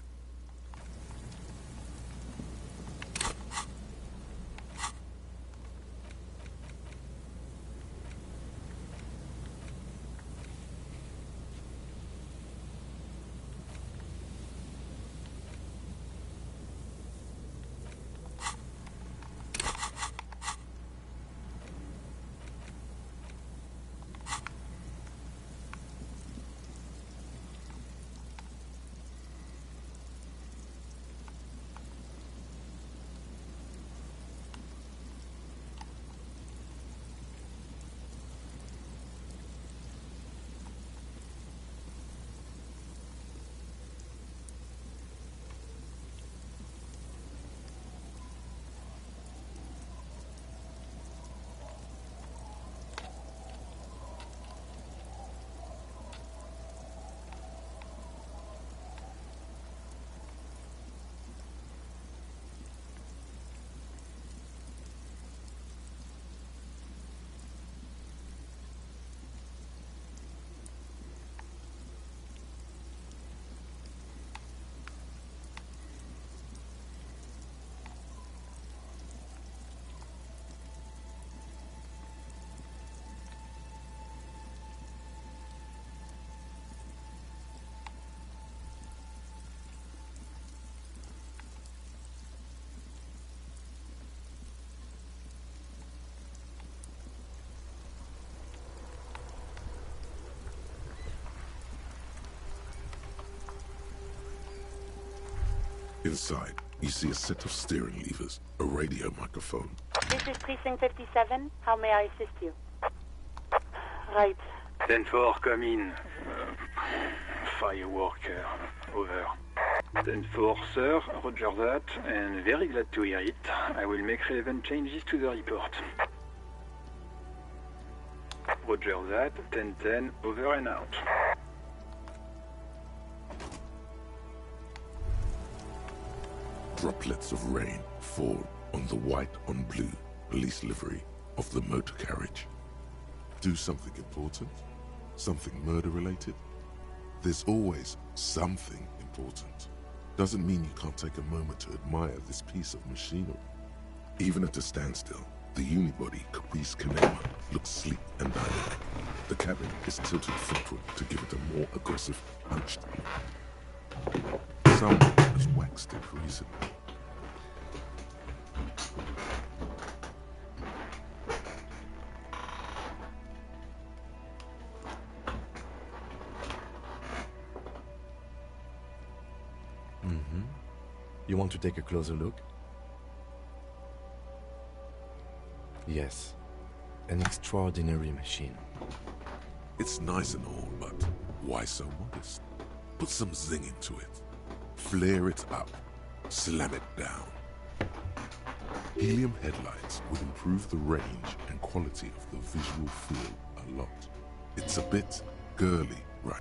Inside, you see a set of steering levers, a radio microphone. This is Precinct 57. How may I assist you? Right. 10-4, come in. Fireworker, over. 10-4, sir, roger that, and very glad to hear it. I will make relevant changes to the report. Roger that, 10-10, over and out. Droplets of rain fall on the white on blue police livery of the motor carriage. Do something important? Something murder-related? There's always something important. Doesn't mean you can't take a moment to admire this piece of machinery. Even at a standstill, the unibody Caprice Kinema looks sleek and dynamic. The cabin is tilted frontward to give it a more aggressive punch. Someone has waxed it recently. You want to take a closer look? Yes, an extraordinary machine. It's nice and all, but why so modest? Put some zing into it. Flare it up. Slam it down. Helium headlights would improve the range and quality of the visual field a lot. It's a bit girly, right?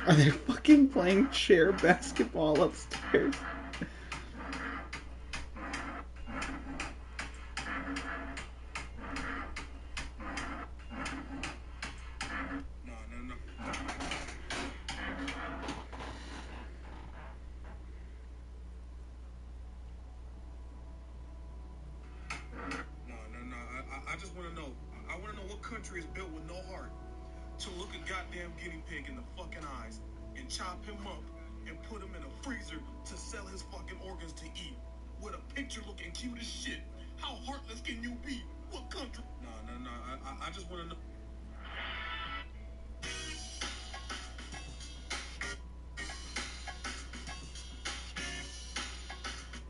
Are they fucking playing chair basketball upstairs? I just want to know. I want to know what country is built with no heart. To look a goddamn guinea pig in the fucking eyes and chop him up and put him in a freezer to sell his fucking organs to eat. With a picture looking cute as shit. How heartless can you be? What country? No. I just want to know.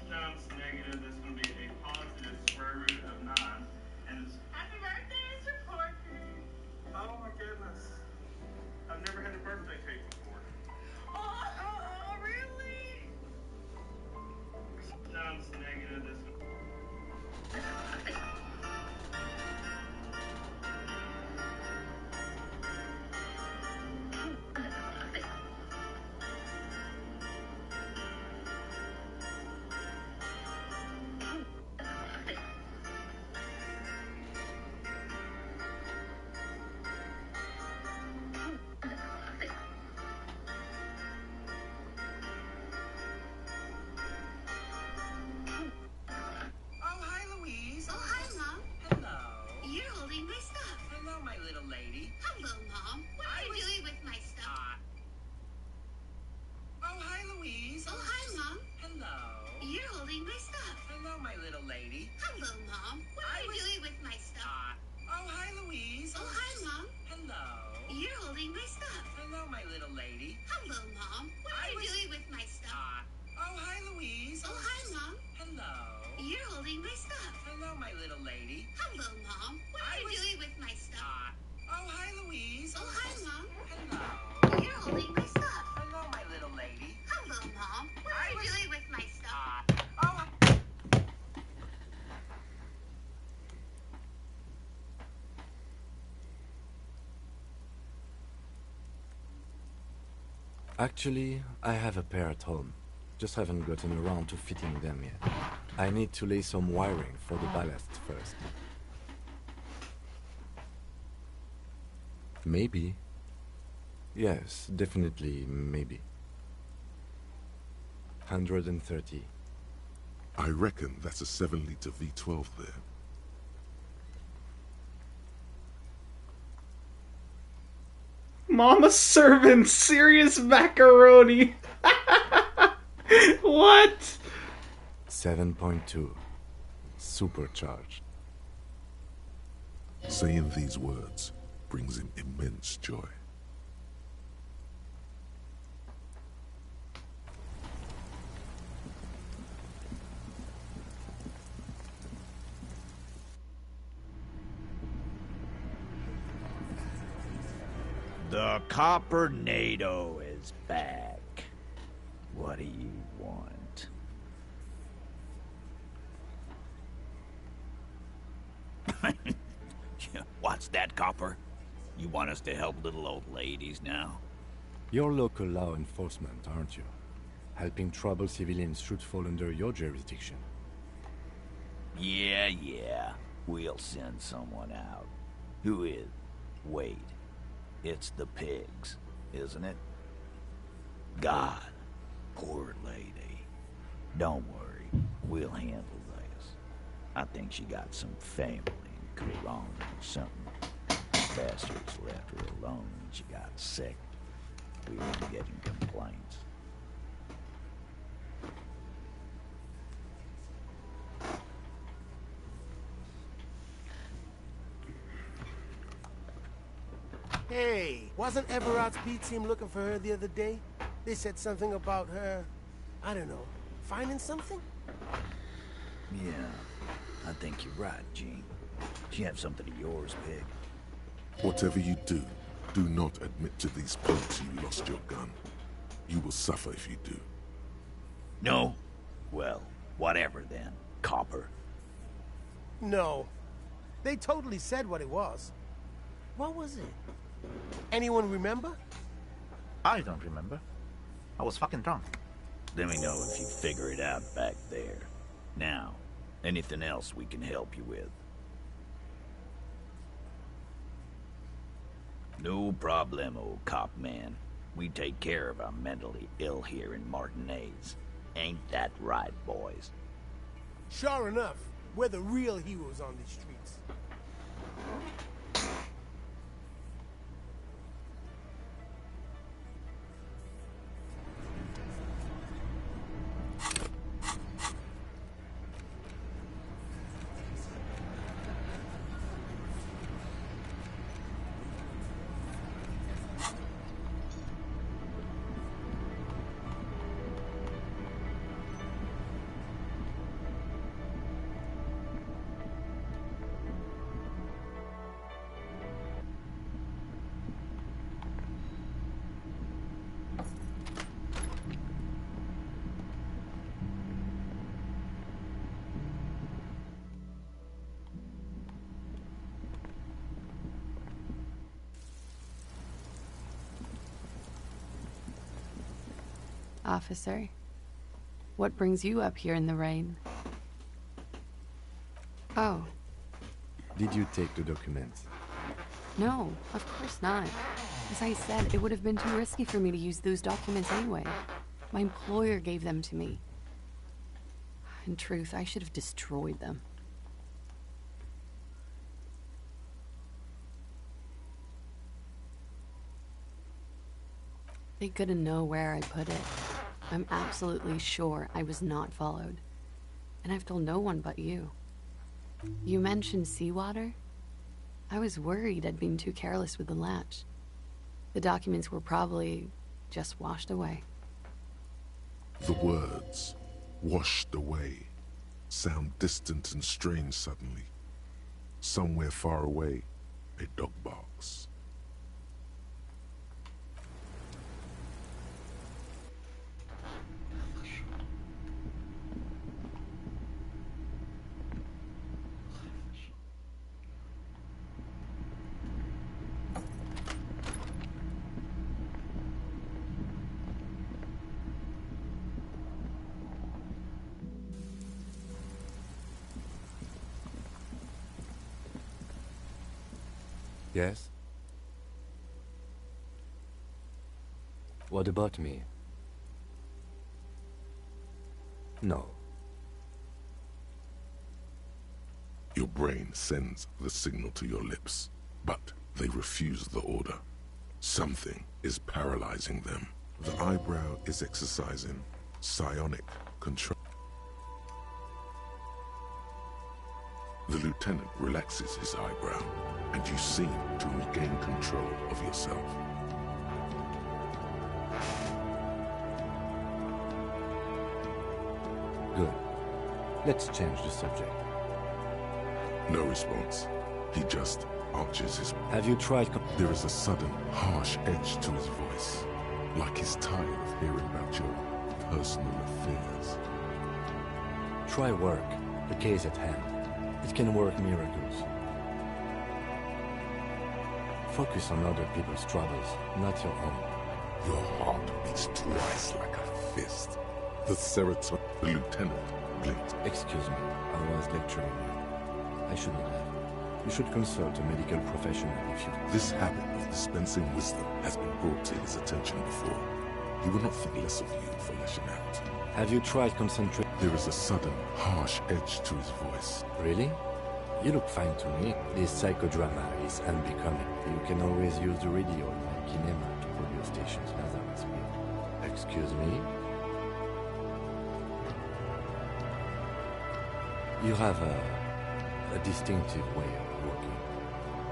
That's negative. There's going to be a positive square root of 9. And it's happy birthday, Mr. Porky. Oh my goodness. I've never had a birthday cake before. Oh, really? Sounds negative. There's Actually, I have a pair at home. Just haven't gotten around to fitting them yet. I need to lay some wiring for the ballast first. Maybe. Yes, definitely maybe. 130. I reckon that's a 7-liter V12 there. Mama serving serious macaroni. What? 7.2. Supercharged. Saying these words brings him immense joy. The Copper NATO is back. What do you want? What's that, Copper? You want us to help little old ladies now? You're local law enforcement, aren't you? Helping troubled civilians should fall under your jurisdiction. Yeah. We'll send someone out. Who is? Wait. It's the pigs, isn't it? God, poor lady. Don't worry, we'll handle this. I think she got some family in Quran or something. Bastards left her alone when she got sick. We weren't getting complaints. Hey, wasn't Everard's B team looking for her the other day? They said something about her, I don't know, finding something? Yeah, I think you're right, Gene. She have something of yours, Pig. Whatever you do, do not admit to these punks you lost your gun. You will suffer if you do. No? Well, whatever then, Copper. No. They totally said what it was. What was it? Anyone remember? I don't remember. I was fucking drunk. Let me know if you figure it out back there. Now, anything else we can help you with? No problemo, cop man. We take care of our mentally ill here in Martinez. Ain't that right, boys? Sure enough, we're the real heroes on these streets. Officer, what brings you up here in the rain? Oh. Did you take the documents? No, of course not. As I said, it would have been too risky for me to use those documents anyway. My employer gave them to me. In truth, I should have destroyed them. They couldn't know where I put it. I'm absolutely sure I was not followed. And I've told no one but you. You mentioned seawater? I was worried I'd been too careless with the latch. The documents were probably just washed away. The words, washed away, sound distant and strange suddenly. Somewhere far away, a dog barks. Yes? What about me? No. Your brain sends the signal to your lips, but they refuse the order. Something is paralyzing them. The eyebrow is exercising psionic control. The lieutenant relaxes his eyebrow, and you seem to regain control of yourself. Good. Let's change the subject. No response. He just arches his... Have you tried... There is a sudden, harsh edge to his voice, like he's tired of hearing about your personal affairs. Try work. The case at hand. It can work miracles. Focus on other people's troubles, not your own. Your heart beats twice like a fist. The serotonin... The lieutenant blinked. Excuse me, I was lecturing you. I shouldn't have. You should consult a medical professional if you... This habit of dispensing wisdom has been brought to his attention before. He will not think less of you for lashing out. Have you tried concentrating? There is a sudden, harsh edge to his voice. Really? You look fine to me. This psychodrama is unbecoming. You can always use the radio in my kinema to radio stations Lazarus with. Excuse me? You have a distinctive way of walking.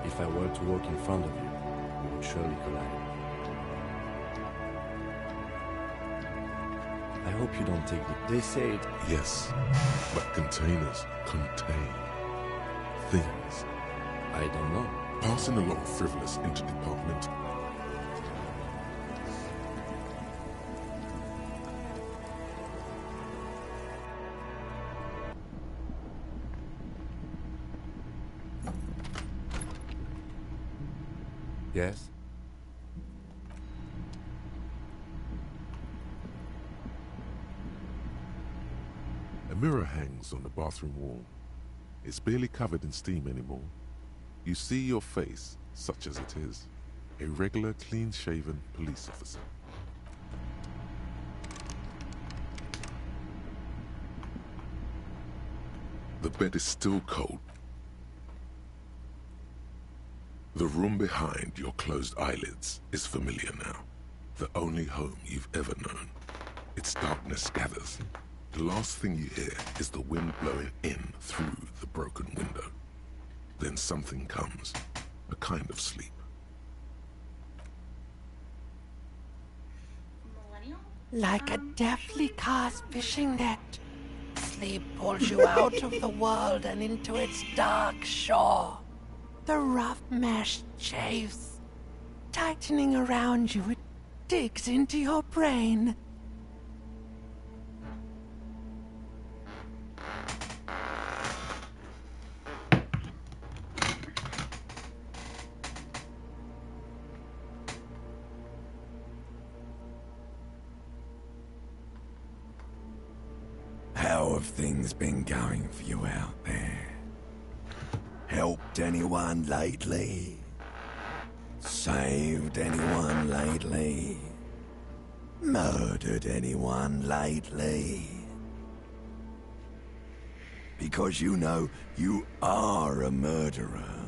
If I were to walk in front of you, we would surely collide. I hope you don't take it. They say it... Yes, but containers contain things. I don't know. Passing along frivolous interdepartmental... Yes? A mirror hangs on the bathroom wall. It's barely covered in steam anymore. You see your face, such as it is. A regular, clean-shaven police officer. The bed is still cold. The room behind your closed eyelids is familiar now. The only home you've ever known. Its darkness gathers. The last thing you hear is the wind blowing in through the broken window. Then something comes, a kind of sleep. Like a deftly cast fishing net, sleep pulls you out of the world and into its dark shore. The rough mesh chafes, tightening around you, it digs into your brain. How have things been going for you out there? Helped anyone lately? Saved anyone lately? Murdered anyone lately? Because you know you are a murderer.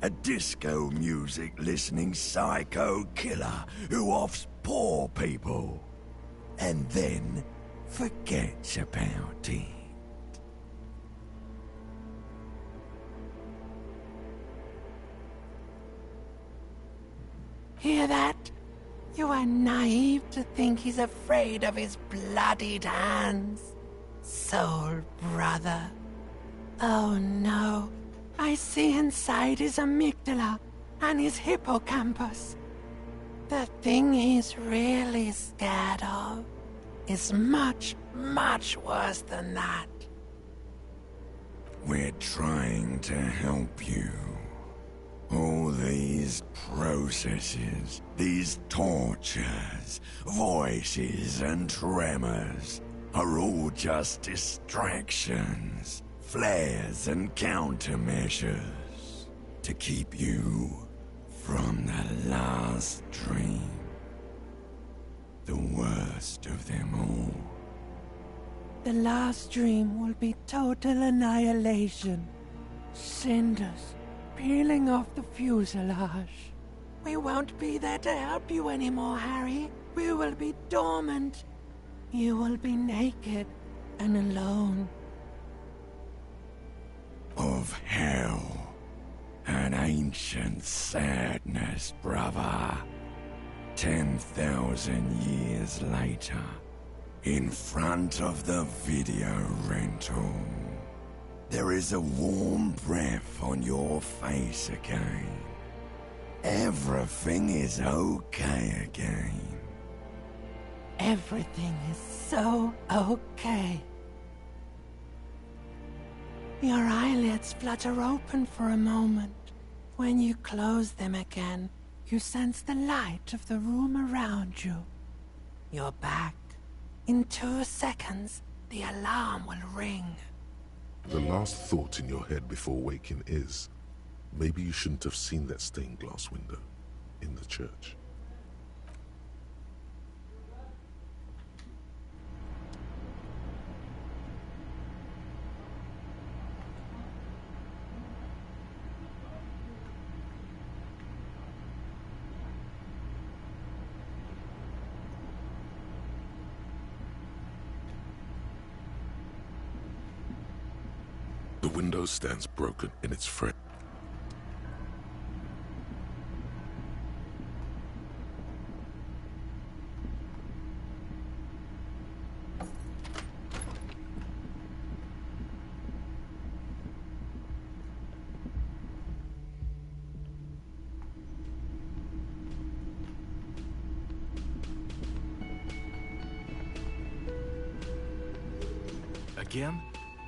A disco music listening psycho killer who offs poor people. And then forgets about it. Hear that? You are naive to think he's afraid of his bloodied hands. Soul brother. Oh no. I see inside his amygdala and his hippocampus. The thing he's really scared of is much, much worse than that. We're trying to help you. All these processes, these tortures, voices and tremors are all just distractions, flares and countermeasures to keep you from the last dream. The worst of them all. The last dream will be total annihilation. Cinders peeling off the fuselage. We won't be there to help you anymore, Harry. We will be dormant. You will be naked and alone. Of hell. An ancient sadness, brother. 10,000 years later, in front of the video rental, there is a warm breath on your face again. Everything is okay again. Everything is so okay. Your eyelids flutter open for a moment. When you close them again, you sense the light of the room around you. You're back. In 2 seconds, the alarm will ring. The last thought in your head before waking is, maybe you shouldn't have seen that stained glass window in the church. The window stands broken in its frame. Again?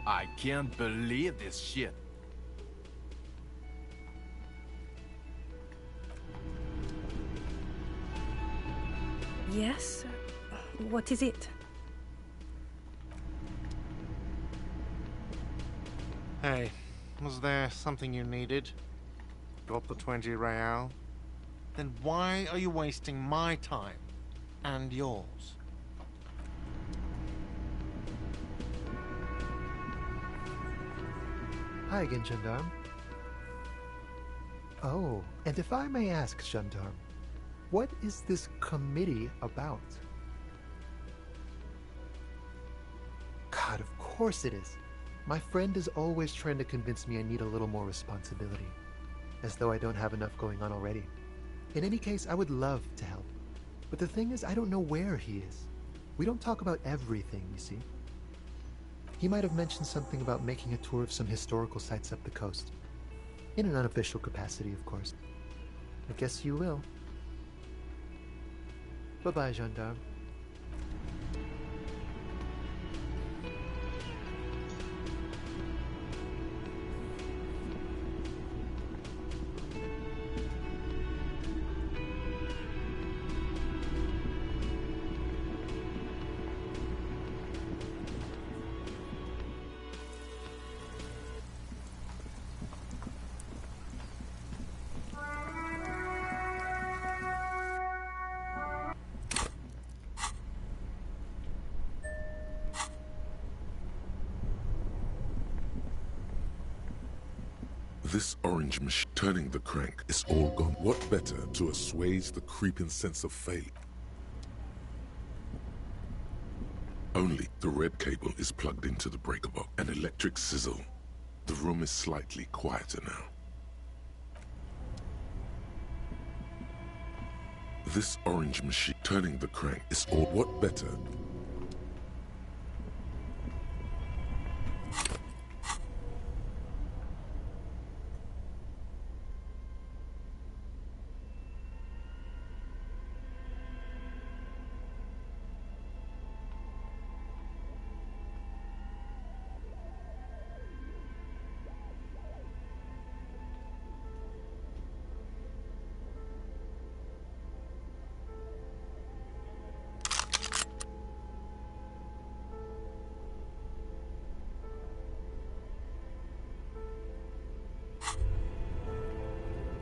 I can't believe this shit. Yes? What is it? Hey, was there something you needed? Got the 20 real? Then why are you wasting my time and yours? Hi again, Gendarme. Oh, and if I may ask, Gendarme, what is this committee about? God, of course it is. My friend is always trying to convince me I need a little more responsibility, as though I don't have enough going on already. In any case, I would love to help. But the thing is, I don't know where he is. We don't talk about everything, you see. He might have mentioned something about making a tour of some historical sites up the coast. In an unofficial capacity, of course. I guess you will. Bye-bye, Gendarme. This orange machine turning the crank is all gone. What better to assuage the creeping sense of fate? Only the red cable is plugged into the breaker box. An electric sizzle. The room is slightly quieter now. This orange machine turning the crank is all. What better?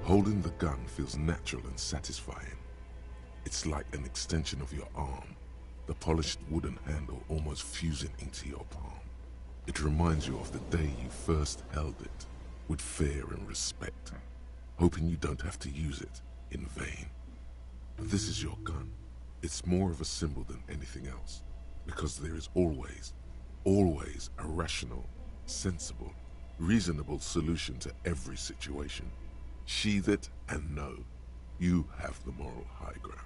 Holding the gun feels natural and satisfying. It's like an extension of your arm, the polished wooden handle almost fusing into your palm. It reminds you of the day you first held it, with fear and respect, hoping you don't have to use it in vain. This is your gun. It's more of a symbol than anything else, because there is always a rational, sensible, reasonable solution to every situation. Sheathe it and know you have the moral high ground.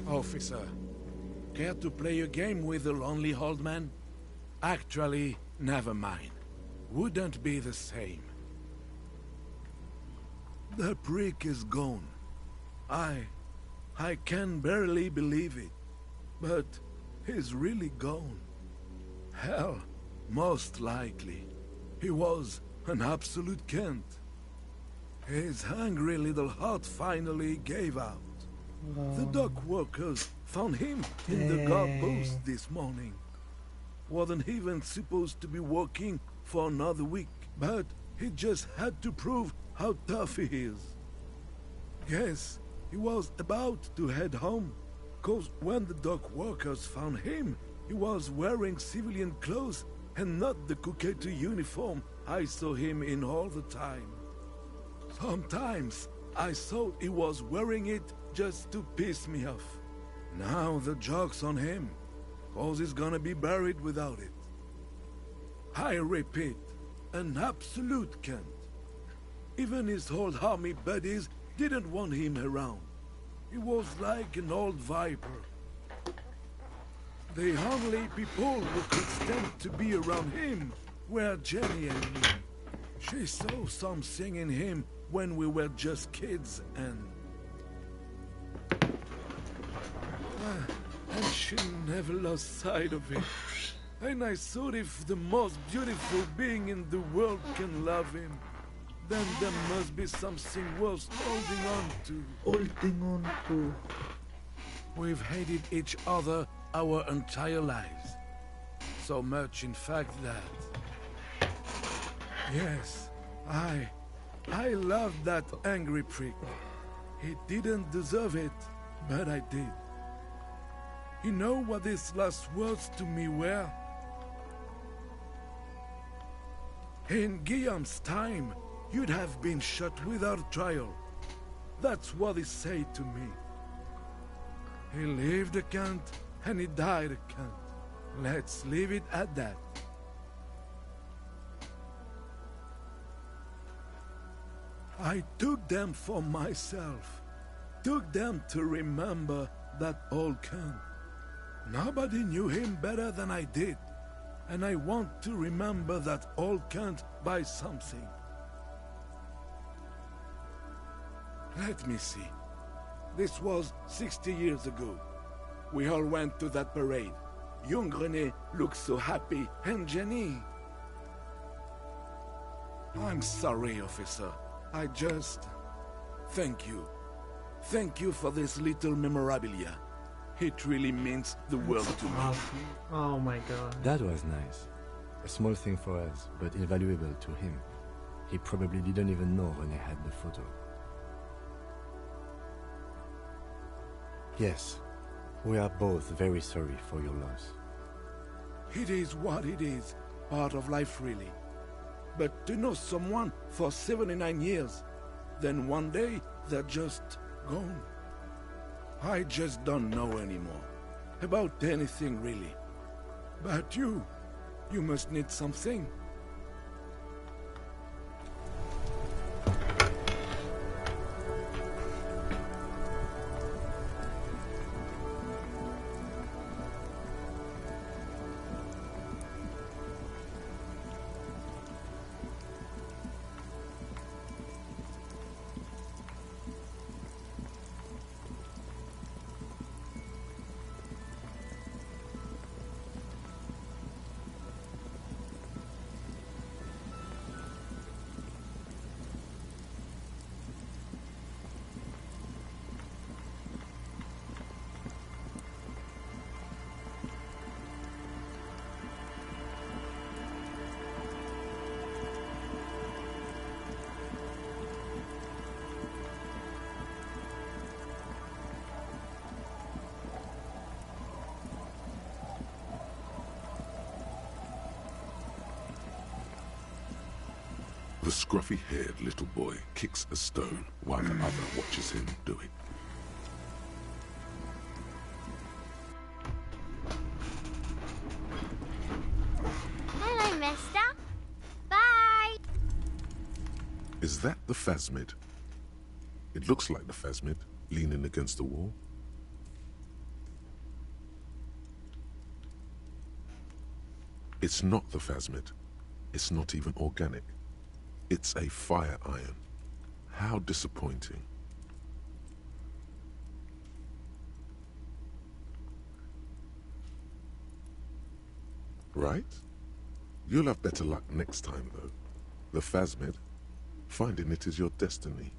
Officer, care to play a game with the lonely old man? Actually, never mind. Wouldn't be the same. The prick is gone. I can barely believe it. But he's really gone. Hell, most likely. He was an absolute Kent. His hungry little heart finally gave out. The dock workers found him in the guard post this morning. Wasn't even supposed to be working for another week, but he just had to prove how tough he is. Yes, he was about to head home, 'cause when the dock workers found him, he was wearing civilian clothes and not the Kuketu uniform I saw him in all the time. Sometimes I thought he was wearing it just to piss me off. Now the joke's on him, cause he's gonna be buried without it. I repeat, an absolute cunt. Even his old army buddies didn't want him around. He was like an old viper. The only people who could stand to be around him were Jenny and me. She saw something in him when we were just kids, and she never lost sight of it. And I thought if the most beautiful being in the world can love him, then there must be something worth holding on to. Holding on to. We've hated each other our entire lives. So much, in fact, that... Yes, I loved that angry prick. He didn't deserve it, but I did. You know what his last words to me were? In Guillaume's time, you'd have been shot without trial. That's what he said to me. He lived a cunt, and he died a cunt. Let's leave it at that. I took them for myself. Took them to remember that old cunt. Nobody knew him better than I did. And I want to remember that old cunt by something. Let me see. This was 60 years ago. We all went to that parade. Young René looked so happy, and Jenny... I'm sorry, officer. I just... Thank you. Thank you for this little memorabilia. It really means the world to me. Awesome. Oh my god. That was nice. A small thing for us, but invaluable to him. He probably didn't even know René had the photo. Yes, we are both very sorry for your loss. It is what it is. Part of life, really. But to know someone for 79 years, then one day they're just gone. I just don't know anymore. About anything, really. But you must need something. The scruffy-haired little boy kicks a stone while the other watches him do it. Hello, mister. Bye. Is that the phasmid? It looks like the phasmid, leaning against the wall. It's not the phasmid. It's not even organic. It's a fire iron. How disappointing. Right? You'll have better luck next time, though. The phasmid, finding it is your destiny.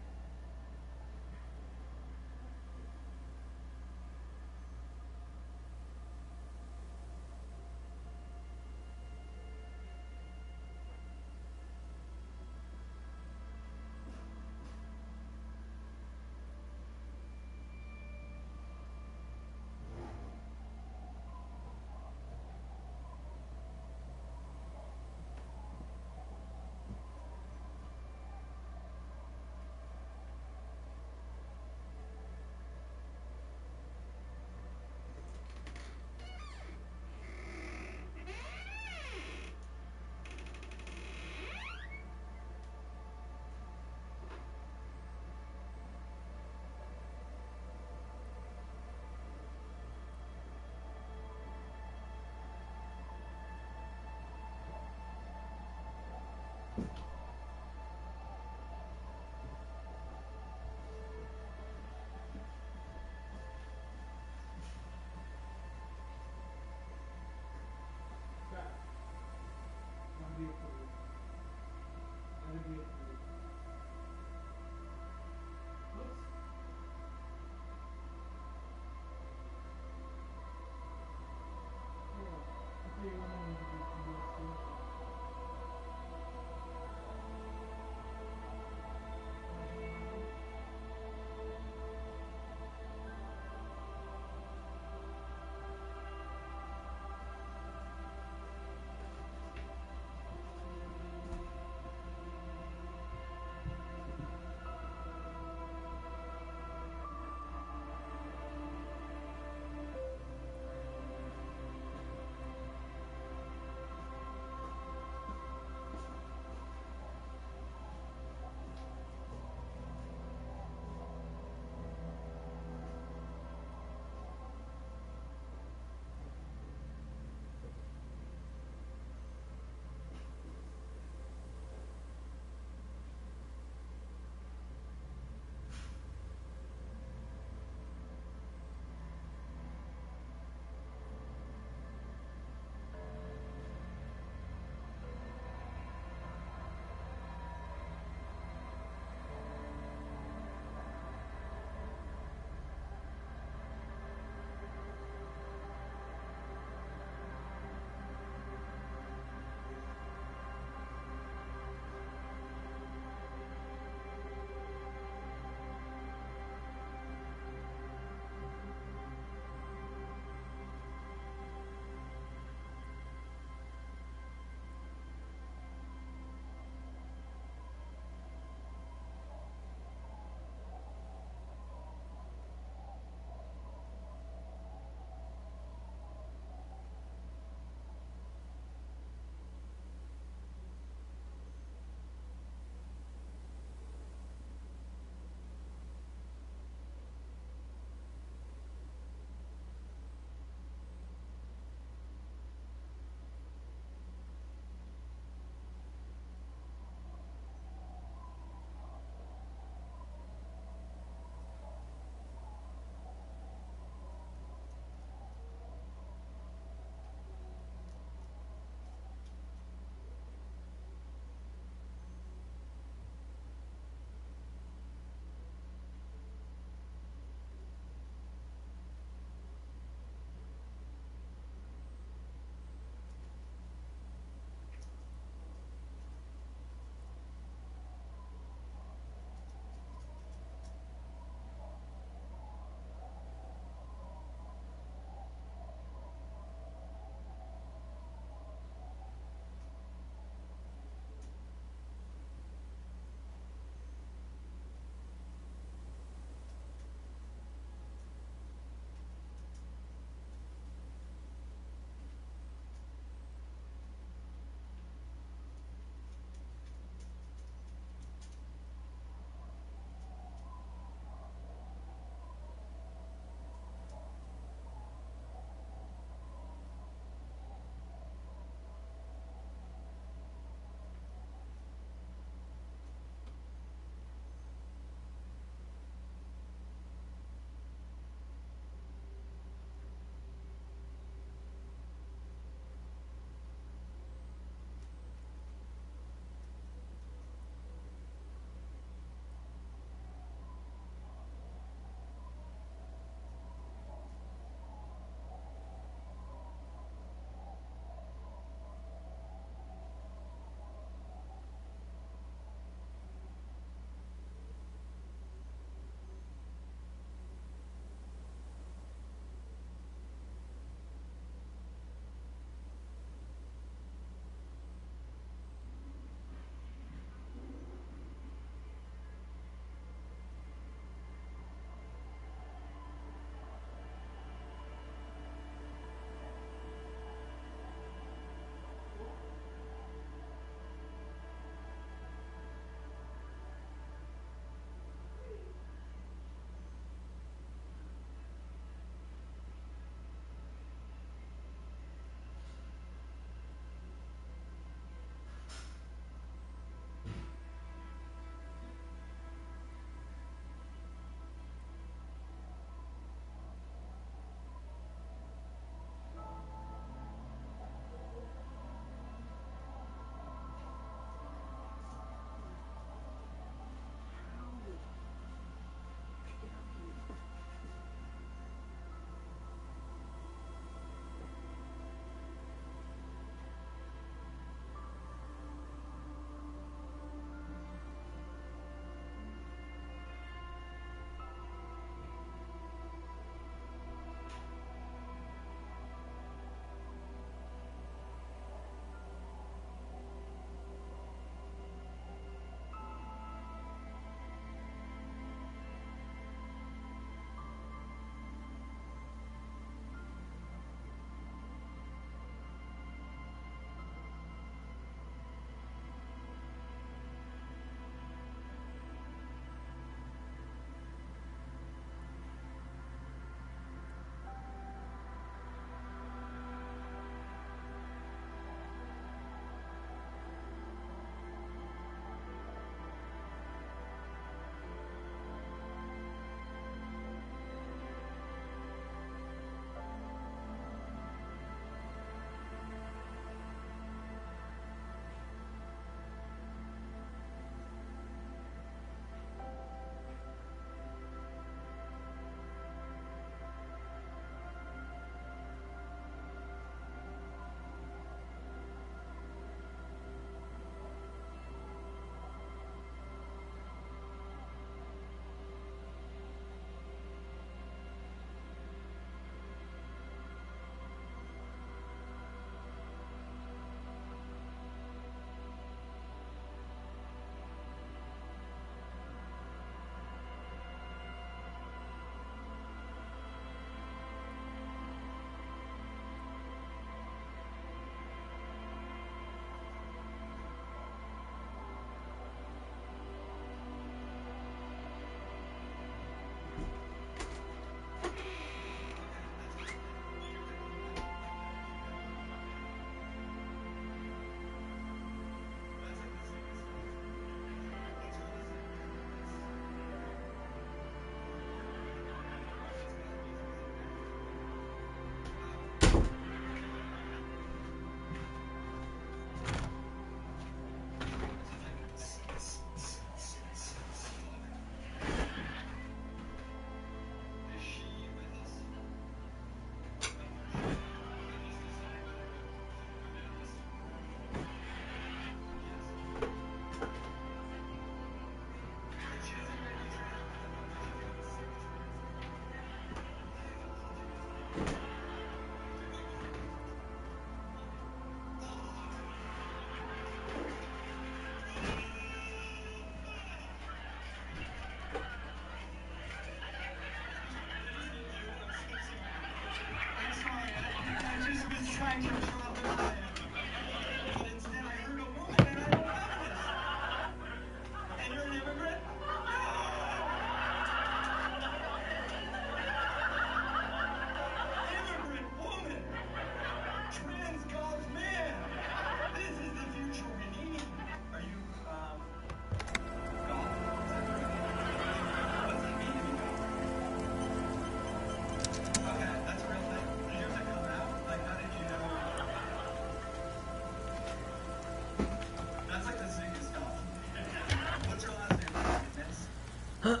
What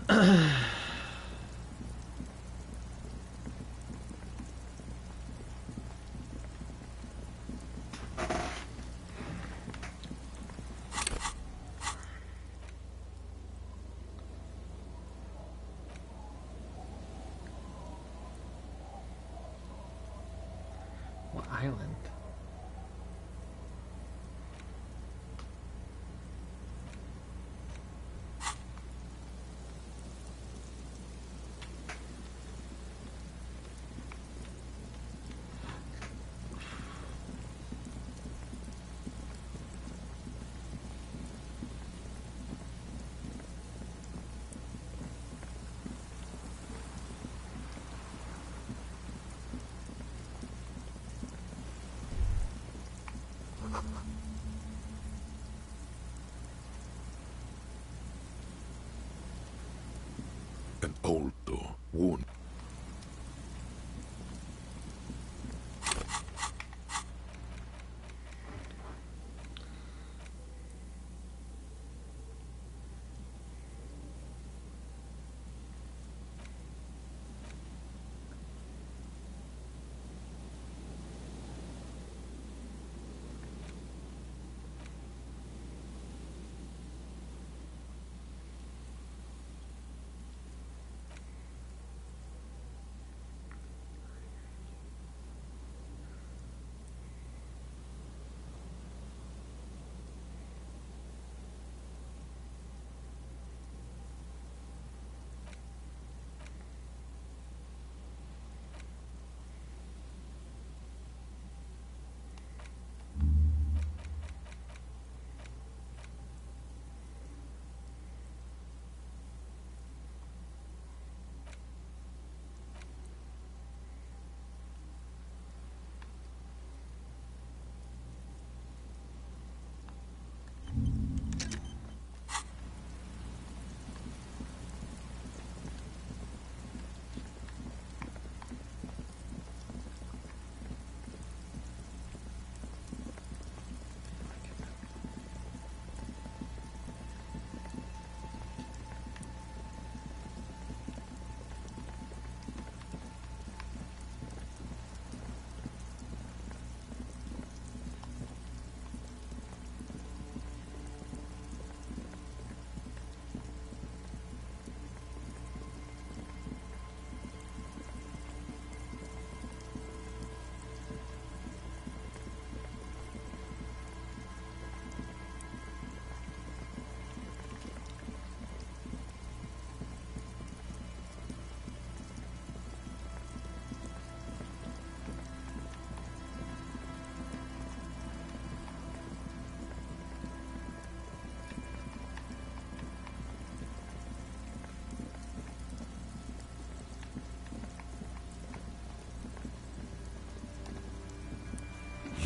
island? An old door, worn.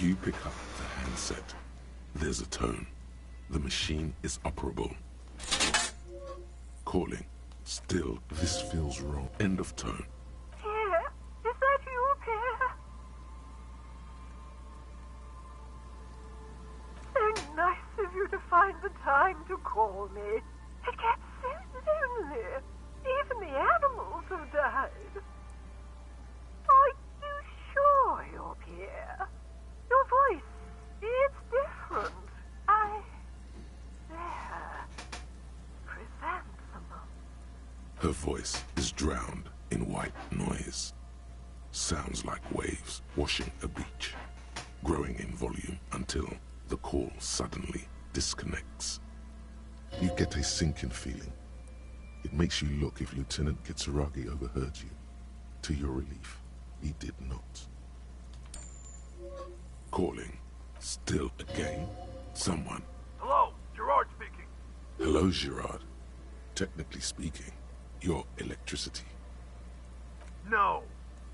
You pick up the handset. There's a tone. The machine is operable. Calling. Still, this feels wrong. End of tone. Pierre, is that you, Pierre? So nice of you to find the time to call me. It gets so lonely. Even the animals have died. Are you sure you're Pierre? Your voice, it's different. There. Chrysanthemum. Her voice is drowned in white noise. Sounds like waves washing a beach, growing in volume until the call suddenly disconnects. You get a sinking feeling. It makes you look if Lieutenant Kitsuragi overheard you. To your relief, he did not. Calling. Still again. Someone. Hello, Gerard speaking. Hello, Gerard. Technically speaking, you're electricity. No,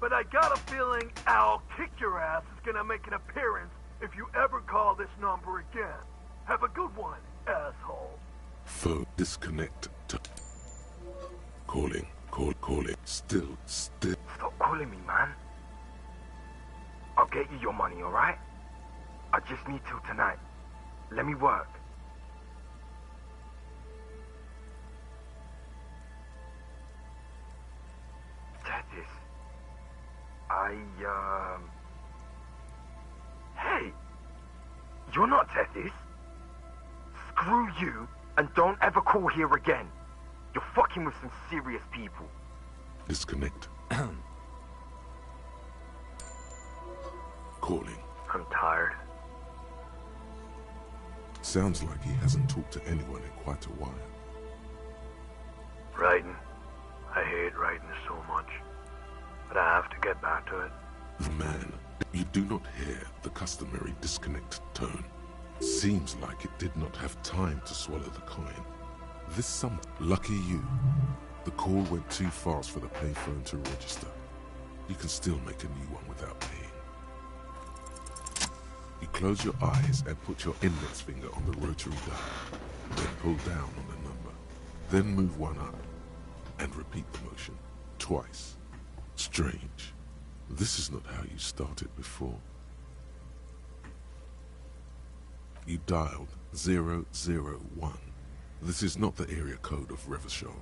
but I got a feeling Al Kick Your Ass is gonna make an appearance if you ever call this number again. Have a good one, asshole. Phone disconnect. Calling. Calling. Still. Stop calling me, man. I'll get you your money, alright? I just need till tonight. Let me work. Hey! You're not Tethys. Screw you, and don't ever call here again. You're fucking with some serious people. Disconnect. Calling. I'm tired. Sounds like he hasn't talked to anyone in quite a while. Writing. I hate writing so much. But I have to get back to it. The man, you do not hear the customary disconnect tone. Seems like it did not have time to swallow the coin. This sum, lucky you. The call went too fast for the payphone to register. You can still make a new one without paying. You close your eyes and put your index finger on the rotary dial. Then pull down on the number. Then move one up and repeat the motion twice. Strange. This is not how you started before. You dialed 001. This is not the area code of Revachol.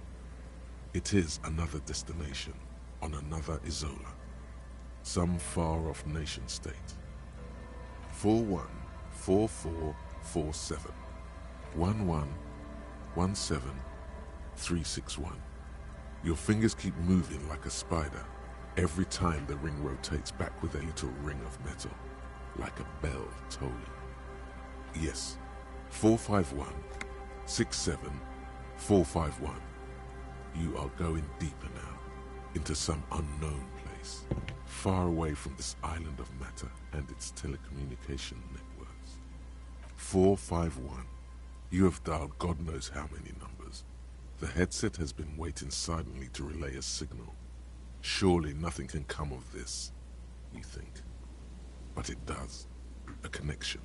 It is another destination on another Isola. Some far-off nation-state. 414447 1117361. Your fingers keep moving like a spider every time the ring rotates back with a little ring of metal, like a bell tolling. Yes, 451-67451. You are going deeper now, into some unknown place, far away from this island of matter and its telecommunication networks. 451. You have dialed God knows how many numbers. The headset has been waiting silently to relay a signal. Surely nothing can come of this, you think. But it does. A connection.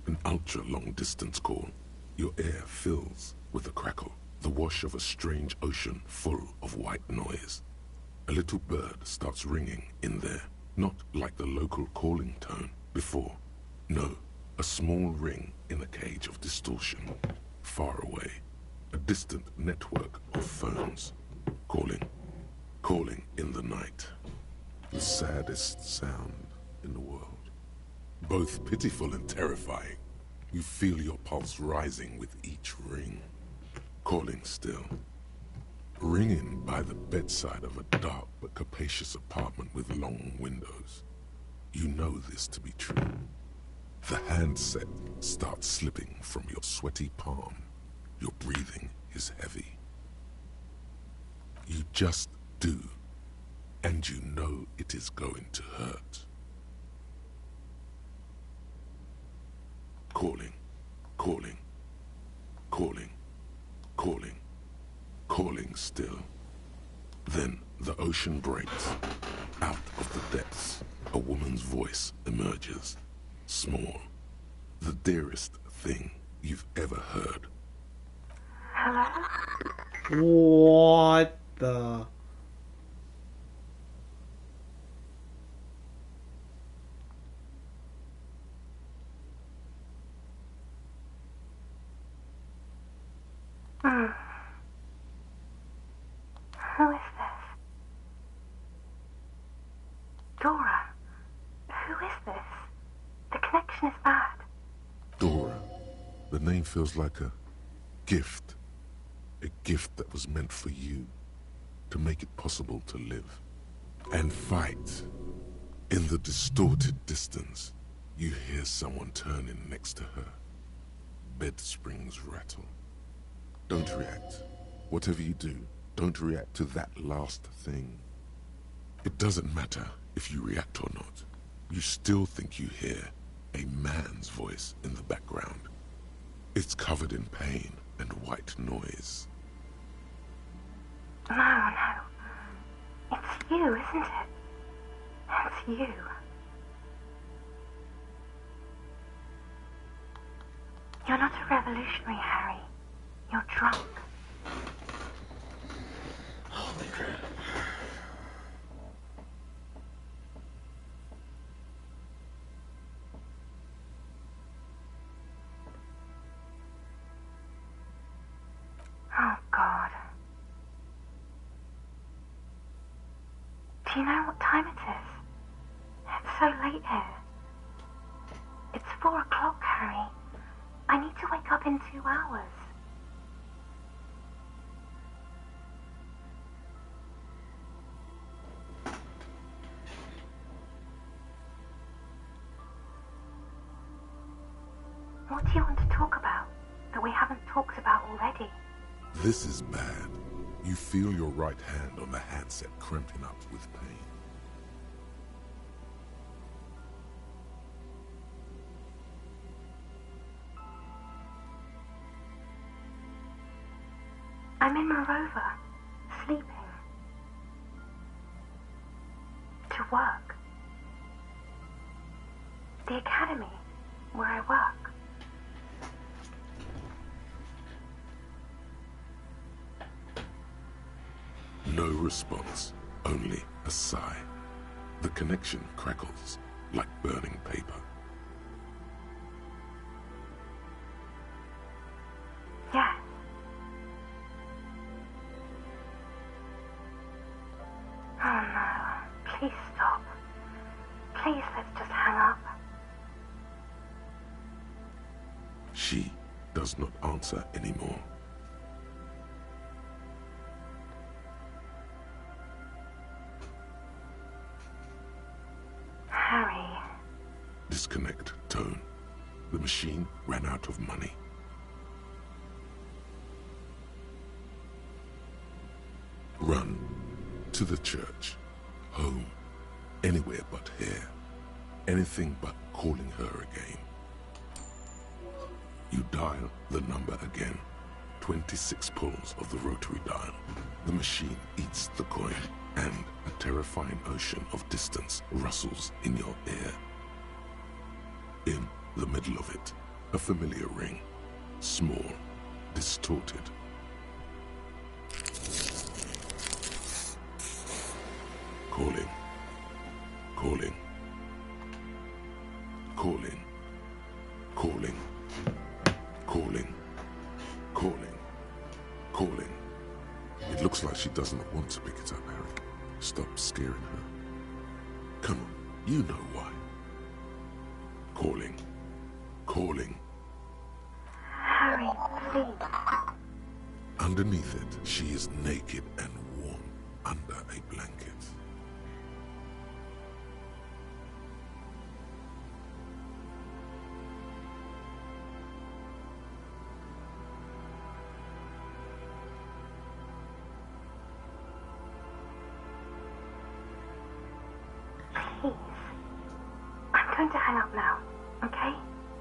An ultra-long distance call. Your air fills with a crackle, the wash of a strange ocean full of white noise. A little bird starts ringing in there, not like the local calling tone before. No, a small ring in a cage of distortion, far away. A distant network of phones, calling in the night. The saddest sound in the world. Both pitiful and terrifying. You feel your pulse rising with each ring. Calling still. Ringing by the bedside of a dark but capacious apartment with long windows. You know this to be true. The handset starts slipping from your sweaty palm. Your breathing is heavy. You just do, and you know it is going to hurt. Calling, calling, calling, calling, calling still. Then the ocean breaks. Out of the depths, a woman's voice emerges. Small. The dearest thing you've ever heard. What the? Who is this? Dora, who is this? The connection is bad. Dora. The name feels like a gift. A gift that was meant for you, to make it possible to live and fight. In the distorted distance, you hear someone turning next to her. Bed springs rattle. Don't react. Whatever you do, don't react to that last thing. It doesn't matter if you react or not. You still think you hear a man's voice in the background. It's covered in pain and white noise. No. It's you, isn't it? It's you. You're not a revolutionary, Harry. You're drunk. Holy crap. Oh, God. Do you know what time it is? so late here. It's 4 o'clock, Harry. I need to wake up in 2 hours. What do you want to talk about that we haven't talked about already? This is bad. You feel your right hand on the handset cramping up with pain. I'm in Morova, sleeping. To work. The academy, where I work. No response, only a sigh. The connection crackles like burning paper. Yes. Oh no, please stop. Please, let's just hang up. She does not answer anymore. Harry. Disconnect tone. The machine ran out of money. Run to the church, home, anywhere but here. Anything but calling her again. You dial the number again. 26 pulls of the rotary dial. The machine eats the coin, and a terrifying ocean of distance rustles in your ear. In the middle of it, a familiar ring. Small, distorted. Calling. Calling. Calling. Calling. Calling. Calling. Calling. It looks like she doesn't want to pick it up, Harry. Stop scaring her. Come on, you know why. Calling. Calling. Harry, please. Underneath it, she is naked and warm under a blanket. Please. I'm going to hang up now, okay?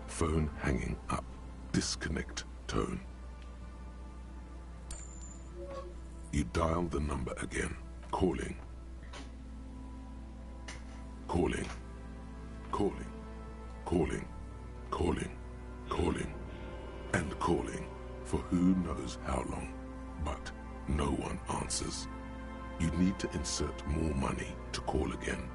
Phone hanging up. Disconnect tone. You dial the number again. Calling. Calling. Calling. Calling. Calling. Calling. And calling for who knows how long. But no one answers. You need to insert more money to call again.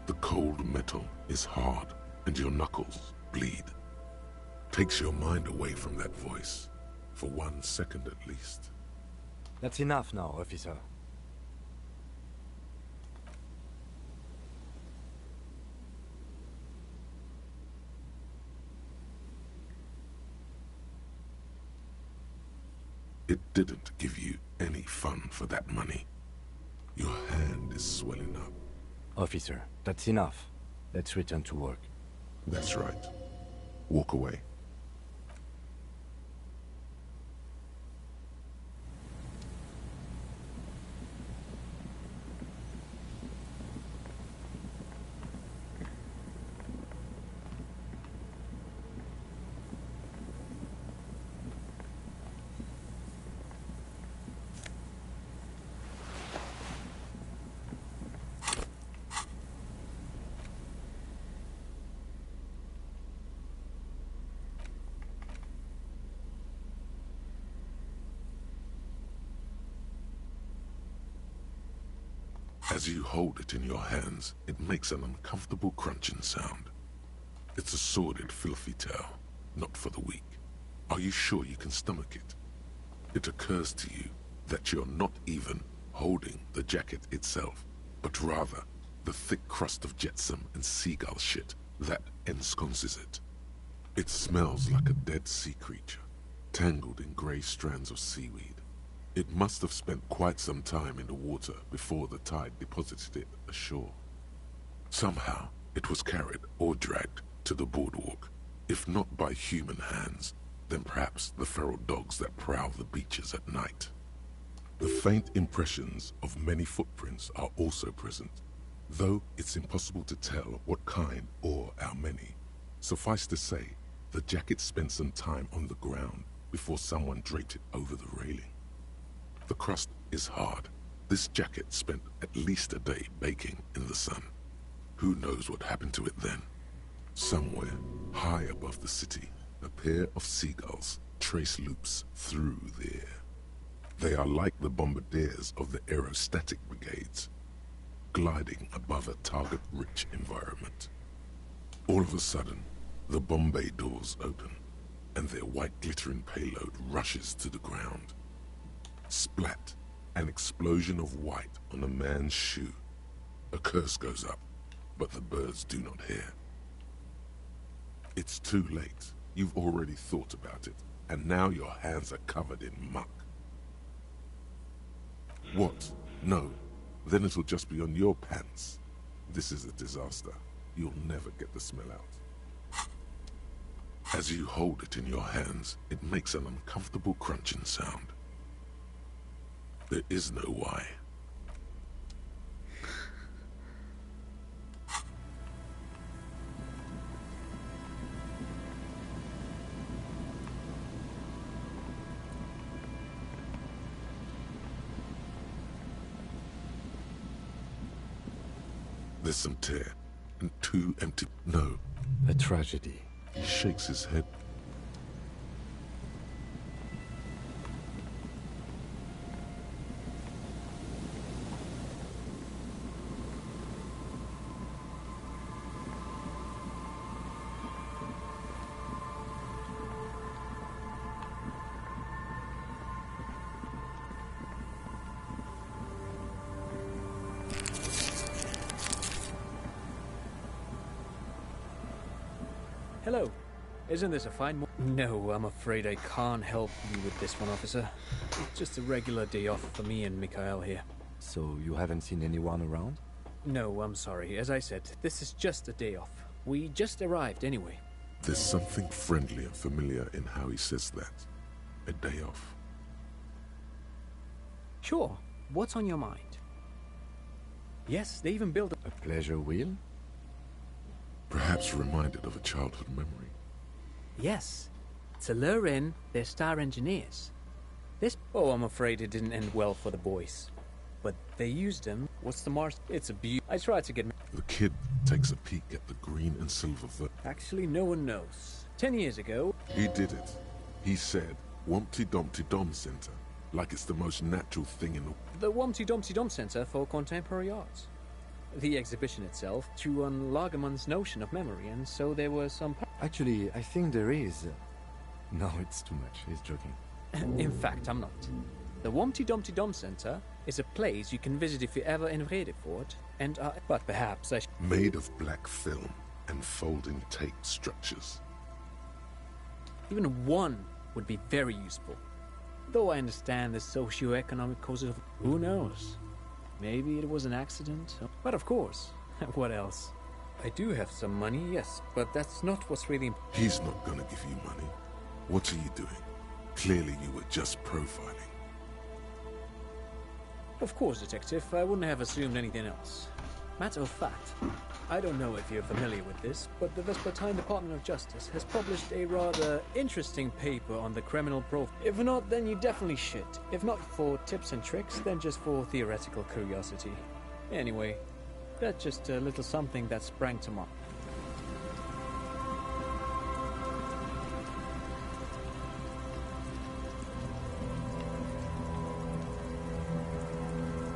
The cold metal is hard, and your knuckles bleed. Takes your mind away from that voice, for 1 second at least. That's enough now, officer. It didn't give you any fun for that money. Your hand is swelling up. Officer, that's enough. Let's return to work. That's right. Walk away. As you hold it in your hands, it makes an uncomfortable crunching sound. It's a sordid, filthy tale. not for the weak. Are you sure you can stomach it? It occurs to you that you're not even holding the jacket itself, but rather the thick crust of jetsam and seagull shit that ensconces it. It smells like a dead sea creature, tangled in grey strands of seaweed. It must have spent quite some time in the water before the tide deposited it ashore. Somehow, it was carried or dragged to the boardwalk, if not by human hands, then perhaps the feral dogs that prowl the beaches at night. The faint impressions of many footprints are also present, though it's impossible to tell what kind or how many. Suffice to say, the jacket spent some time on the ground before someone draped it over the railing. The crust is hard. This jacket spent at least a day baking in the sun. Who knows what happened to it then? Somewhere, high above the city, a pair of seagulls trace loops through the air. They are like the bombardiers of the aerostatic brigades, gliding above a target-rich environment. All of a sudden, the bomb bay doors open, and their white glittering payload rushes to the ground. Splat! An explosion of white on a man's shoe. A curse goes up, but the birds do not hear. It's too late. You've already thought about it, and now your hands are covered in muck. What? No. Then it'll just be on your pants. This is a disaster. You'll never get the smell out. As you hold it in your hands, it makes an uncomfortable crunching sound. There is no why. There's some tear, and 2 empty... No. A tragedy. He shakes his head. Hello. Isn't this a fine No, I'm afraid I can't help you with this one, officer. It's just a regular day off for me and Mikhail here. So you haven't seen anyone around? No, I'm sorry. As I said, this is just a day off. We just arrived anyway. There's something friendly and familiar in how he says that. A day off. Sure. What's on your mind? Yes, they even built a pleasure wheel? Perhaps reminded of a childhood memory. Yes. To lure in their star engineers. Oh, I'm afraid it didn't end well for the boys. But they used them. What's the Mars? It's a beaut. I tried to get... The kid takes a peek at the green and silver Actually, no one knows. 10 years ago... He did it. He said, Wumpty Dumpty Dom Center. Like it's the most natural thing in the Wumpty Dumpty Dom Center for Contemporary Art. The exhibition itself drew on Lagerman's notion of memory, and so there was some... Actually, I think there is. No, it's too much. He's joking. In fact, I'm not. The Wumpty Dumpty Dom Center is a place you can visit if you're ever in Vredefort, and but perhaps I made of black film and folding tape structures. Even one would be very useful. Though I understand the socio-economic causes of... Who knows? Maybe it was an accident. But of course, what else? I do have some money, yes, but that's not what's really... He's not gonna give you money. What are you doing? Clearly you were just profiling. Of course, Detective. I wouldn't have assumed anything else. Matter of fact, I don't know if you're familiar with this, but the Vespertine Department of Justice has published a rather interesting paper on the criminal profile. If not, then you definitely should. If not for tips and tricks, then just for theoretical curiosity. Anyway, that's just a little something that sprang to mind.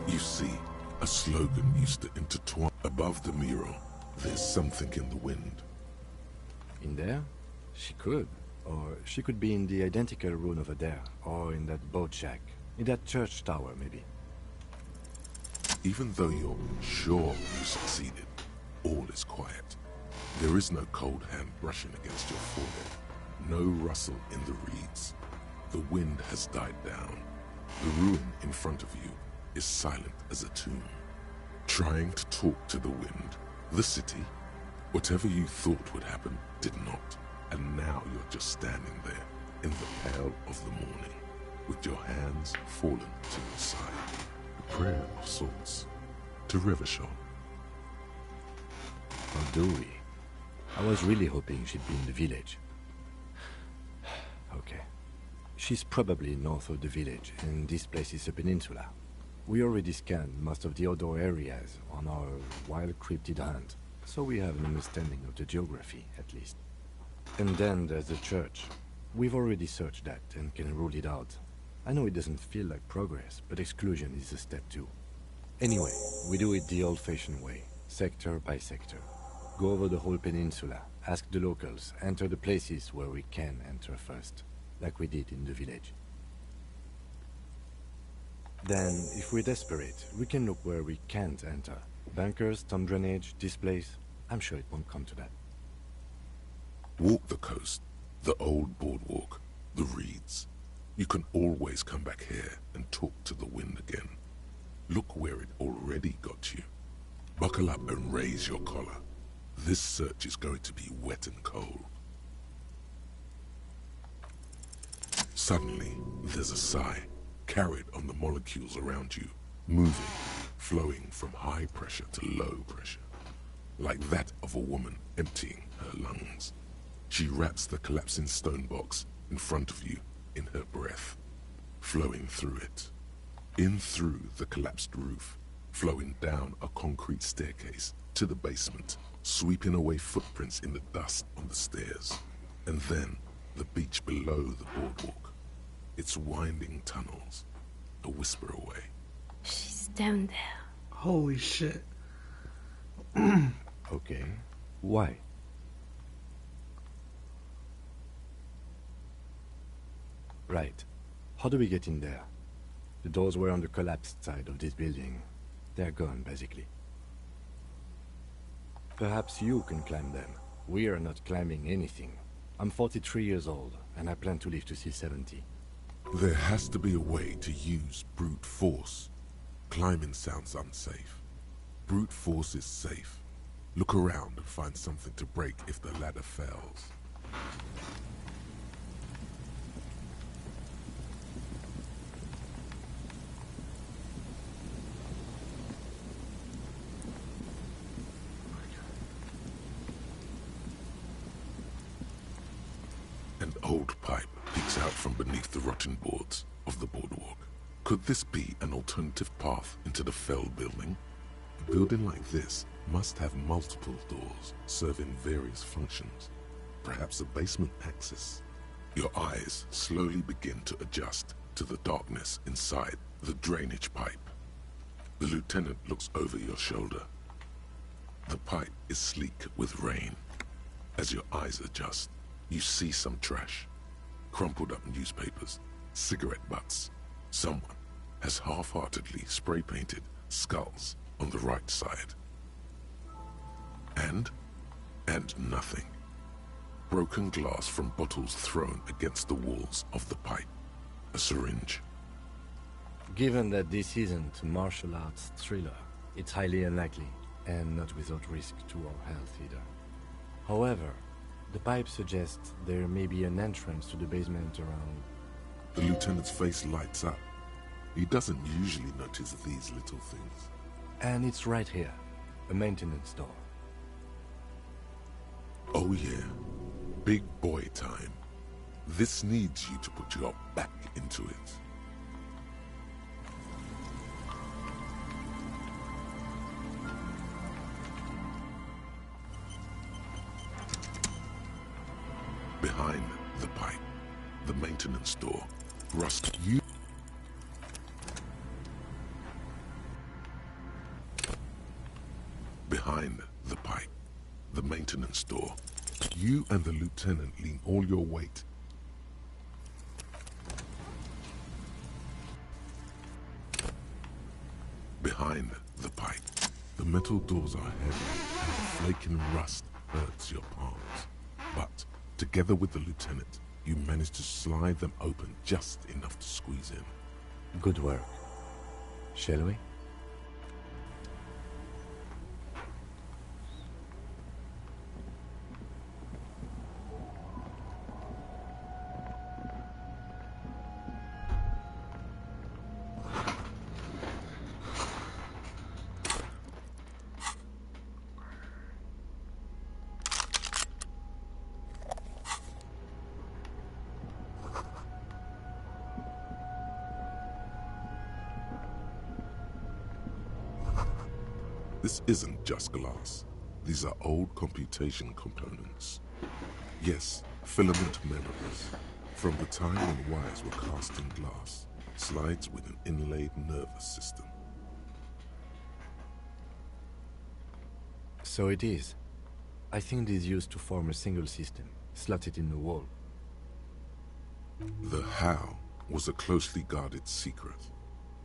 You see, a slogan used to intertwine above the mural. There's something in the wind. In there? She could. Or she could be in the identical room over there, or in that boat shack, in that church tower, maybe. Even though you're sure you succeeded, all is quiet. There is no cold hand brushing against your forehead, no rustle in the reeds. The wind has died down. The ruin in front of you is silent as a tomb. Trying to talk to the wind, the city, whatever you thought would happen did not. And now you're just standing there in the pale of the morning, with your hands fallen to your side. A prayer of sorts to Revachol. Or do we? I was really hoping she'd be in the village. Okay. She's probably north of the village, and this place is a peninsula. We already scanned most of the outdoor areas on our wild cryptid hunt, so we have an understanding of the geography, at least. And then there's the church. We've already searched that and can rule it out. I know it doesn't feel like progress, but exclusion is a step too. Anyway, we do it the old-fashioned way, sector by sector. Go over the whole peninsula, ask the locals, enter the places where we can enter first, like we did in the village. Then, if we're desperate, we can look where we can't enter. Bunkers, storm drainage, this place. I'm sure it won't come to that. Walk the coast, the old boardwalk, the reeds. You can always come back here and talk to the wind again. Look where it already got you. Buckle up and raise your collar. This search is going to be wet and cold. Suddenly, there's a sigh, carried on the molecules around you, moving, flowing from high pressure to low pressure, like that of a woman emptying her lungs. She wraps the collapsing stone box in front of you in her breath, flowing through it, in through the collapsed roof, flowing down a concrete staircase to the basement, sweeping away footprints in the dust on the stairs, and then the beach below the boardwalk, its winding tunnels, a whisper away. She's down there. Holy shit. Okay, why? Right. How do we get in there? The doors were on the collapsed side of this building. They're gone, basically. Perhaps you can climb them. We are not climbing anything. I'm 43 years old, and I plan to live to see 70. There has to be a way to use brute force. Climbing sounds unsafe. Brute force is safe. Look around and find something to break if the ladder fails. An old pipe peeks out from beneath the rotten boards of the boardwalk. Could this be an alternative path into the fell building? A building like this must have multiple doors serving various functions. Perhaps a basement access. Your eyes slowly begin to adjust to the darkness inside the drainage pipe. The lieutenant looks over your shoulder. The pipe is sleek with rain. As your eyes adjust, you see some trash. Crumpled up newspapers, cigarette butts. Someone has half-heartedly spray-painted skulls on the right side. And nothing. Broken glass from bottles thrown against the walls of the pipe. A syringe. Given that this isn't a martial arts thriller, it's highly unlikely, and not without risk to our health either. However, the pipe suggests there may be an entrance to the basement around. The lieutenant's face lights up. He doesn't usually notice these little things. And it's right here, a maintenance door. Oh yeah, big boy time. This needs you to put your back into it. Behind the pipe, the maintenance door, rust you. Behind the pipe, the maintenance door, you and the lieutenant lean all your weight. Behind the pipe, the metal doors are heavy, and the flaking rust hurts your palms. But together with the lieutenant, you manage to slide them open just enough to squeeze in. Good work. Shall we? This isn't just glass. These are old computation components. Yes, filament memories. From the time when wires were cast in glass, slides with an inlaid nervous system. So it is. I think it is used to form a single system, slotted in the wall. The how was a closely guarded secret.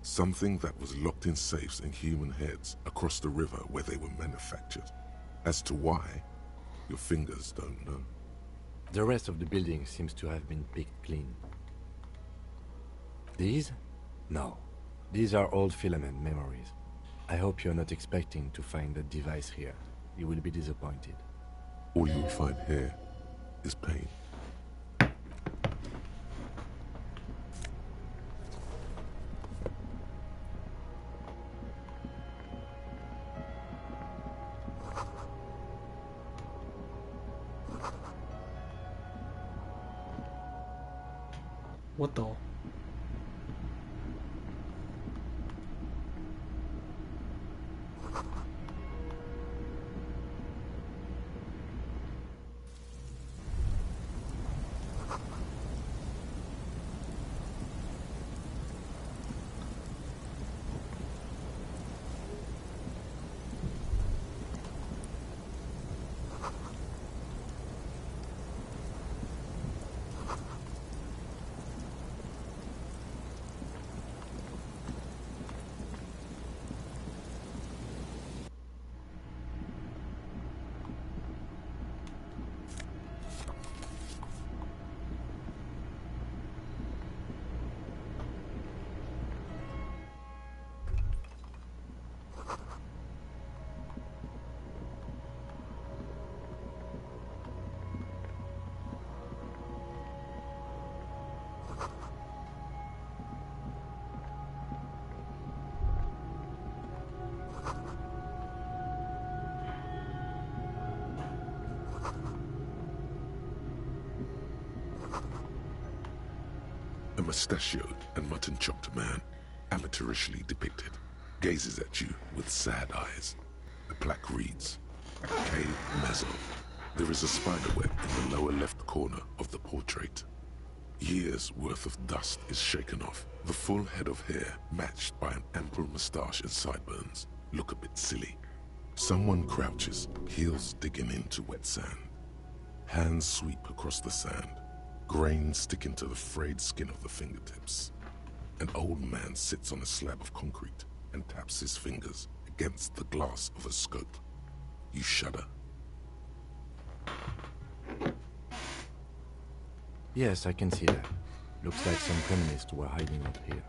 Something that was locked in safes in human heads across the river where they were manufactured. As to why, your fingers don't know. The rest of the building seems to have been picked clean. These? No. These are old filament memories. I hope you're not expecting to find that device here. You will be disappointed. All you'll find here is pain. What the? A mustachioed and mutton-chopped man, amateurishly depicted, gazes at you with sad eyes. The plaque reads, K. Mezzo. There is a spiderweb in the lower left corner of the portrait. Years' worth of dust is shaken off. The full head of hair, matched by an ample moustache and sideburns, look a bit silly. Someone crouches, heels digging into wet sand. Hands sweep across the sand. Grains sticking to the frayed skin of the fingertips. An old man sits on a slab of concrete and taps his fingers against the glass of a scope. You shudder. Yes, I can see that. Looks like some communists were hiding out here.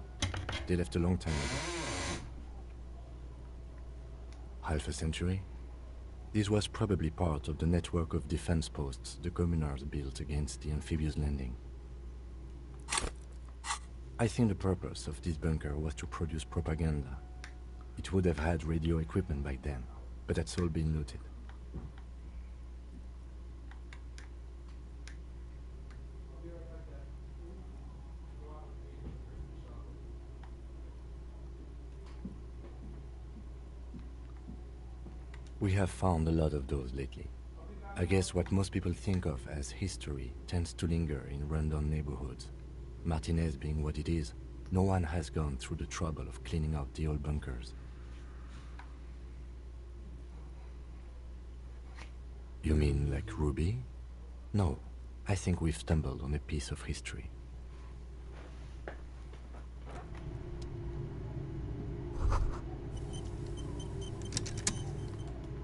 They left a long time ago. Half a century? This was probably part of the network of defense posts the communards built against the amphibious landing. I think the purpose of this bunker was to produce propaganda. It would have had radio equipment by then, but that's all been looted. We have found a lot of those lately. I guess what most people think of as history tends to linger in rundown neighborhoods. Martinez being what it is, no one has gone through the trouble of cleaning out the old bunkers. You mean like Ruby? No, I think we've stumbled on a piece of history.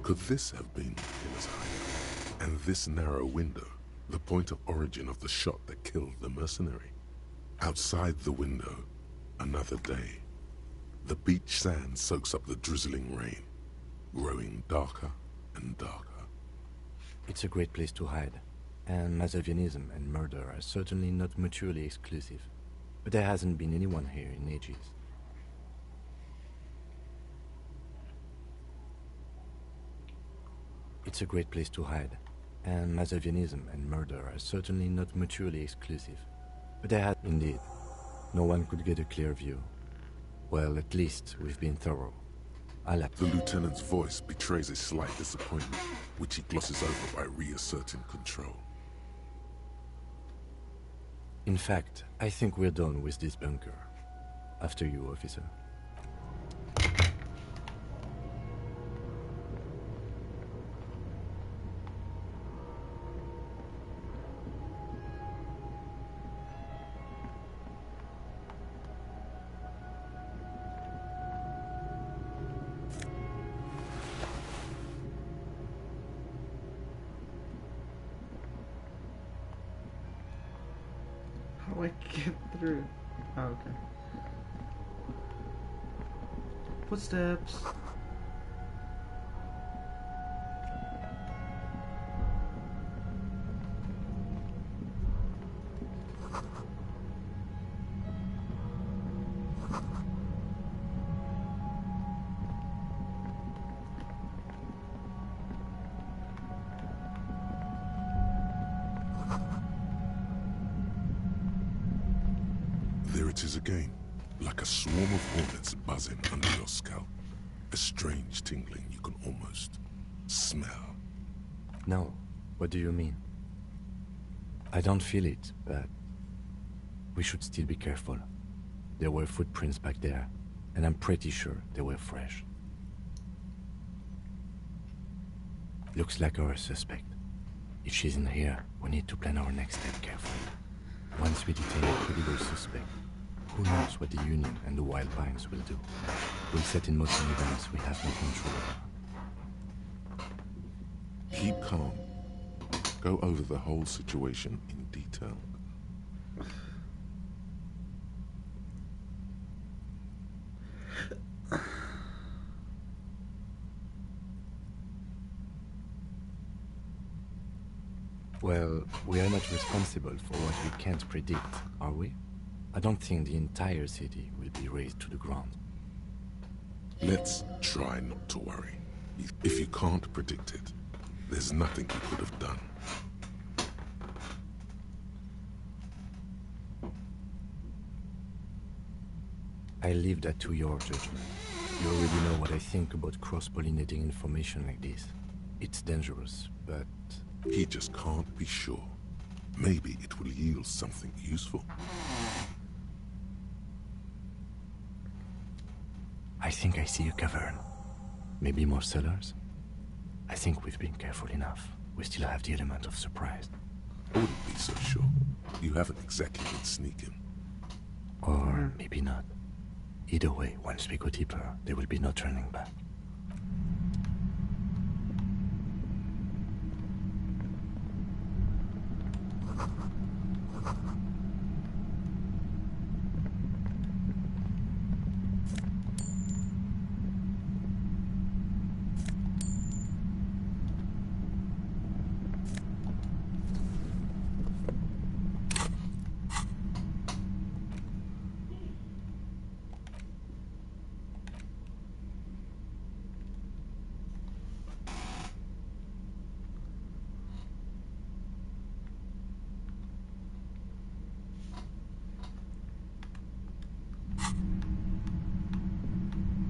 Could this have been Killer's hideout? And this narrow window, the point of origin of the shot that killed the mercenary? Outside the window, another day. The beach sand soaks up the drizzling rain, growing darker and darker. It's a great place to hide, and Masovianism and murder are certainly not mutually exclusive. But there hasn't been anyone here in ages. It's a great place to hide, and Masovianism and murder are certainly not mutually exclusive. But there has... Indeed, no one could get a clear view. Well, at least we've been thorough. The lieutenant's voice betrays a slight disappointment, which he glosses over by reasserting control. In fact, I think we're done with this bunker. After you, officer. How do I get through? Oh, okay. Footsteps. There it is again, like a swarm of hornets buzzing under your scalp. A strange tingling you can almost smell. No, what do you mean? I don't feel it, but we should still be careful. There were footprints back there, and I'm pretty sure they were fresh. Looks like our suspect. If she's in here, we need to plan our next step carefully. Once we detain a credible suspect, who knows what the Union and the Wild Pines will do? We'll set in motion events we have no control over. Keep calm. Go over the whole situation in detail. Well, we are not responsible for what we can't predict, are we? I don't think the entire city will be razed to the ground. Let's try not to worry. If you can't predict it, there's nothing you could have done. I leave that to your judgment. You already know what I think about cross-pollinating information like this. It's dangerous, but... He just can't be sure. Maybe it will yield something useful. I think I see a cavern. Maybe more cellars? I think we've been careful enough. We still have the element of surprise. I wouldn't be so sure. You haven't exactly been sneaking. Or maybe not. Either way, once we go deeper, there will be no turning back.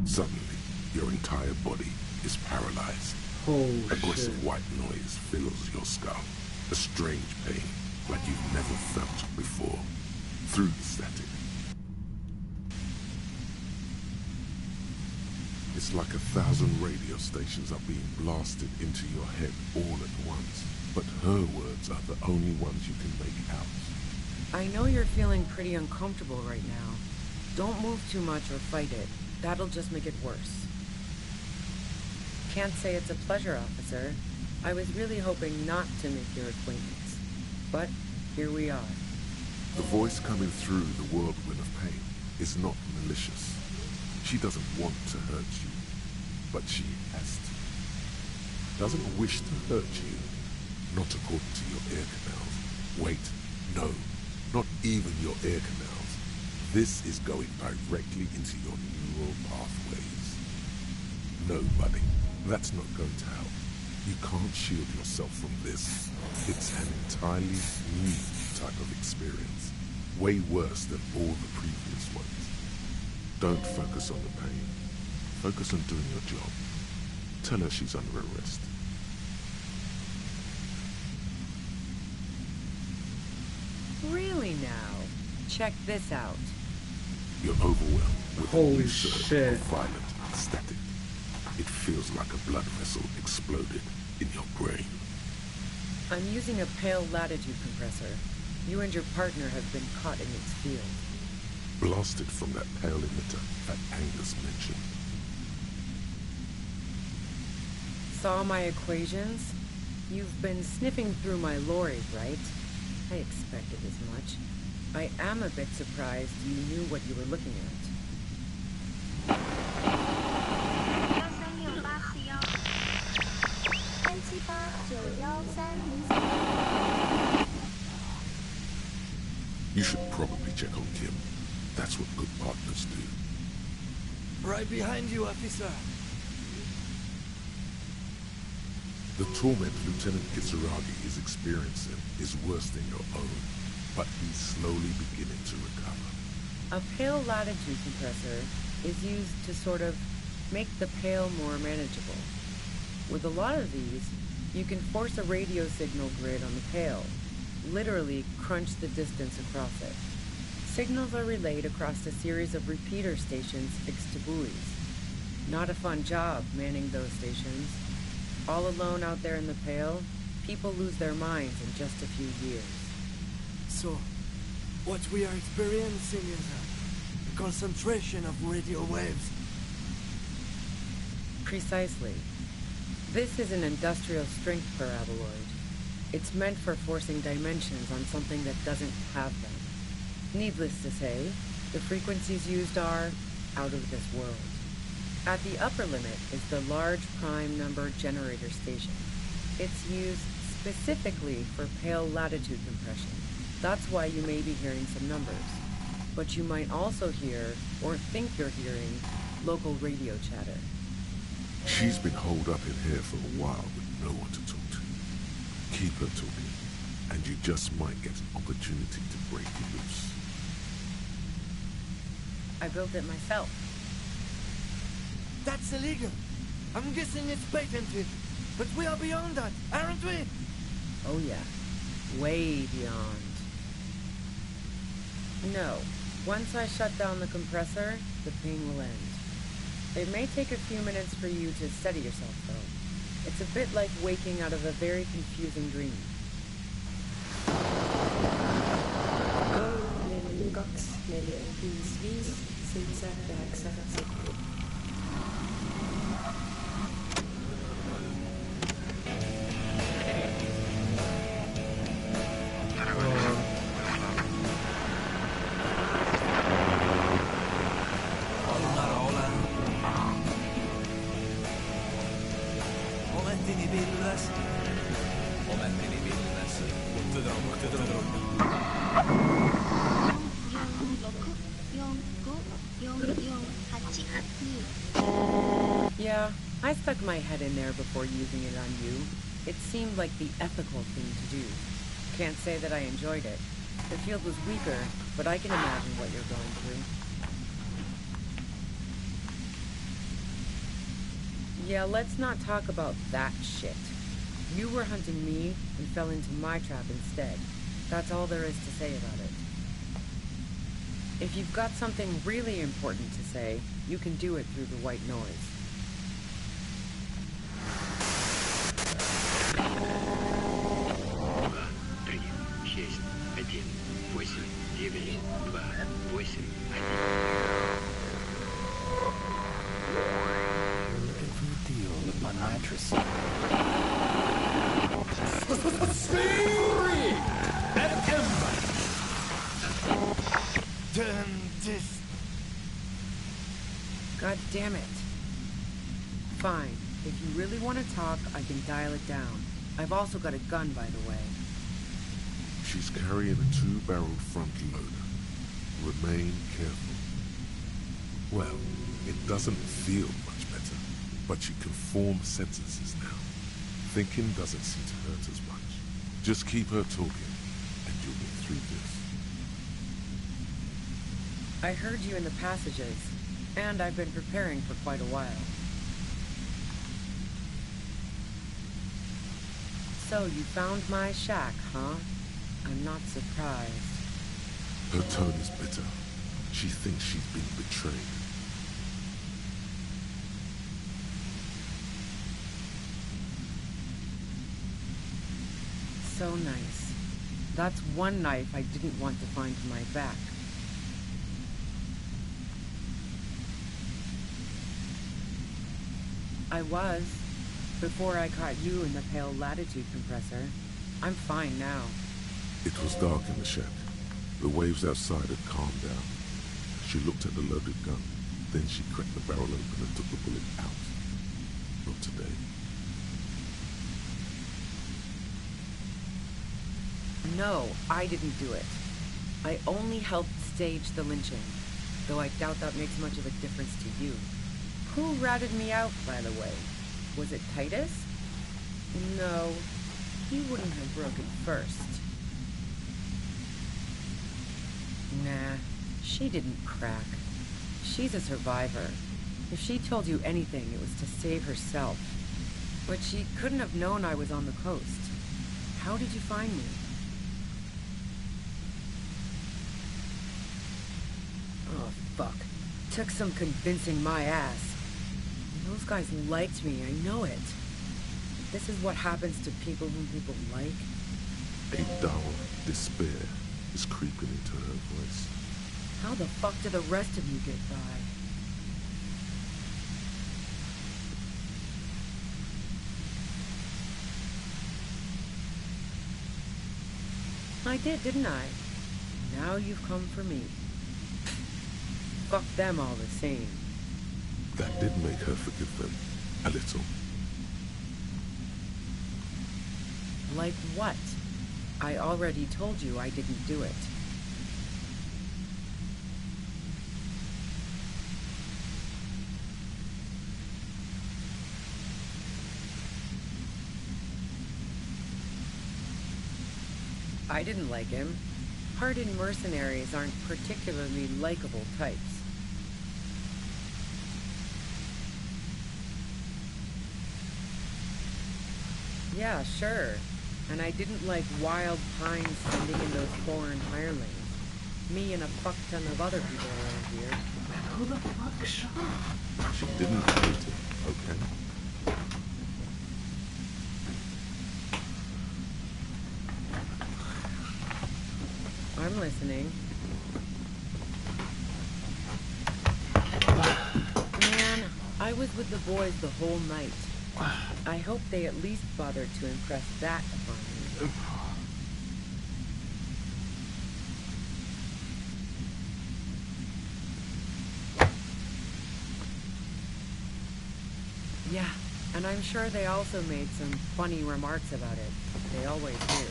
Suddenly, your entire body is paralyzed. Oh, Aggressive shit. white noise fills your skull. A strange pain, like you've never felt before. Through the static. It's like 1,000 radio stations are being blasted into your head all at once. But her words are the only ones you can make out. I know you're feeling pretty uncomfortable right now. Don't move too much or fight it. That'll just make it worse. Can't say it's a pleasure, officer. I was really hoping not to make your acquaintance. But here we are. The voice coming through the whirlwind of pain is not malicious. She doesn't want to hurt you, but she has to. Doesn't wish to hurt you, not according to your ear canals. Wait, no, not even your ear canals. This is going directly into your neural pathways. No, buddy, that's not going to help. You can't shield yourself from this. It's an entirely new type of experience, way worse than all the previous ones. Don't focus on the pain. Focus on doing your job. Tell her she's under arrest. Really now? Check this out. You're overwhelmed with a Holy new surge shit. of violent static. It feels like a blood vessel exploded in your brain. I'm using a pale latitude compressor. You and your partner have been caught in its field. Blasted from that pale emitter that Angus mentioned. Saw my equations? You've been sniffing through my lorry, right? I expected as much. I am a bit surprised you knew what you were looking at. You should probably check on Kim. That's what good partners do. Right behind you, officer. The torment Lieutenant Kitsuragi is experiencing is worse than your own, but he's slowly beginning to recover. A pale latitude compressor is used to sort of make the pale more manageable. With a lot of these, you can force a radio signal grid on the pale, literally crunch the distance across it. Signals are relayed across a series of repeater stations fixed to buoys. Not a fun job manning those stations. All alone out there in the pale, people lose their minds in just a few years. So, what we are experiencing is a concentration of radio waves. Precisely. This is an industrial strength paraboloid. It's meant for forcing dimensions on something that doesn't have them. Needless to say, the frequencies used are out of this world. At the upper limit is the large prime number generator station. It's used specifically for pale latitude compression. That's why you may be hearing some numbers. But you might also hear, or think you're hearing, local radio chatter. She's been holed up in here for a while with no one to talk to. Keep her talking, and you just might get an opportunity to break you loose. I built it myself. That's illegal. I'm guessing it's patented. But we are beyond that, aren't we? Oh yeah, way beyond. No, once I shut down the compressor, the pain will end. It may take a few minutes for you to steady yourself, though. It's a bit like waking out of a very confusing dream. Yeah, I stuck my head in there before using it on you. It seemed like the ethical thing to do. Can't say that I enjoyed it. The field was weaker, but I can imagine what you're going through. Yeah, let's not talk about that shit. You were hunting me and fell into my trap instead. That's all there is to say about it. If you've got something really important to say, you can do it through the white noise. proceed. Fury and Ember. Dentist. God damn it. Fine. If you really want to talk, I can dial it down. I've also got a gun, by the way. She's carrying a 2-barrel front loader. Remain careful. Well, it doesn't feel much better, but she can form sentences now. Thinking doesn't seem to hurt as much. Just keep her talking, and you'll get through this. I heard you in the passages, and I've been preparing for quite a while. So you found my shack, huh? I'm not surprised. Her tone is bitter. She thinks she's been betrayed. So nice. That's one knife I didn't want to find to my back. I was, before I caught you in the pale latitude compressor. I'm fine now. It was dark in the shack. The waves outside had calmed down. She looked at the loaded gun. Then she cracked the barrel open and took the bullet out. Not today. No, I didn't do it. I only helped stage the lynching, though I doubt that makes much of a difference to you. Who ratted me out, by the way? Was it Titus? No, he wouldn't have broken first. Nah, she didn't crack. She's a survivor. If she told you anything, it was to save herself. But she couldn't have known I was on the coast. How did you find me? Oh, fuck. Took some convincing my ass. Those guys liked me, I know it. This is what happens to people whom people like. A dull despair is creeping into her voice. How the fuck do the rest of you get by? I did, didn't I? Now you've come for me. Fuck them all the same. That did make her forgive them. A little. Like what? I already told you I didn't do it. I didn't like him. Hardened mercenaries aren't particularly likable types. Yeah, sure. And I didn't like wild pines sending in those foreign hirelings. Me and a fuck ton of other people around here. Who the fuck shot? She didn't hate him, okay? I'm listening. Man, I was with the boys the whole night. I hope they at least bothered to impress that upon me. Yeah, and I'm sure they also made some funny remarks about it. They always do.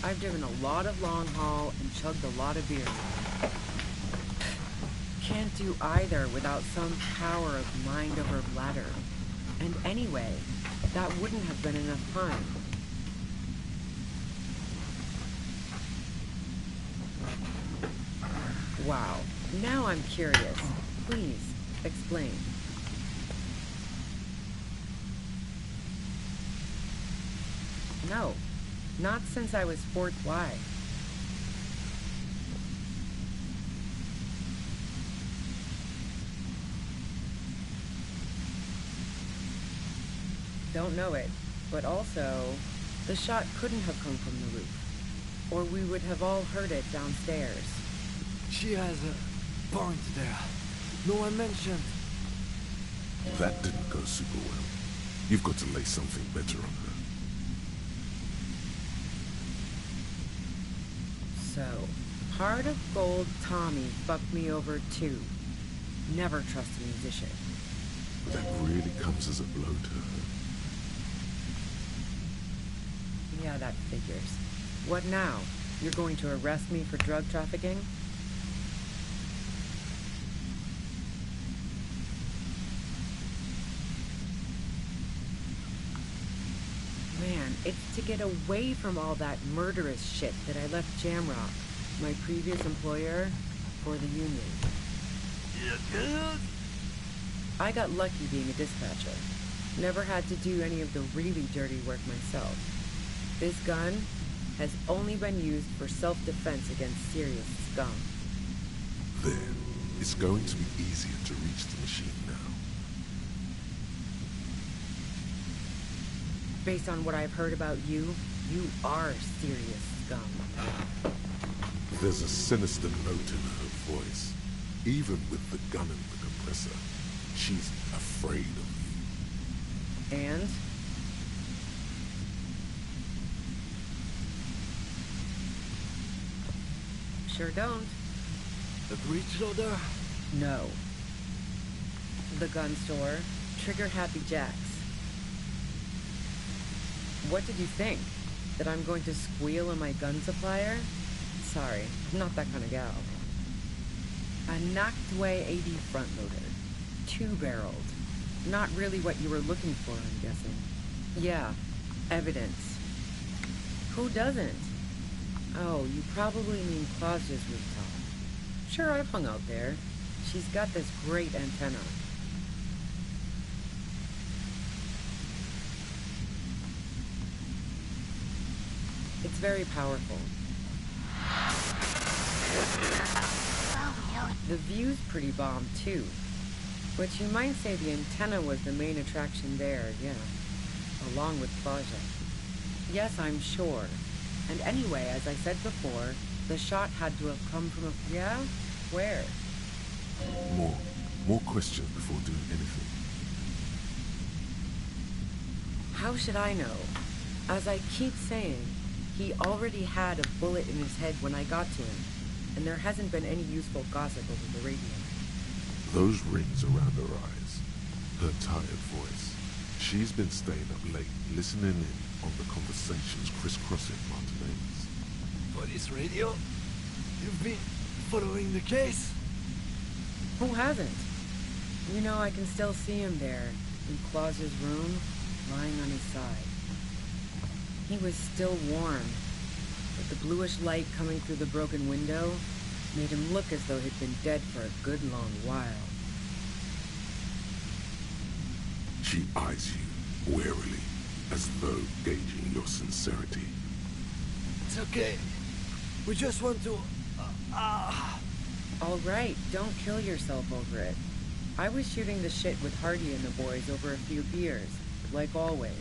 I've driven a lot of long haul and chugged a lot of beer now. Can't do either without some power of mind over matter. And anyway, that wouldn't have been enough time. Wow, now I'm curious. Please, explain. No, not since I was 4th. Don't know it, but also, the shot couldn't have come from the roof, or we would have all heard it downstairs. She has a point there. No one mentioned. That didn't go super well. You've got to lay something better on her. So, Heart of Gold Tommy fucked me over too. Never trust a musician. That really comes as a blow to her. Yeah, that figures. What now? You're going to arrest me for drug trafficking? Man, it's to get away from all that murderous shit that I left Jamrock, my previous employer, for the union. I got lucky being a dispatcher. Never had to do any of the really dirty work myself. This gun has only been used for self-defense against serious scum. Then, it's going to be easier to reach the machine now. Based on what I've heard about you, you are serious scum. There's a sinister note in her voice. Even with the gun and the compressor, she's afraid of you. And? Sure don't. The breech loader? No. The gun store. Trigger Happy Jacks. What did you think? That I'm going to squeal on my gun supplier? Sorry, I'm not that kind of gal. A knocked-away 80 front loader. 2-barreled. Not really what you were looking for, I'm guessing. Yeah, evidence. Who doesn't? Oh, you probably mean Claudia's rooftop. Sure, I've hung out there. She's got this great antenna. It's very powerful. The view's pretty bomb, too. But you might say the antenna was the main attraction there, yeah. Along with Claudia. Yes, I'm sure. And anyway, as I said before, the shot had to have come from a... Yeah? Where? More questions before doing anything. How should I know? As I keep saying, he already had a bullet in his head when I got to him, and there hasn't been any useful gossip over the radio. Those rings around her eyes, her tired voice. She's been staying up late, listening in on the conversations crisscrossing Martinez. Police radio? You've been following the case? Who hasn't? You know, I can still see him there, in Claus's room, lying on his side. He was still warm, but the bluish light coming through the broken window made him look as though he'd been dead for a good long while. She eyes you warily, as though gauging your sincerity. It's okay. We just want to... All right, don't kill yourself over it. I was shooting the shit with Hardy and the boys over a few beers, like always.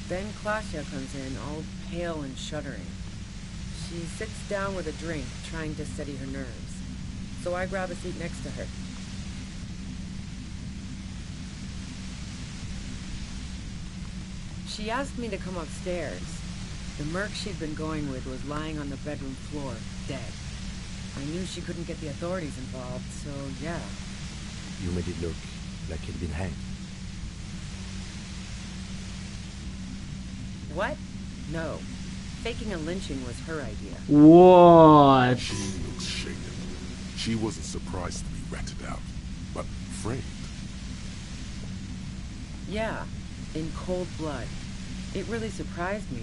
Then Claudia comes in, all pale and shuddering. She sits down with a drink, trying to steady her nerves. So I grab a seat next to her. She asked me to come upstairs. The merc she'd been going with was lying on the bedroom floor, dead. I knew she couldn't get the authorities involved, so yeah. You made it look like he'd been hanged. What? No. Faking a lynching was her idea. What? She looks shaken. She wasn't surprised to be ratted out, but framed. Yeah, in cold blood. It really surprised me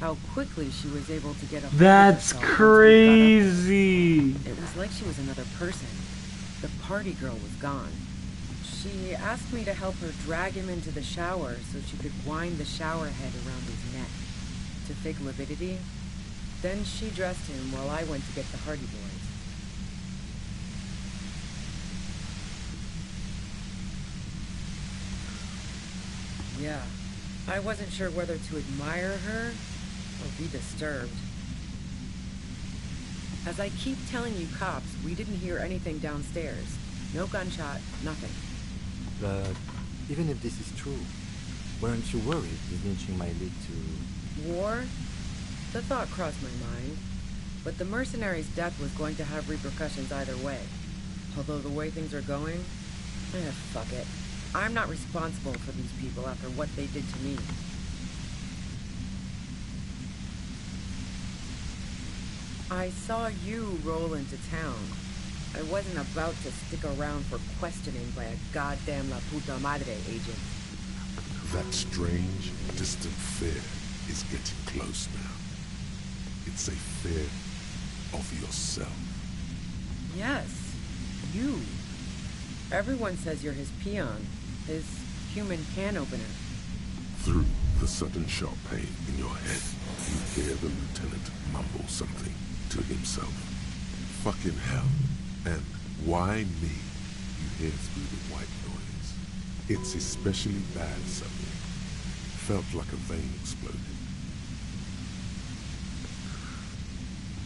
how quickly she was able to get a hold of That's herself crazy. It was like she was another person. The party girl was gone. She asked me to help her drag him into the shower so she could wind the shower head around his neck to fake lividity. Then she dressed him while I went to get the Hardy Boys. Yeah, I wasn't sure whether to admire her or be disturbed. As I keep telling you cops, we didn't hear anything downstairs. No gunshot, nothing. But even if this is true, Weren't you worried diminishing my lead to... War? The thought crossed my mind. But the mercenary's death was going to have repercussions either way. Although the way things are going, fuck it. I'm not responsible for these people after what they did to me. I saw you roll into town. I wasn't about to stick around for questioning by a goddamn La Puta Madre agent. That strange, distant fear is getting close now. It's a fear of yourself. Yes, you. Everyone says you're his peon, his human can opener. Through the sudden sharp pain in your head, you hear the lieutenant mumble something to himself. Fucking hell. And why me? You hear through the white noise. It's especially bad suddenly. Felt like a vein exploded.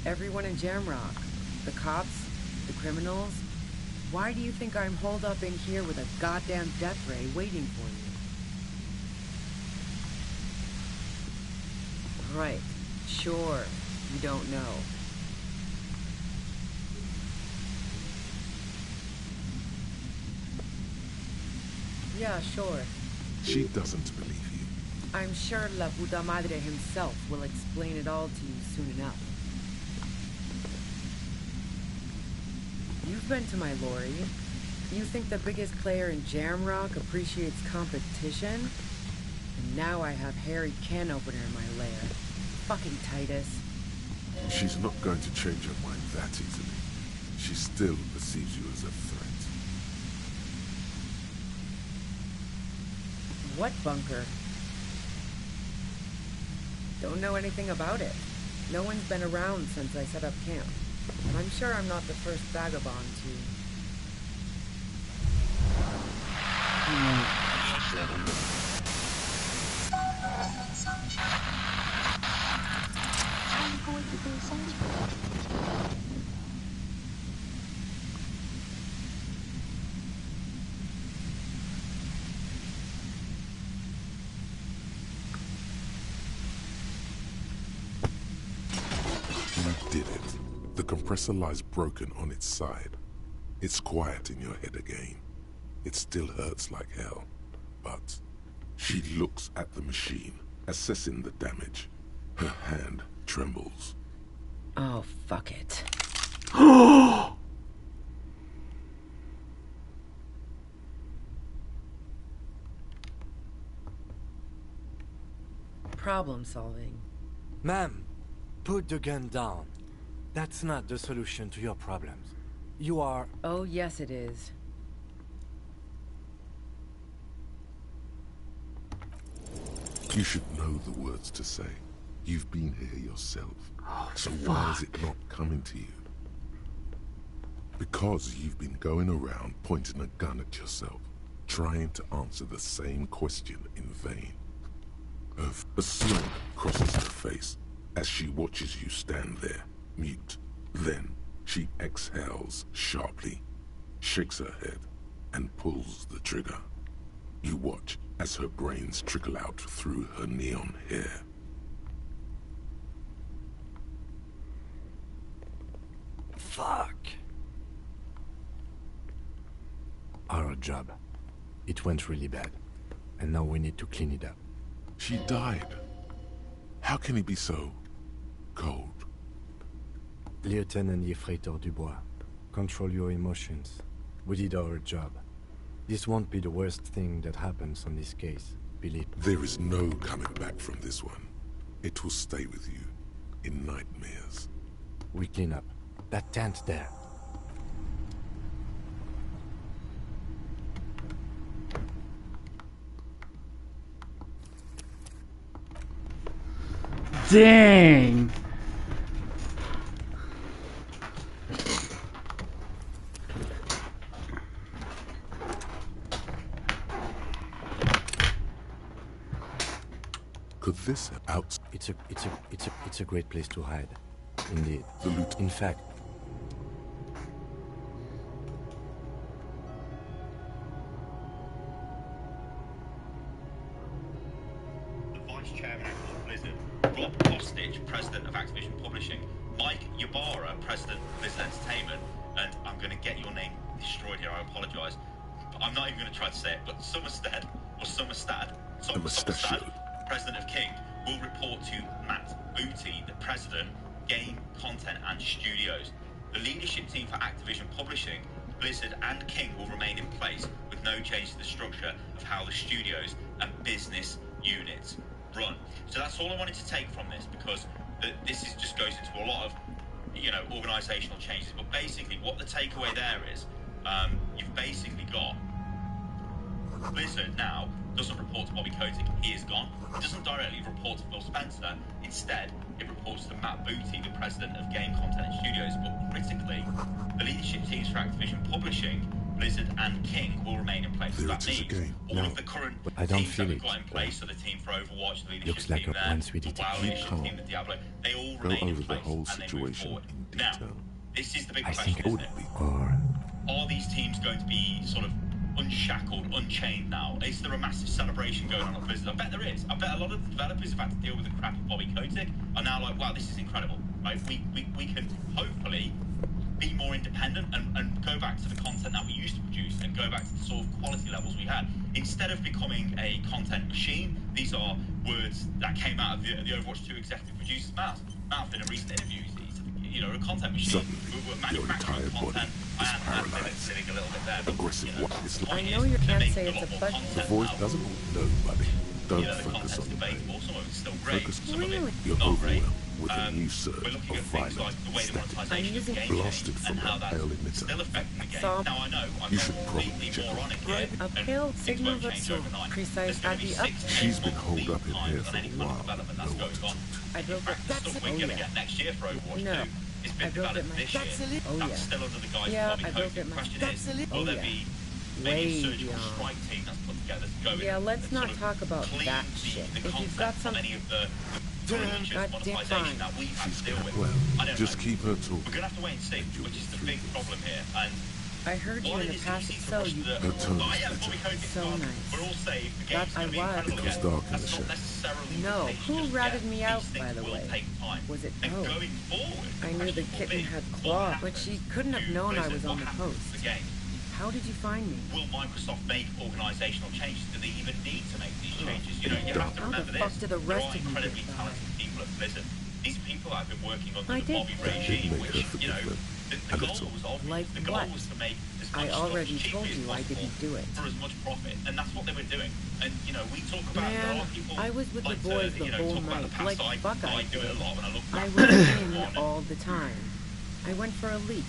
Everyone in Jamrock, the cops, the criminals, why do you think I'm holed up in here with a goddamn death ray waiting for me? Right, sure, you don't know. Yeah, sure. She doesn't believe you. I'm sure La Puta Madre himself will explain it all to you soon enough. You've been to my lorry. You think the biggest player in Jamrock appreciates competition? And now I have Harry Can Opener in my lair. Fucking Titus. She's not going to change her mind that easily. She still perceives you as a threat. What bunker? Don't know anything about it. No one's been around since I set up camp. And I'm sure I'm not the first vagabond You did it. The compressor lies broken on its side. It's quiet in your head again. It still hurts like hell. But she looks at the machine, assessing the damage. Her hand trembles. Oh, fuck it. Problem solving. Ma'am, put the gun down. That's not the solution to your problems. You are... Oh, yes it is. You should know the words to say. You've been here yourself. So fuck. why is it not coming to you? Because you've been going around pointing a gun at yourself, trying to answer the same question in vain. A smirk crosses her face as she watches you stand there, mute. Then she exhales sharply, shakes her head, and pulls the trigger. You watch as her brains trickle out through her neon hair. Fuck. Our job. It went really bad. And now we need to clean it up. She died. How can he be so cold? Lieutenant Yefreitor Dubois, control your emotions. We did our job. This won't be the worst thing that happens on this case, believe me. There is no coming back from this one. It will stay with you in nightmares. We clean up. That tent there. Dang! Could this out? It's a great place to hide. Indeed. The loot. In fact, chairman of Blizzard, Rob Kostich, president of Activision Publishing, Mike Ybarra, president of Blizzard Entertainment, and I'm going to get your name destroyed here, I apologise. I'm not even going to try to say it, but Summerstad, president of King, will report to Matt Booty, the president, Game, Content and Studios. The leadership team for Activision Publishing, Blizzard and King will remain in place with no change to the structure of how the studios and business units run. So that's all I wanted to take from this, because this just goes into a lot of, organisational changes. But basically what the takeaway there is, you've basically got Blizzard now doesn't report to Bobby Kotick, he is gone. It doesn't directly report to Phil Spencer. Instead, it reports to Matt Booty, the president of Game, Content and Studios. But critically, the leadership teams for Activision Publishing, Blizzard and King will remain in place. That means all of the current teams that we've got in place, so the team for Overwatch, the leadership team there, the WoW leadership team, the Diablo, they all remain in place and they move forward. Now, this is the big question, isn't it? Are these teams going to be sort of unshackled, unchained now? Is there a massive celebration going on at Blizzard? I bet there is. I bet a lot of the developers have had to deal with the crap of Bobby Kotick are now like, wow, this is incredible. Right? We can hopefully be more independent and go back to the content that we used to produce and go back to the sort of quality levels we had. Instead of becoming a content machine, these are words that came out of the Overwatch 2 executive producer's mouth in a recent interview. A content machine. We're manufacturing content. I am sitting a little bit there. But, I know you can't say it's a budget. The voice doesn't know, buddy. Don't focus on the pain. Focus on you're overwhelmed with a new surge of violent static blasted from a pale emitter. You should probably check on a pale signal that's so precise at the up. She's been holed up in here for a while. I built it. Stuff we're gonna get next year for Overwatch 2. It's been developed this year. That's still under the guise of Bobby Kotick. The question is, will there be maybe a surgical strike team that's put together to go in? Yeah, let's not talk about that shit. If you've got some... any of the monetization that we've had to deal with. Well, I don't just know. keep her talking. We're gonna have to wait and see, which is the big problem here. And I heard you in the past, so you... So nice. We're all saved. The game's gonna be incredible again. It was dark in the That's not necessarily No, who ratted me out, by the will way? take time. Was it And Poe? going forward, I knew the kitten had claws, but she couldn't have known I was on the coast. the game. How did you find me? Will Microsoft make organisational changes? Do they even need to make these changes? You have to remember this. Do the rest of you incredibly get talented people at Blizzard. These people have been working under I the did. Bobby regime, which, the goal was obvious. Like the goal what? was to make as I much already stuff as told cheaply you as I didn't possible do it. for as much profit, and that's what they were doing. And, we talk about, there Man, are people I was with the like boys to, the whole talk about night, the past. like I Buckeye do it a lot when I look I back. was in all the time. I went for a leak.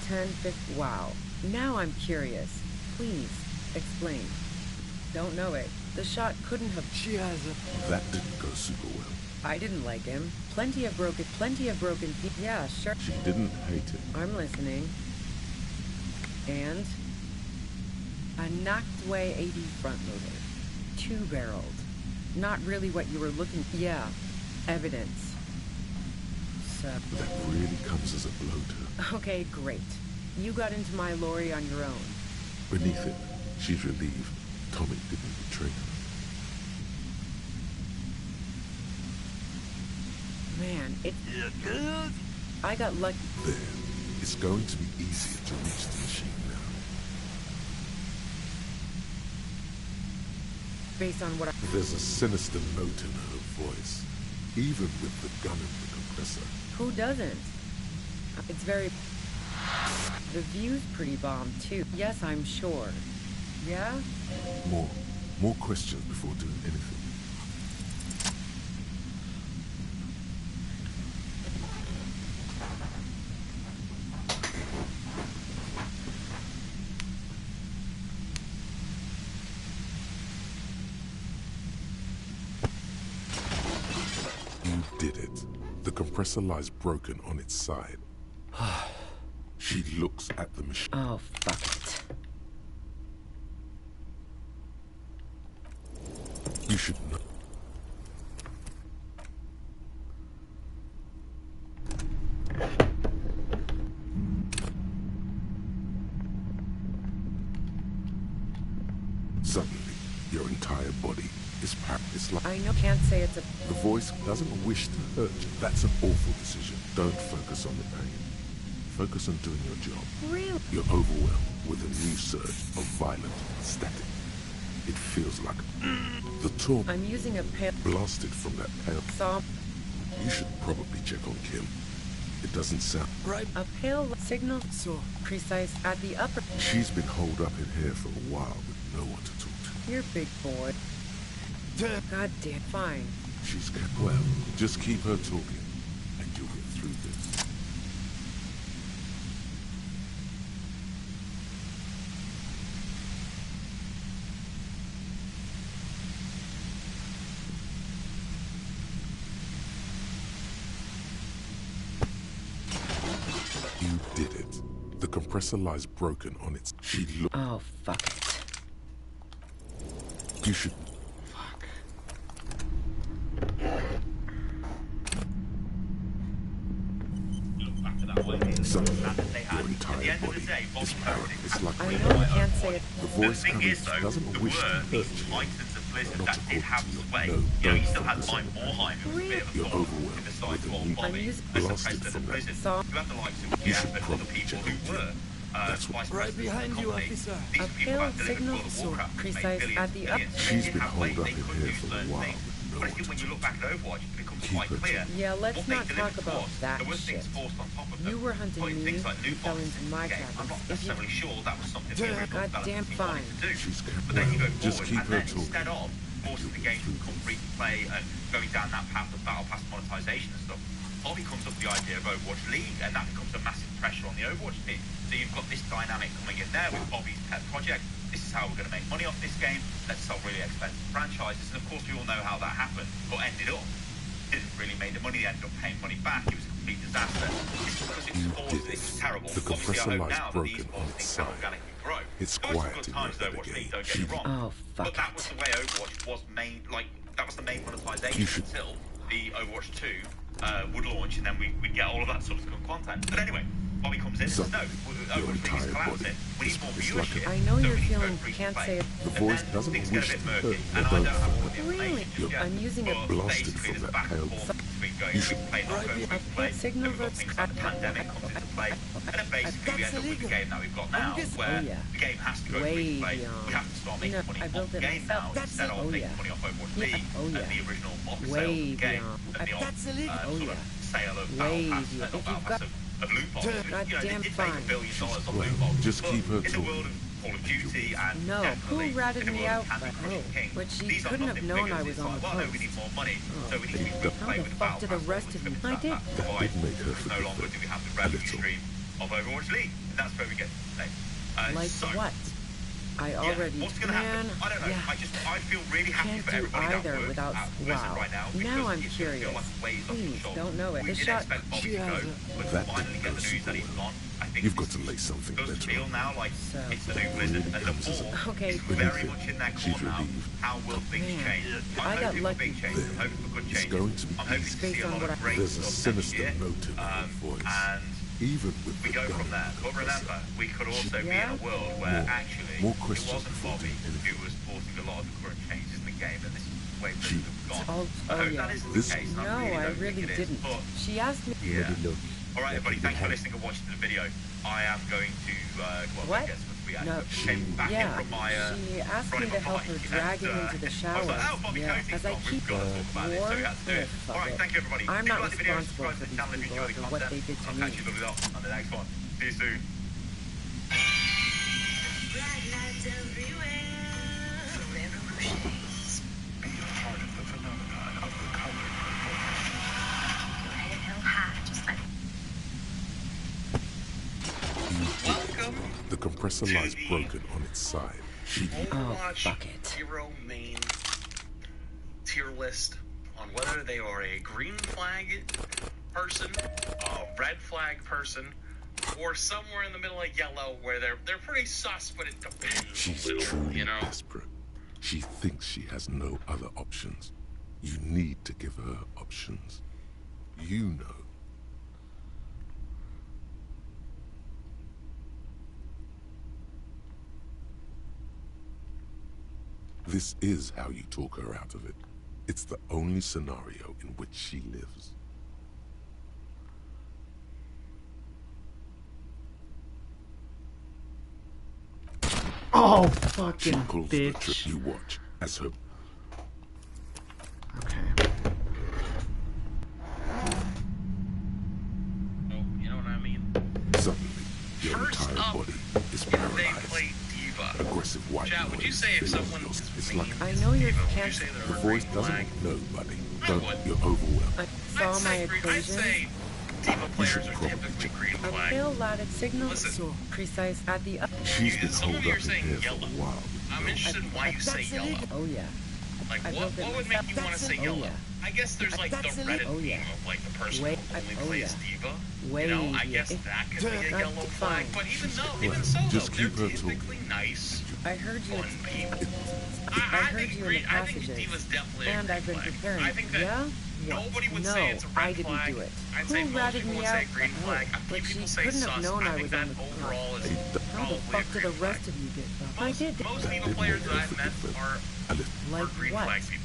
10, 15, wow. Now I'm curious. Please, explain. Don't know it. The shot couldn't have... She has a... That didn't go super well. I didn't like him. Plenty of broken... Yeah, sure. She didn't hate it. I'm listening. And... a knocked away 80 front loader. 2-barreled. Not really what you were looking... Yeah. Evidence. So... That really comes as a blow to her. Okay, great. You got into my lorry on your own. Beneath it, she's relieved Tommy didn't betray her. Man, it... I got lucky. There. It's going to be easier to reach the machine now. Based on what I... There's a sinister note in her voice, even with the gun and the compressor. Who doesn't? It's very... The view's pretty bomb, too. Yes, I'm sure. Yeah? More questions before doing anything. You did it. The compressor lies broken on its side. She looks at the machine. Oh, fuck it. You should know. Suddenly, your entire body It's like I know, can't say it's a... the voice doesn't wish to hurt you. That's an awful decision. Don't focus on the pain. Focus on doing your job. Really? You're overwhelmed with a new surge of violent static. It feels like the torment I'm using a pale... blasted from that pale... Saw... You should probably check on Kim. It doesn't sound... Right. A pale signal so precise at the upper... She's been holed up in here for a while with no one to talk to. You're big boy. God damn, fine. She's well. Just keep her talking, and you'll get through this. You did it. The compressor lies broken on its... She looked... Oh, fuck it. You should... Suddenly, your entire body is paralyzed. It's like... I know I can't say it. The voice coming doesn't wish to hurt you. Not according to your... No, you still had Mike Morheim, who was a bit of a You're thorn overwhelmed in the side with of a new Bobby, as the blasted president from of that... prison. You have the likes of You should and other probably people check on who were Kim. That's what... vice presidents of the company. These A are people pale that delivered signal World of so Warcraft, made precise billions at and the billions. She's They been have holed ways up they in could here do for a certain while things. with no But I one think to when you talk look back at Overwatch, it becomes Keep quite her clear. Yeah, let's what they not delivered talk about was that there was things shit. forced on top of them. You were hunting Putting me, things like new fell bosses into in my the game. trap. I'm not If you... necessarily sure that was something the original Goddamn developers fine. wanted to do. She's But then you go just forward, keep and her then talking. instead of forcing the game to become free to play and going down that path of battle pass monetization and stuff, Bobby comes up with the idea of Overwatch League, and that becomes a massive pressure on the Overwatch team. So you've got this dynamic coming in there with Bobby's pet project. This is how we're going to make money off this game. Let's sell really expensive franchises. And of course, we all know how that happened, but ended up didn't really make the money. They ended up paying money back. It was a complete disaster. It's because it was forced. It was terrible. The Obviously, I compressor hope lies now that broken these on its things can side. organically grow. It's There was some quiet good in times the Overwatch League, don't get game. me wrong. Oh, fuck But that was the way Overwatch was made. Like that was the main monetization until the Overwatch 2 would launch, and then we'd get all of that subsequent content. But anyway, Bobby comes in and says, no, Overwatch League is collapsing. We need more viewership. I know so you're we need to go feeling, free to can't play. say it. The voice doesn't Things wish get a to bit hurt murky, you. and I don't have all the Really? information yet. I'm using a... But Blasted basically, from there's a that back and pale... forth between going You free should... to play, not going free to play. Signal Then we've got versus... things like the pandemic comes into play. And then basically we end up with the game that we've got now, where the game has to go free to play. We have to start making money off the game now instead of making money off Overwatch League and the original box sales of the game and the odd sort of sale of Battle Pass, not Battle Pass, of loot boxes. You know, they did make $1 billion off loot boxes. Just keep her in the talking. world of Call of Duty and No, definitely who ratted in the me world out? of Candy Crush and King, But she these are couldn't have nothing known figures. I was It's on like, the well, no, we post. need more money, so we need to be free to How play the with the fuck Battle did Pass. the rest of you... I did. Otherwise, did make her no longer do we have the revenue stream of Overwatch League. And that's where we get today. Like so, what? I already... what's going to happen? I don't know. Yeah. I feel really happy Can't for do everybody that either works without... at Blizzard Wow. right now. Now because I'm it's gonna feel curious. like a weight off your Please, shoulders. don't know it. We The did shot... expect Bobby to go, but to That finally get the goes news that he's gone, I think You've got to lay something does better feel on. now like it's the new Blizzard, and the ball Okay. is very much in their She's court now. relieved. How will things Man, change? I I'm got hoping for lucky. big changes. I'm hoping for good It's changes. going to be I'm hoping to easy. see a Based on lot what of I- great There's a stuff next sinister year. note in her voice. And Even with we the go gun from there. But remember, we could also be in a world where actually more it questions wasn't before Bobby doing anything. who was forcing a lot of the current changes in the game, and this is the way She- Blizzard have gone. Oh, I hope yeah. that isn't This- the case. and No, I I don't think really it is, didn't. But She asked me... yeah. Maybe look. All right, everybody. Thanks for listening and watching the video. I am going to What? I guess once we No, came back in yeah, from my she asked running me to my help bike, her and, drag him into the I was shower. like, oh, Bobby Yeah, Cody's as I gone. keep We've got to talk about it, so we had to do it. All right, thank you, everybody. I'm If you not like the video, responsible subscribe for to the these channel if you people enjoy the for what content. they did to I'll me. catch you lovely lot on the next one. See you soon. Bright lights everywhere, forever crusades. Be a part of the phenomenon of recovering your head held high, just like... Welcome. The compressor lies broken on its side. She... Overwatch fuck it. Hero main tier list on whether they are a green flag person, a red flag person, or somewhere in the middle of yellow where they're pretty sus, but it depends She's a little, truly you know? desperate. She thinks she has no other options. You need to give her options. You know. This is how you talk her out of it. It's the only scenario in which she lives. Oh, She fucking pulls the bitch. trick. You watch as her... Okay. You know what I mean? Suddenly, your entire body is They paralyzed. play diva. Aggressive white Chat, would you noise say if fills someone your- is It's mean like I know you diva, would you can't. say they're the a voice green doesn't flag? know, buddy. I Don't. would. You're overwhelmed. I saw my I'd equation. say diva players are typically green A flag. pale lighted signal Listen. so precise at the. She's been Some holed of you up are in saying here for yellow. a while. I'm interested in why you say yellow. Oh yeah. Like, I what wrote that would make you want to say oh, yellow? yeah. I guess there's like the Reddit Oh, yeah. meme of like the person Way- who only oh, plays yeah. diva. Way You know, I easier. guess that could be a Fine. yellow flag. But even Well, so, just though, keep they're her talking. typically nice, I heard you. fun people. I heard you in the I think passages. diva's definitely a And green I've been flag. preparing. I think that Yeah? nobody would No, say it's a red I didn't flag. do it. I'd Who say most ratted people me would out? say green flag. A few But people she say couldn't sus. have known I I think was that on the overall is How the probably a fuck did green the flag. rest of you get that? I did. Most diva players that I've met are Like green what? flag people.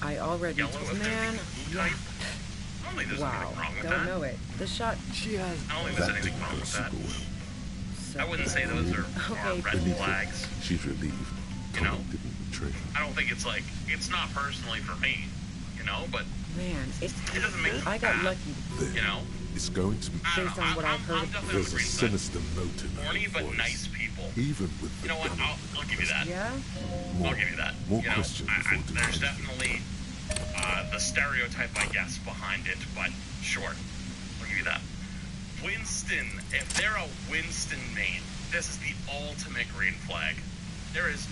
I already Yellow if they're man. the blue Yeah. type. I don't think there's Wow. anything wrong with Don't that. know it. The shot. She has. I don't think there's anything wrong with that. I wouldn't say those are red flags. She's relieved. You know? Tom didn't betray her. I don't think it's like, it's not personally for me, you know, but Man, it doesn't make I got lucky. you know? It's going to be... Based on what I've heard. There's a sinister note in her Horny but voice. nice people. Even with You know what? I'll give you that. Yeah? I'll give you that. More You know, questions there's definitely the stereotype, I guess, behind it, but sure. I'll give you that. Winston, if they're a Winston main, this is the ultimate green flag. There is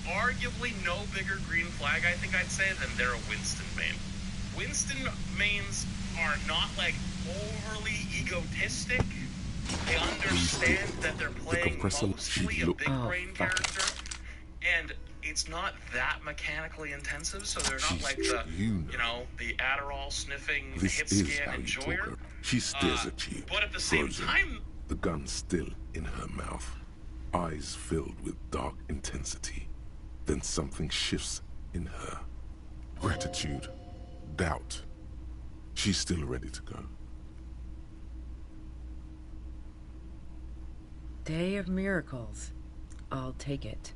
arguably no bigger green flag, I think I'd say, than they're a Winston main. Winston mains are not like overly egotistic. They understand that they're playing mostly a big brain character, and it's not that mechanically intensive, so they're not like the, you know, the Adderall sniffing This hit is scan how you talk enjoyer. her. She stares at you, But at the same frozen, time, the gun still in her mouth, eyes filled with dark intensity. Then something shifts in her. Gratitude, doubt. She's still ready to go. Day of miracles. I'll take it.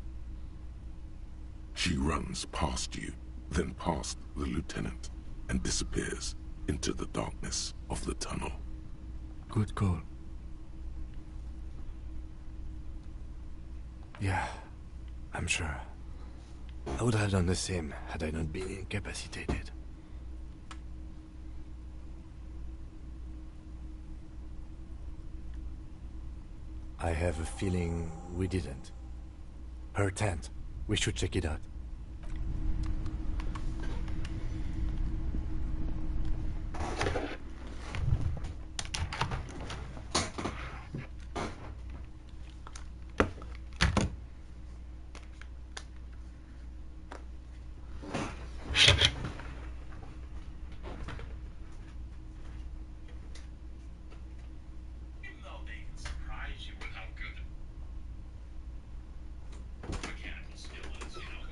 She runs past you, then past the lieutenant, and disappears into the darkness of the tunnel. Good call. Yeah, I'm sure. I would have done the same had I not been incapacitated. I have a feeling we didn't. Her tent. We should check it out. even though they can surprise you with how good mechanical skill is, you know,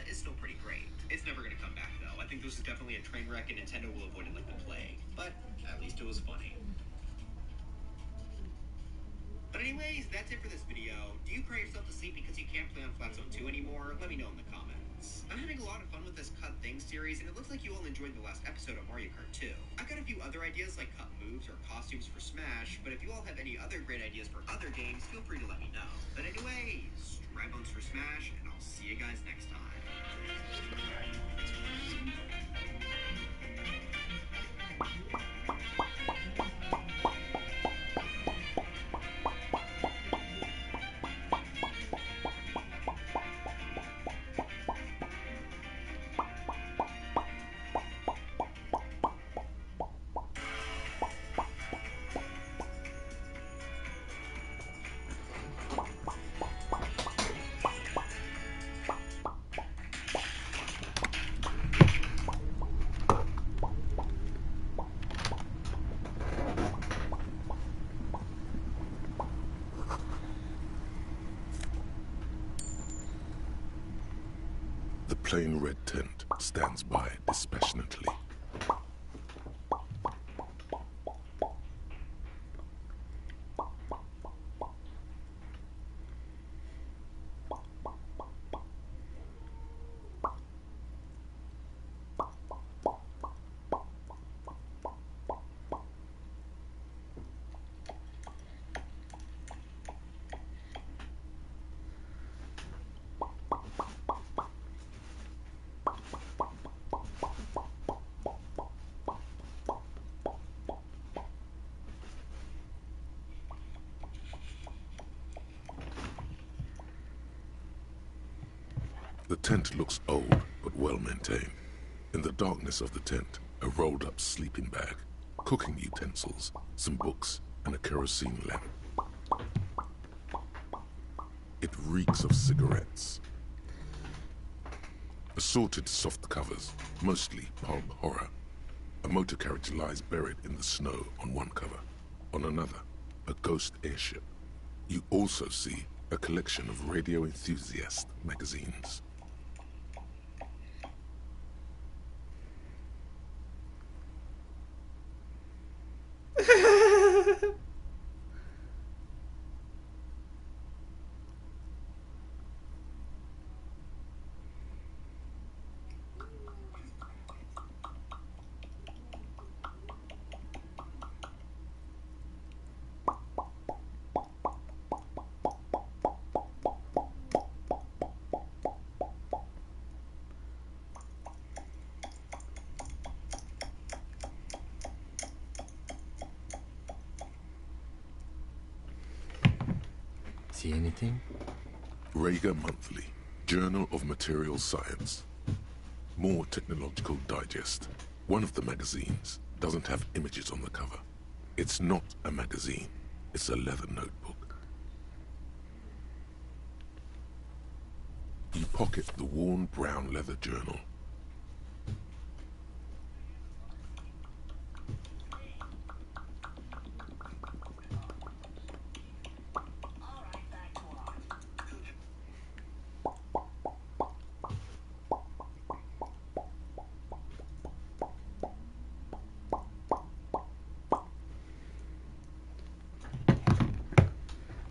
is still pretty great. It's never gonna come back, though. I think this is definitely a train wreck, and Nintendo will avoid it like the plague. But at least it was funny. But anyways, that's it for this video. Do you cry yourself to sleep because you can't play on Flat Zone 2 anymore? Let me know in the comments. I'm having a lot of fun with this Cut Things series, and it looks like you all enjoyed the last episode of Mario Kart 2. I've got a few other ideas like cut moves or costumes for Smash, but if you all have any other great ideas for other games, feel free to let me know. But anyways, dry bones for Smash, and I'll see you guys next time. The plain red tent stands by dispassionately. The tent looks old, but well maintained. In the darkness of the tent, a rolled up sleeping bag, cooking utensils, some books, and a kerosene lamp. It reeks of cigarettes. Assorted soft covers, mostly pulp horror. A motor carriage lies buried in the snow on one cover. On another, a ghost airship. You also see a collection of radio enthusiast magazines. See anything? Rager Monthly, Journal of Material Science. More Technological Digest. One of the magazines doesn't have images on the cover. It's not a magazine, it's a leather notebook. You pocket the worn brown leather journal.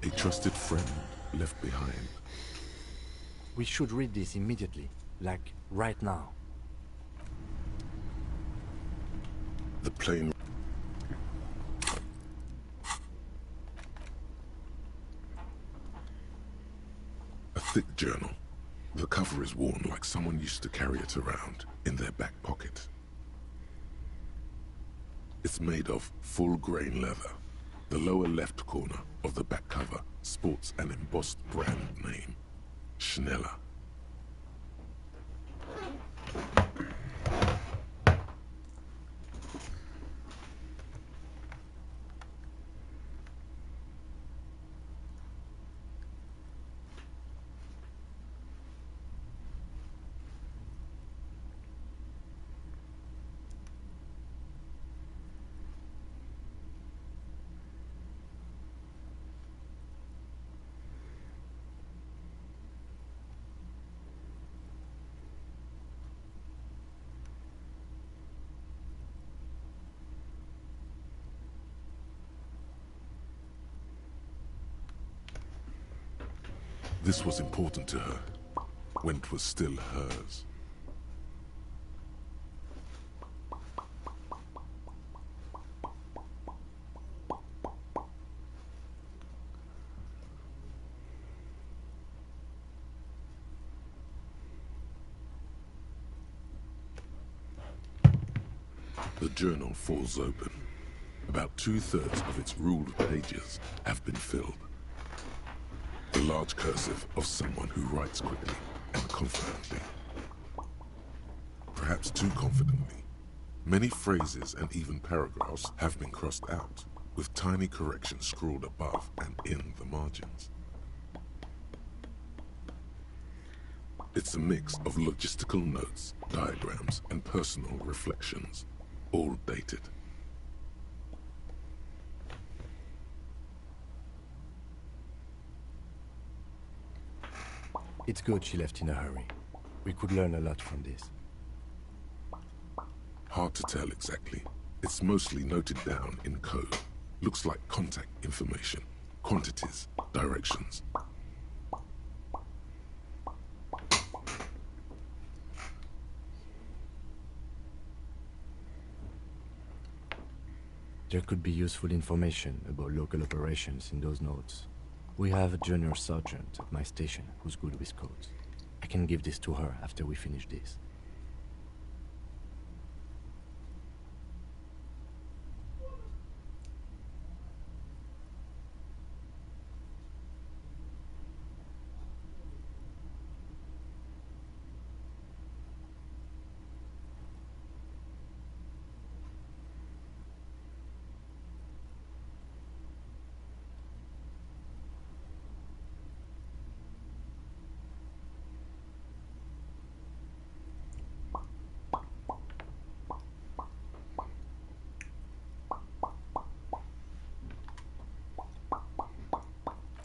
A trusted friend left behind. We should read this immediately, like right now. The plane. A thick journal. The cover is worn like someone used to carry it around in their back pocket. It's made of full-grain leather. The lower left corner of the back cover sports an embossed brand name, Schneller. This was important to her, when it was still hers. The journal falls open. About 2/3 of its ruled pages have been filled. The large cursive of someone who writes quickly and confidently. Perhaps too confidently. Many phrases and even paragraphs have been crossed out, with tiny corrections scrawled above and in the margins. It's a mix of logistical notes, diagrams, and personal reflections, all dated. It's good she left in a hurry. We could learn a lot from this. Hard to tell exactly. It's mostly noted down in code. Looks like contact information, quantities, directions. There could be useful information about local operations in those notes. We have a junior sergeant at my station who's good with codes. I can give this to her after we finish this.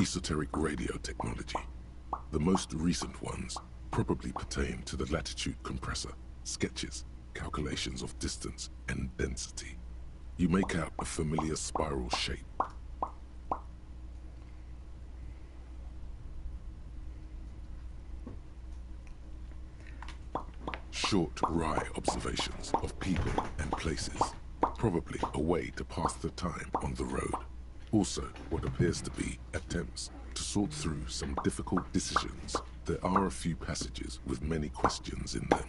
Esoteric radio technology. The most recent ones probably pertain to the latitude compressor, sketches, calculations of distance and density. You make out a familiar spiral shape. Short, wry observations of people and places, probably a way to pass the time on the road. Also, what appears to be attempts to sort through some difficult decisions. There are a few passages with many questions in them.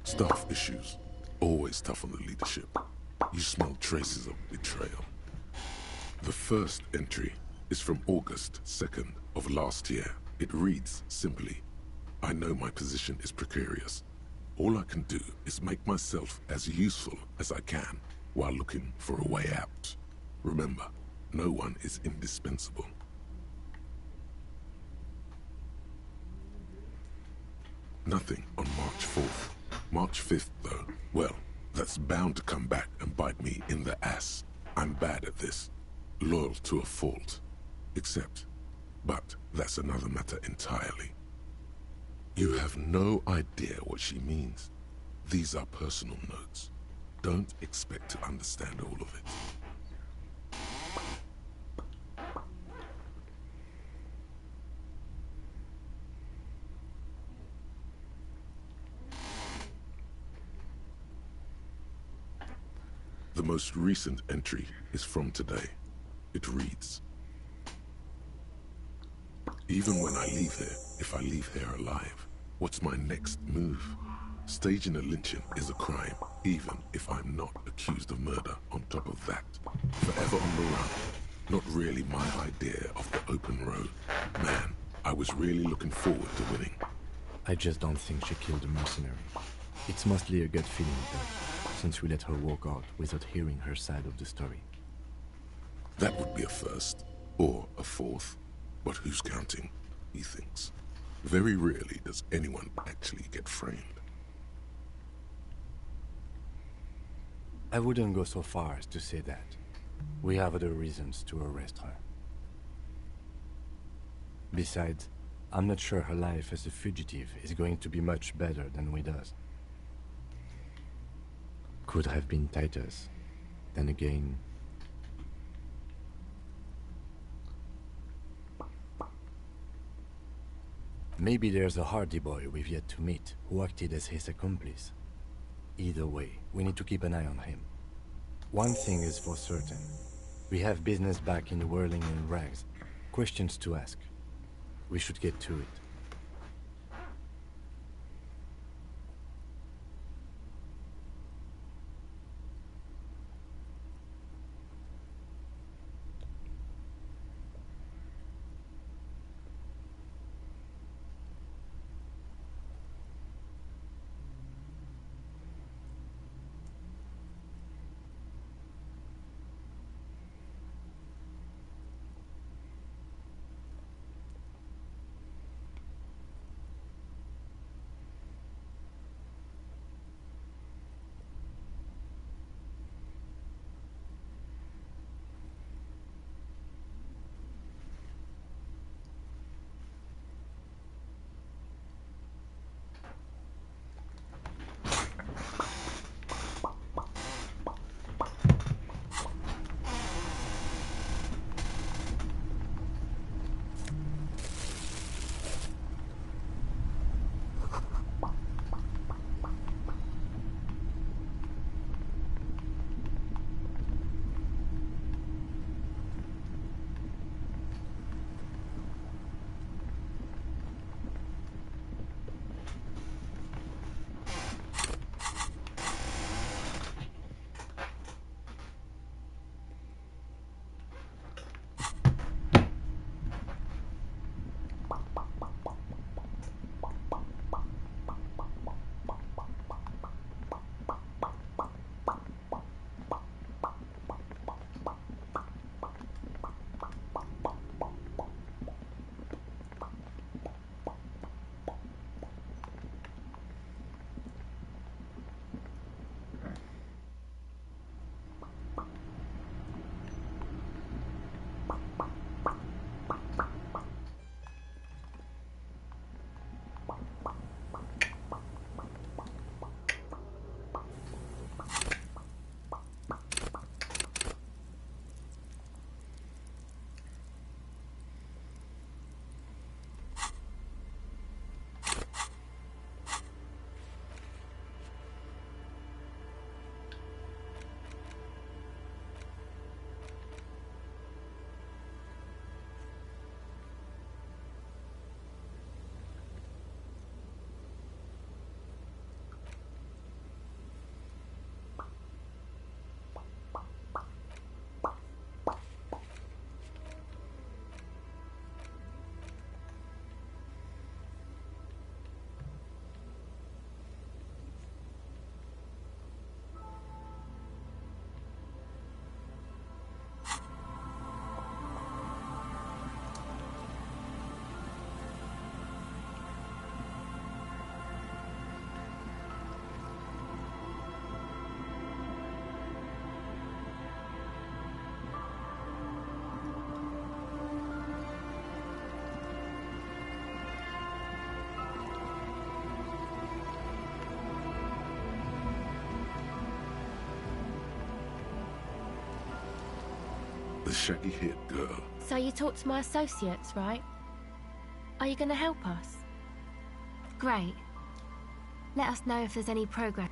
Staff issues, always tough on the leadership. You smell traces of betrayal. The first entry is from August 2nd of last year. It reads simply, I know my position is precarious. All I can do is make myself as useful as I can while looking for a way out. Remember, no one is indispensable. Nothing on March 4th. March 5th, though, well, that's bound to come back and bite me in the ass. I'm bad at this. Loyal to a fault. But that's another matter entirely. You have no idea what she means. These are personal notes. Don't expect to understand all of it. The most recent entry is from today. It reads, even when I leave here, if I leave here alive, what's my next move? Staging a lynching is a crime, even if I'm not accused of murder on top of that. Forever on the run. Not really my idea of the open road. Man, I was really looking forward to winning. I just don't think she killed a mercenary. It's mostly a gut feeling, though, since we let her walk out without hearing her side of the story. That would be a first, or a fourth. But who's counting, he thinks. Very rarely does anyone actually get framed. I wouldn't go so far as to say that. We have other reasons to arrest her. Besides, I'm not sure her life as a fugitive is going to be much better than with us. Could have been Titus. Then again... Maybe there's a Hardy boy we've yet to meet who acted as his accomplice. Either way, we need to keep an eye on him. One thing is for certain. We have business back in Whirling in Rags. Questions to ask. We should get to it. The shaggy-haired girl. So you talked to my associates, right? Are you going to help us? Great. Let us know if there's any progress.